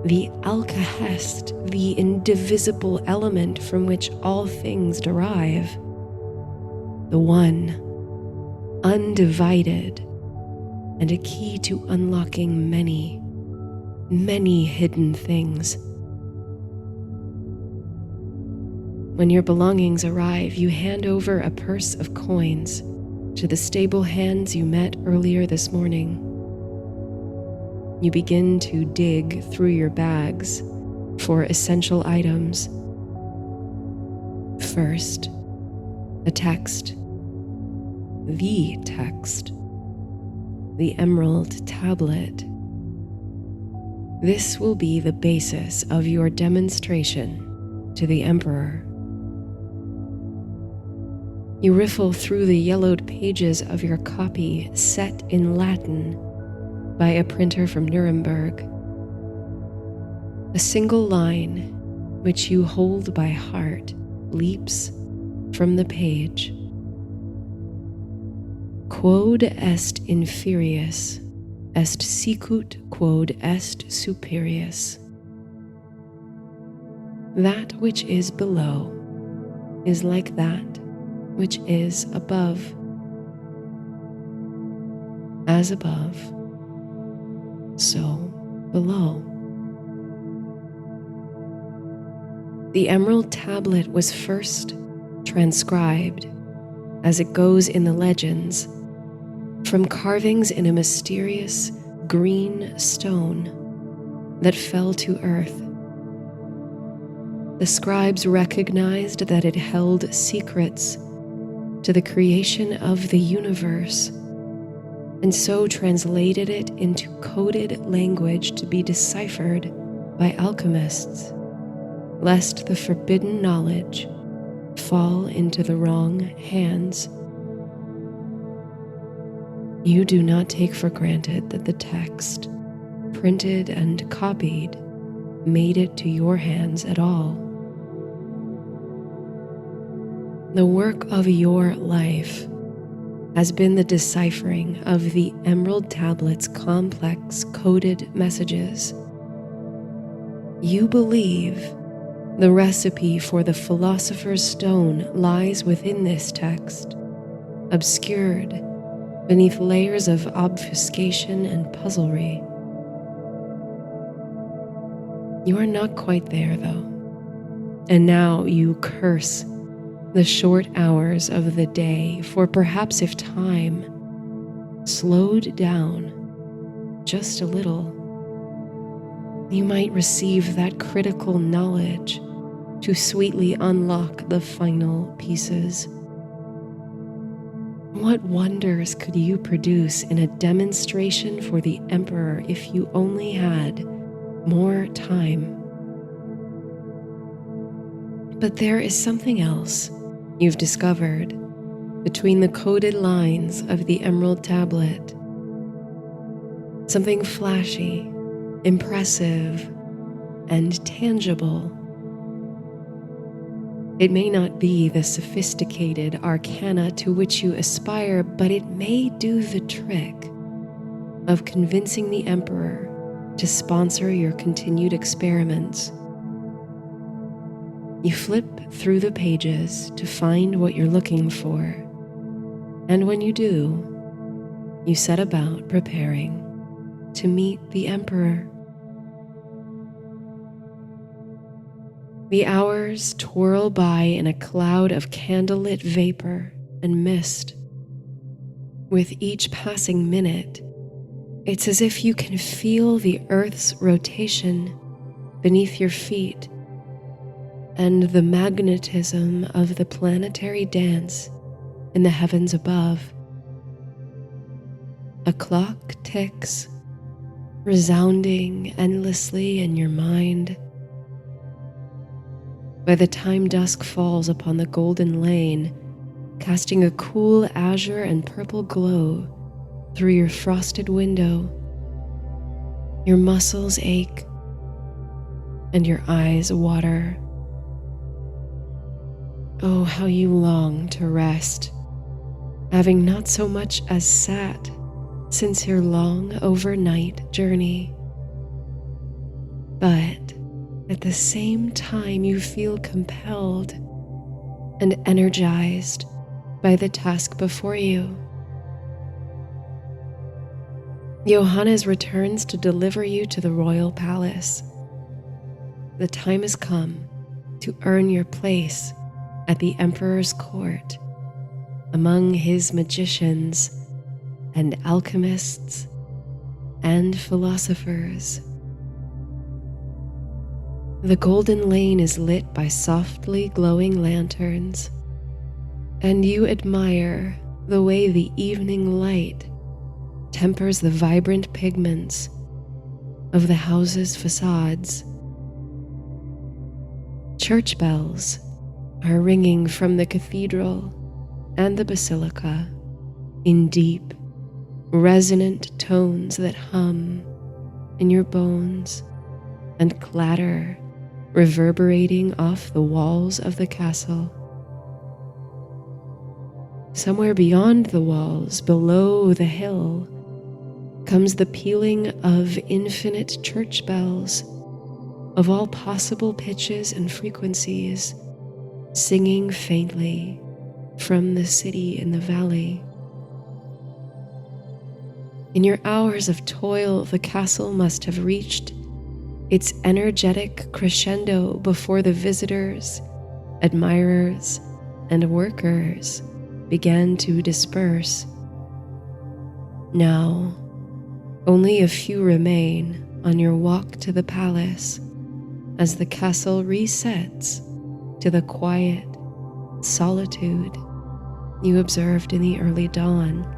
the Alchemist, the indivisible element from which all things derive, the one, undivided, and a key to unlocking many, many hidden things. When your belongings arrive, you hand over a purse of coins to the stable hands you met earlier this morning. You begin to dig through your bags for essential items. First, the text, the emerald tablet. This will be the basis of your demonstration to the Emperor. You riffle through the yellowed pages of your copy set in Latin by a printer from Nuremberg. A single line, which you hold by heart, leaps from the page. Quod est inferius, est sicut quod est superius. That which is below is like that which is above. As above, so below. The emerald tablet was first transcribed, as it goes in the legends, from carvings in a mysterious green stone that fell to earth. The scribes recognized that it held secrets to the creation of the universe, and so translated it into coded language to be deciphered by alchemists, lest the forbidden knowledge fall into the wrong hands. You do not take for granted that the text, printed and copied, made it to your hands at all. The work of your life has been the deciphering of the emerald tablet's complex coded messages. You believe the recipe for the philosopher's stone lies within this text, obscured beneath layers of obfuscation and puzzlery. You are not quite there, though, and now you curse the short hours of the day, for perhaps if time slowed down just a little, you might receive that critical knowledge to sweetly unlock the final pieces. What wonders could you produce in a demonstration for the Emperor if you only had more time? But there is something else you've discovered between the coded lines of the emerald tablet. Something flashy, impressive, and tangible. It may not be the sophisticated arcana to which you aspire, but it may do the trick of convincing the Emperor to sponsor your continued experiments. You flip through the pages to find what you're looking for, and when you do, you set about preparing to meet the Emperor. The hours twirl by in a cloud of candlelit vapor and mist. With each passing minute, it's as if you can feel the Earth's rotation beneath your feet and the magnetism of the planetary dance in the heavens above. A clock ticks, resounding endlessly in your mind. By the time dusk falls upon the golden lane, casting a cool azure and purple glow through your frosted window, your muscles ache and your eyes water. Oh, how you long to rest, having not so much as sat since your long overnight journey. But at the same time, you feel compelled and energized by the task before you. Johannes returns to deliver you to the royal palace. The time has come to earn your place at the emperor's court among his magicians and alchemists and philosophers. The golden lane is lit by softly glowing lanterns, and you admire the way the evening light tempers the vibrant pigments of the house's facades. Church bells are ringing from the cathedral and the basilica in deep, resonant tones that hum in your bones and clatter, reverberating off the walls of the castle. Somewhere beyond the walls, below the hill, comes the pealing of infinite church bells of all possible pitches and frequencies, singing faintly from the city in the valley. In your hours of toil, the castle must have reached its energetic crescendo before the visitors, admirers, and workers began to disperse. Now, only a few remain on your walk to the palace as the castle resets to the quiet solitude you observed in the early dawn.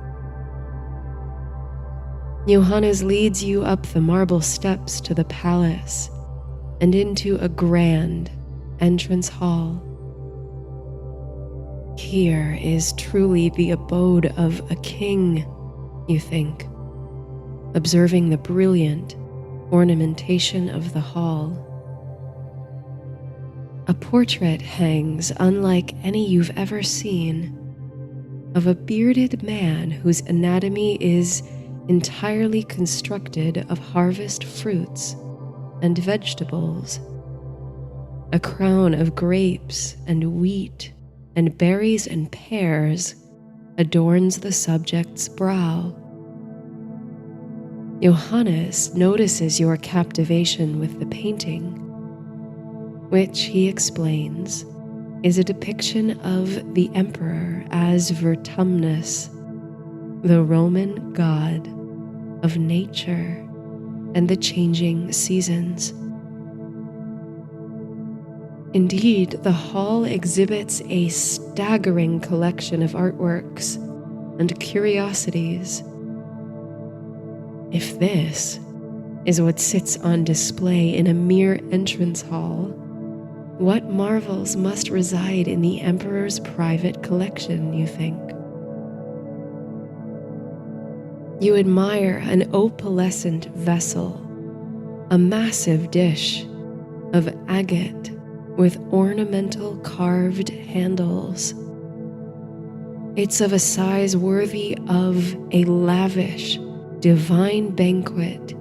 Johannes leads you up the marble steps to the palace and into a grand entrance hall. Here is truly the abode of a king, you think, observing the brilliant ornamentation of the hall. A portrait hangs unlike any you've ever seen of a bearded man whose anatomy is entirely constructed of harvest fruits and vegetables. A crown of grapes and wheat and berries and pears adorns the subject's brow. Johannes notices your captivation with the painting, which he explains is a depiction of the emperor as Vertumnus, the Roman god of nature and the changing seasons. Indeed, the hall exhibits a staggering collection of artworks and curiosities. If this is what sits on display in a mere entrance hall, what marvels must reside in the emperor's private collection, you think? You admire an opalescent vessel, a massive dish of agate with ornamental carved handles. It's of a size worthy of a lavish, divine banquet,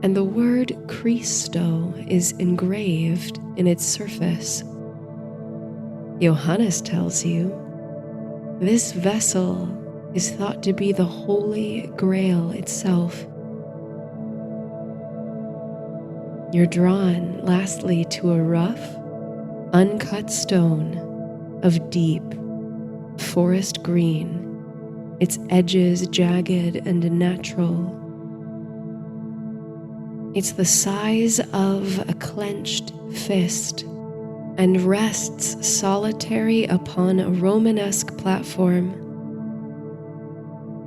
and the word Christo is engraved in its surface. Johannes tells you this vessel is thought to be the Holy Grail itself. You're drawn, lastly, to a rough, uncut stone of deep forest green, its edges jagged and natural. It's the size of a clenched fist and rests solitary upon a Romanesque platform.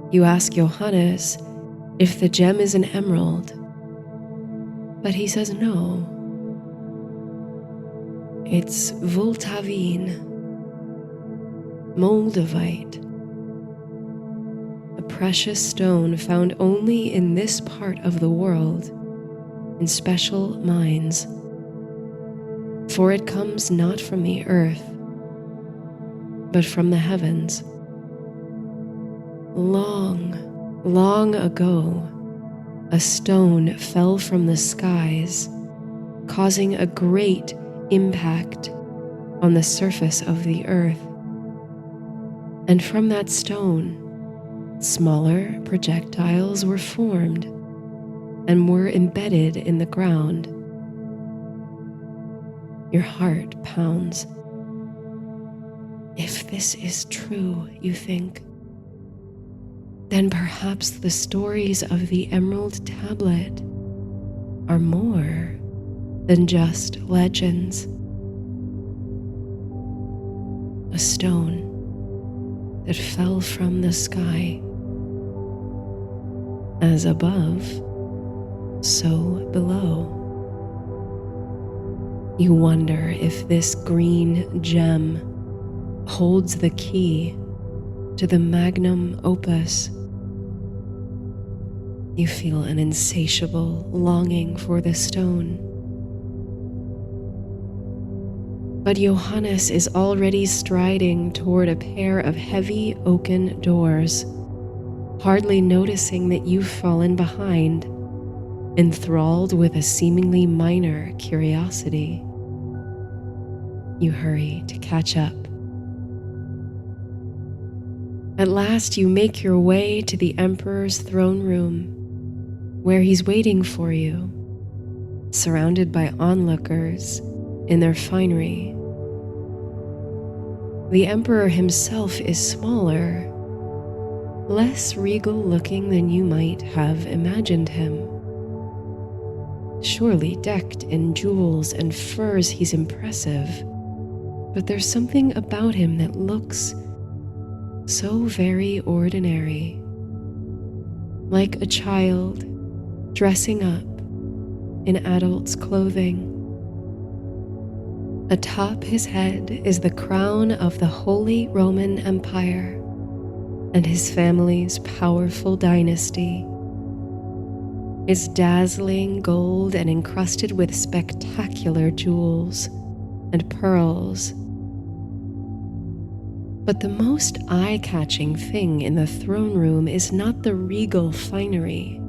You ask Johannes if the gem is an emerald, but he says no. It's Voltavine, Moldavite, a precious stone found only in this part of the world, in special mines, for it comes not from the earth, but from the heavens. Long, long ago, a stone fell from the skies, causing a great impact on the surface of the earth. And from that stone, smaller projectiles were formed and were embedded in the ground. Your heart pounds. If this is true, you think, then perhaps the stories of the Emerald Tablet are more than just legends. A stone that fell from the sky. As above, so below. You wonder if this green gem holds the key to the magnum opus. You feel an insatiable longing for the stone. But Johannes is already striding toward a pair of heavy oaken doors, hardly noticing that you've fallen behind, enthralled with a seemingly minor curiosity. You hurry to catch up. At last you make your way to the Emperor's throne room, where he's waiting for you, surrounded by onlookers in their finery. The Emperor himself is smaller, less regal looking than you might have imagined him. Surely decked in jewels and furs, he's impressive, but there's something about him that looks so very ordinary, like a child dressing up in adult's clothing. Atop his head is the crown of the Holy Roman Empire and his family's powerful dynasty. It's dazzling gold and encrusted with spectacular jewels and pearls. But the most eye-catching thing in the throne room is not the regal finery,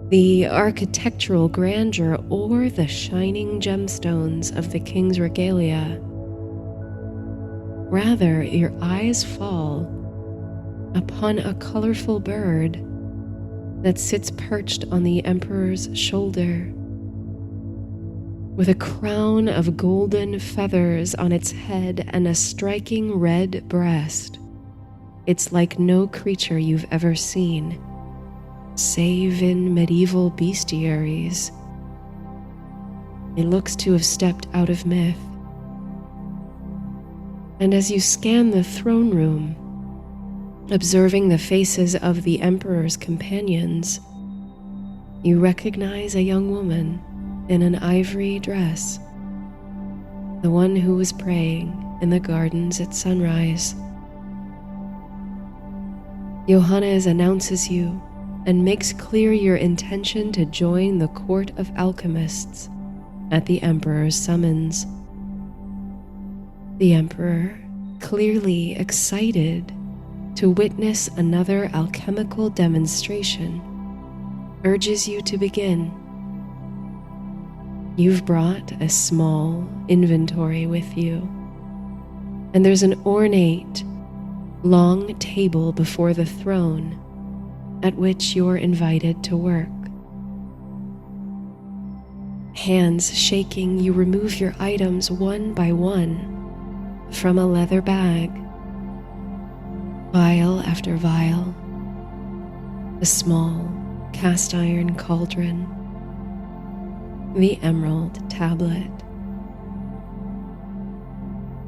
the architectural grandeur, or the shining gemstones of the king's regalia. Rather, your eyes fall upon a colorful bird that sits perched on the Emperor's shoulder, with a crown of golden feathers on its head and a striking red breast. It's like no creature you've ever seen, save in medieval bestiaries. It looks to have stepped out of myth. And as you scan the throne room, observing the faces of the Emperor's companions, you recognize a young woman in an ivory dress, the one who was praying in the gardens at sunrise. Johannes announces you and makes clear your intention to join the court of alchemists at the Emperor's summons. The Emperor, clearly excited to witness another alchemical demonstration, urges you to begin. You've brought a small inventory with you, and there's an ornate, long table before the throne at which you're invited to work. Hands shaking, you remove your items one by one from a leather bag, vial after vial, a small cast iron cauldron, the Emerald Tablet,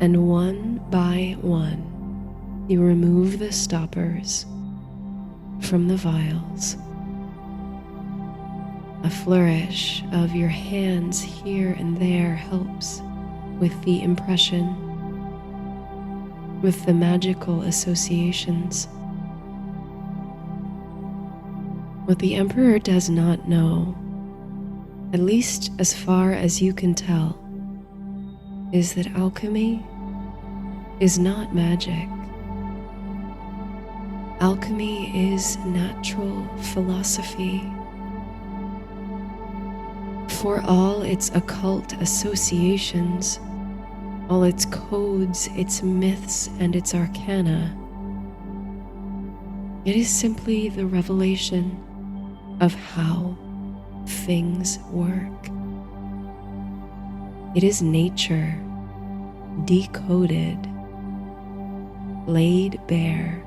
and one by one you remove the stoppers from the vials. A flourish of your hands here and there helps with the impression, with the magical associations. What the Emperor does not know, at least as far as you can tell, is that alchemy is not magic. Alchemy is natural philosophy. For all its occult associations, all its codes, its myths, and its arcana, it is simply the revelation of how things work. It is nature decoded, laid bare.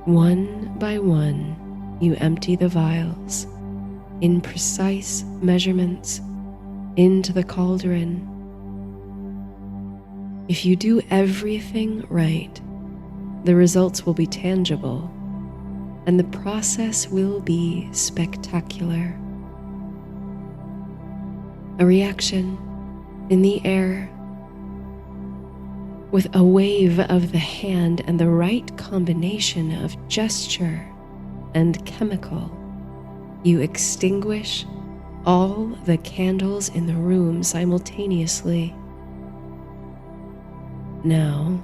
One by one, you empty the vials in precise measurements into the cauldron. If you do everything right, the results will be tangible, and the process will be spectacular. A reaction in the air, with a wave of the hand and the right combination of gesture and chemical, you extinguish all the candles in the room simultaneously. Now,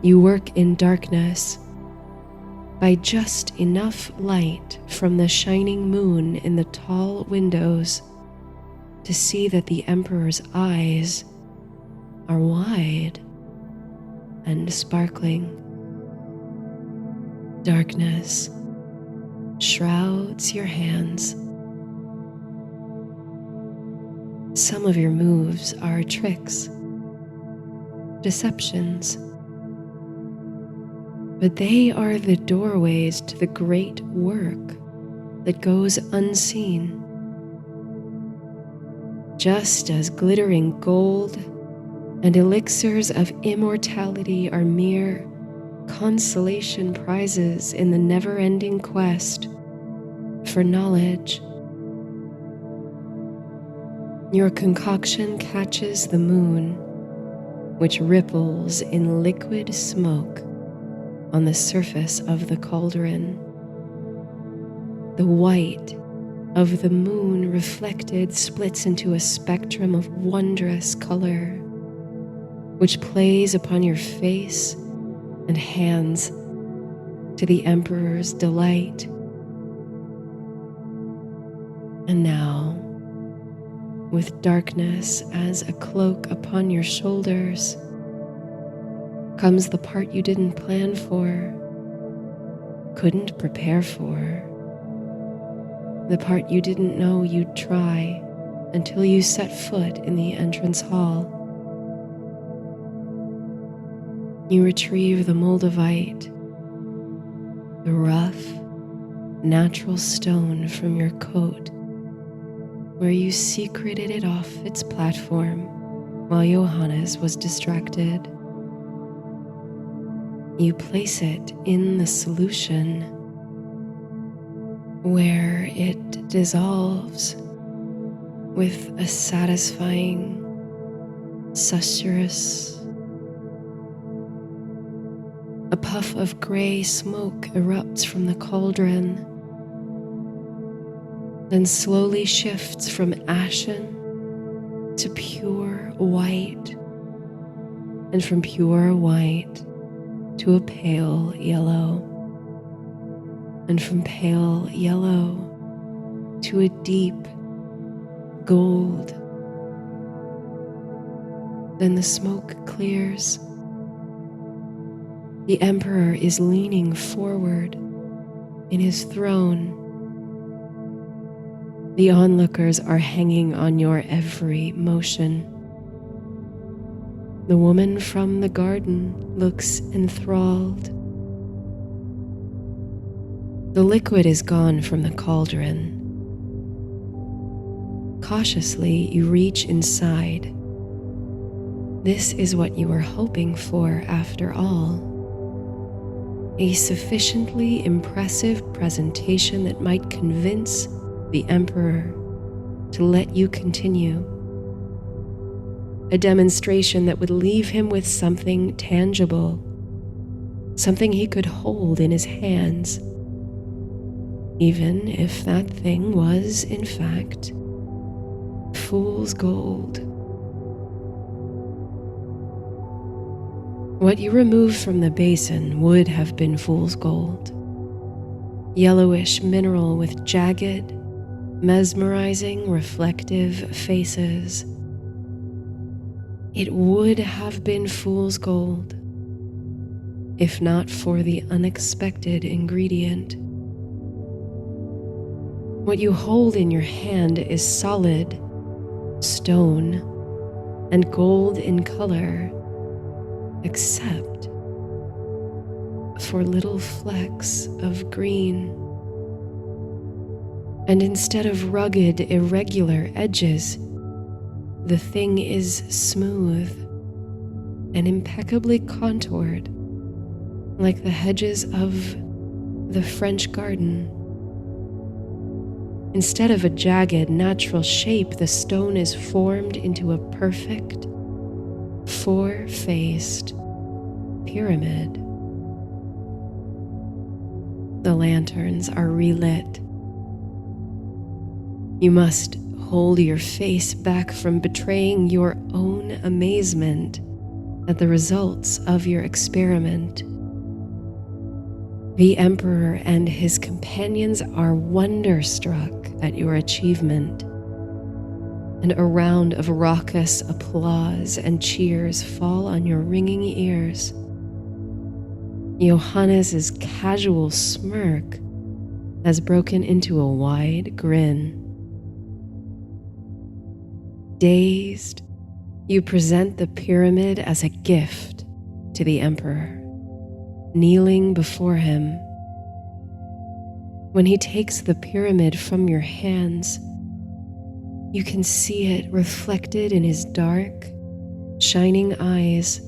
you work in darkness by just enough light from the shining moon in the tall windows to see that the Emperor's eyes are wide and sparkling. Darkness shrouds your hands. Some of your moves are tricks, deceptions, but they are the doorways to the great work that goes unseen. Just as glittering gold and elixirs of immortality are mere consolation prizes in the never-ending quest for knowledge, your concoction catches the moon, which ripples in liquid smoke on the surface of the cauldron. The white of the moon reflected splits into a spectrum of wondrous color, which plays upon your face and hands to the Emperor's delight. And now, with darkness as a cloak upon your shoulders, comes the part you didn't plan for, couldn't prepare for, the part you didn't know you'd try until you set foot in the entrance hall. You retrieve the moldavite, the rough, natural stone from your coat, where you secreted it off its platform while Johannes was distracted. You place it in the solution, where it dissolves with a satisfying, susurrus. A puff of gray smoke erupts from the cauldron, then slowly shifts from ashen to pure white, and from pure white to a pale yellow, and from pale yellow to a deep gold. Then the smoke clears. The Emperor is leaning forward in his throne. The onlookers are hanging on your every motion. The woman from the garden looks enthralled. The liquid is gone from the cauldron. Cautiously, you reach inside. This is what you were hoping for after all. A sufficiently impressive presentation that might convince the Emperor to let you continue. A demonstration that would leave him with something tangible, something he could hold in his hands, even if that thing was, in fact, fool's gold. What you removed from the basin would have been fool's gold. Yellowish mineral with jagged, mesmerizing, reflective faces. It would have been fool's gold, if not for the unexpected ingredient. What you hold in your hand is solid, stone, and gold in color, except for little flecks of green. And instead of rugged, irregular edges, the thing is smooth and impeccably contoured, like the hedges of the French garden. Instead of a jagged, natural shape, the stone is formed into a perfect, four-faced pyramid. The lanterns are relit. You must hold your face back from betraying your own amazement at the results of your experiment. The Emperor and his companions are wonderstruck at your achievement, and a round of raucous applause and cheers fall on your ringing ears. Johannes's casual smirk has broken into a wide grin. Dazed, you present the pyramid as a gift to the Emperor, kneeling before him. When he takes the pyramid from your hands, you can see it reflected in his dark, shining eyes,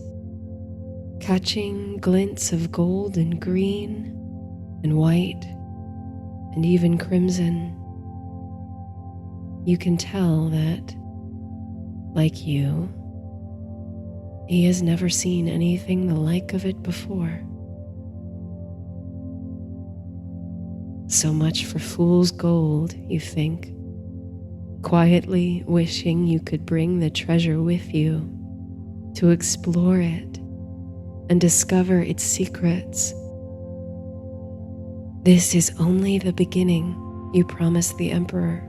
catching glints of gold and green and white and even crimson. You can tell that, like you, he has never seen anything the like of it before. So much for fool's gold, you think, quietly wishing you could bring the treasure with you to explore it and discover its secrets. This is only the beginning, you promise the Emperor,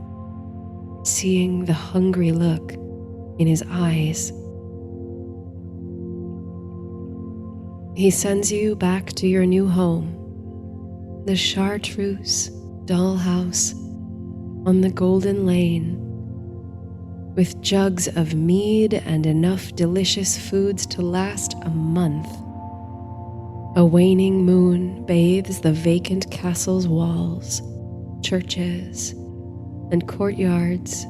seeing the hungry look in his eyes. He sends you back to your new home, the Chartreuse dollhouse on the Golden Lane, with jugs of mead and enough delicious foods to last a month. A waning moon bathes the vacant castle's walls, churches, and courtyards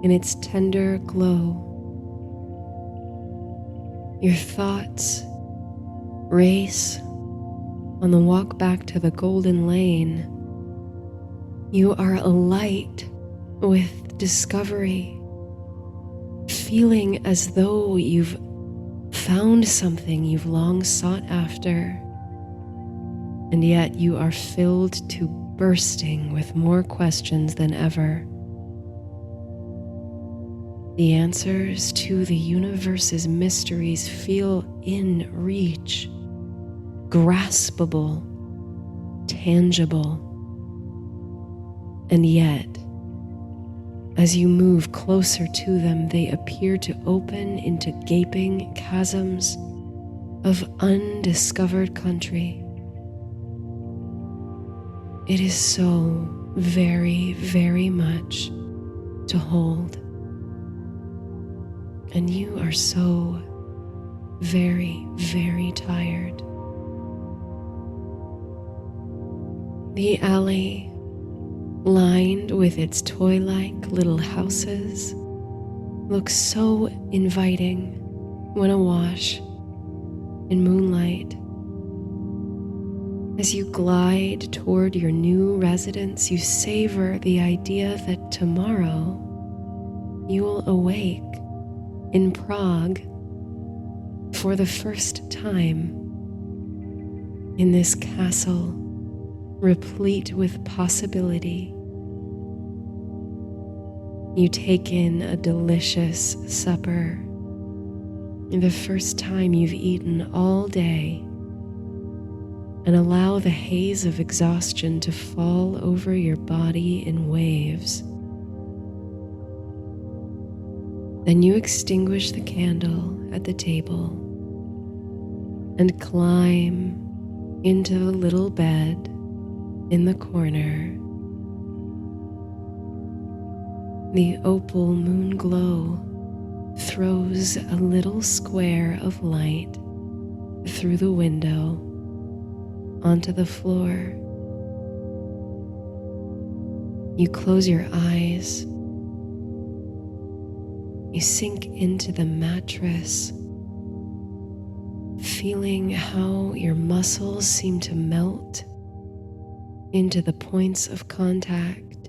in its tender glow. Your thoughts race on the walk back to the Golden Lane. You are alight with discovery, feeling as though you've found something you've long sought after, and yet you are filled to bursting with more questions than ever. The answers to the universe's mysteries feel in reach, graspable, tangible. And yet, as you move closer to them, they appear to open into gaping chasms of undiscovered country. It is so very, very much to hold. And you are so very, very tired. The alley, lined with its toy-like little houses, looks so inviting when awash in moonlight. As you glide toward your new residence, you savor the idea that tomorrow you will awake in Prague for the first time in this castle replete with possibility. You take in a delicious supper the first time you've eaten all day, and allow the haze of exhaustion to fall over your body in waves. Then you extinguish the candle at the table and climb into the little bed in the corner. The opal moon glow throws a little square of light through the window onto the floor. You close your eyes. You sink into the mattress, feeling how your muscles seem to melt into the points of contact,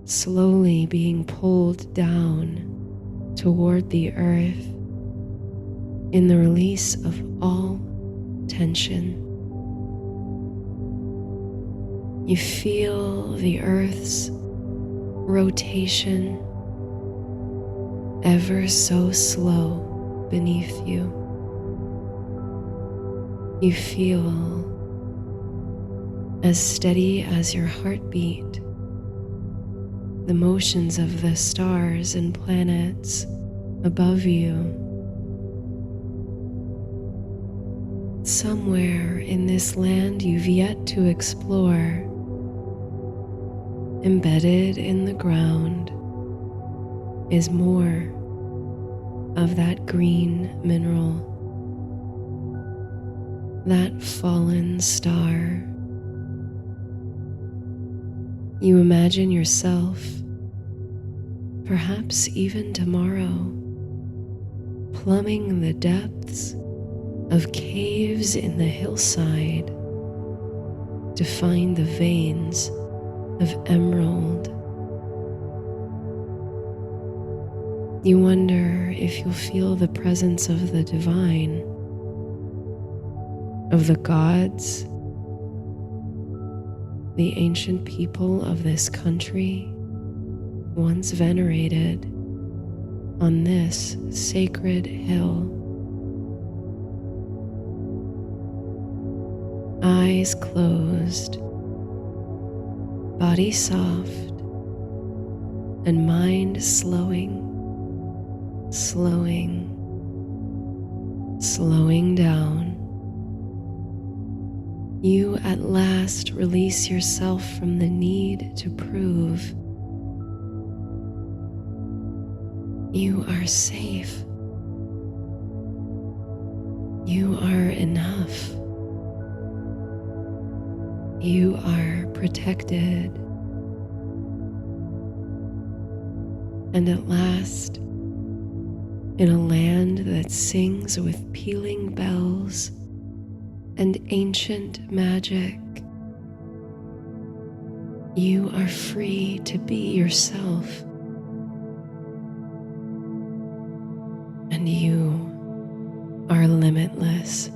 slowly being pulled down toward the earth in the release of all tension. You feel the earth's rotation ever so slow beneath you. You feel as steady as your heartbeat the motions of the stars and planets above you. Somewhere in this land you've yet to explore, embedded in the ground, is more of that green mineral, that fallen star. You imagine yourself, perhaps even tomorrow, plumbing the depths of caves in the hillside to find the veins of emerald. You wonder if you'll feel the presence of the divine, of the gods, the ancient people of this country once venerated on this sacred hill. Eyes closed, body soft, and mind slowing down. You at last release yourself from the need to prove. You are safe. You are enough. You are protected. And at last, in a land that sings with pealing bells and ancient magic, you are free to be yourself. And you are limitless.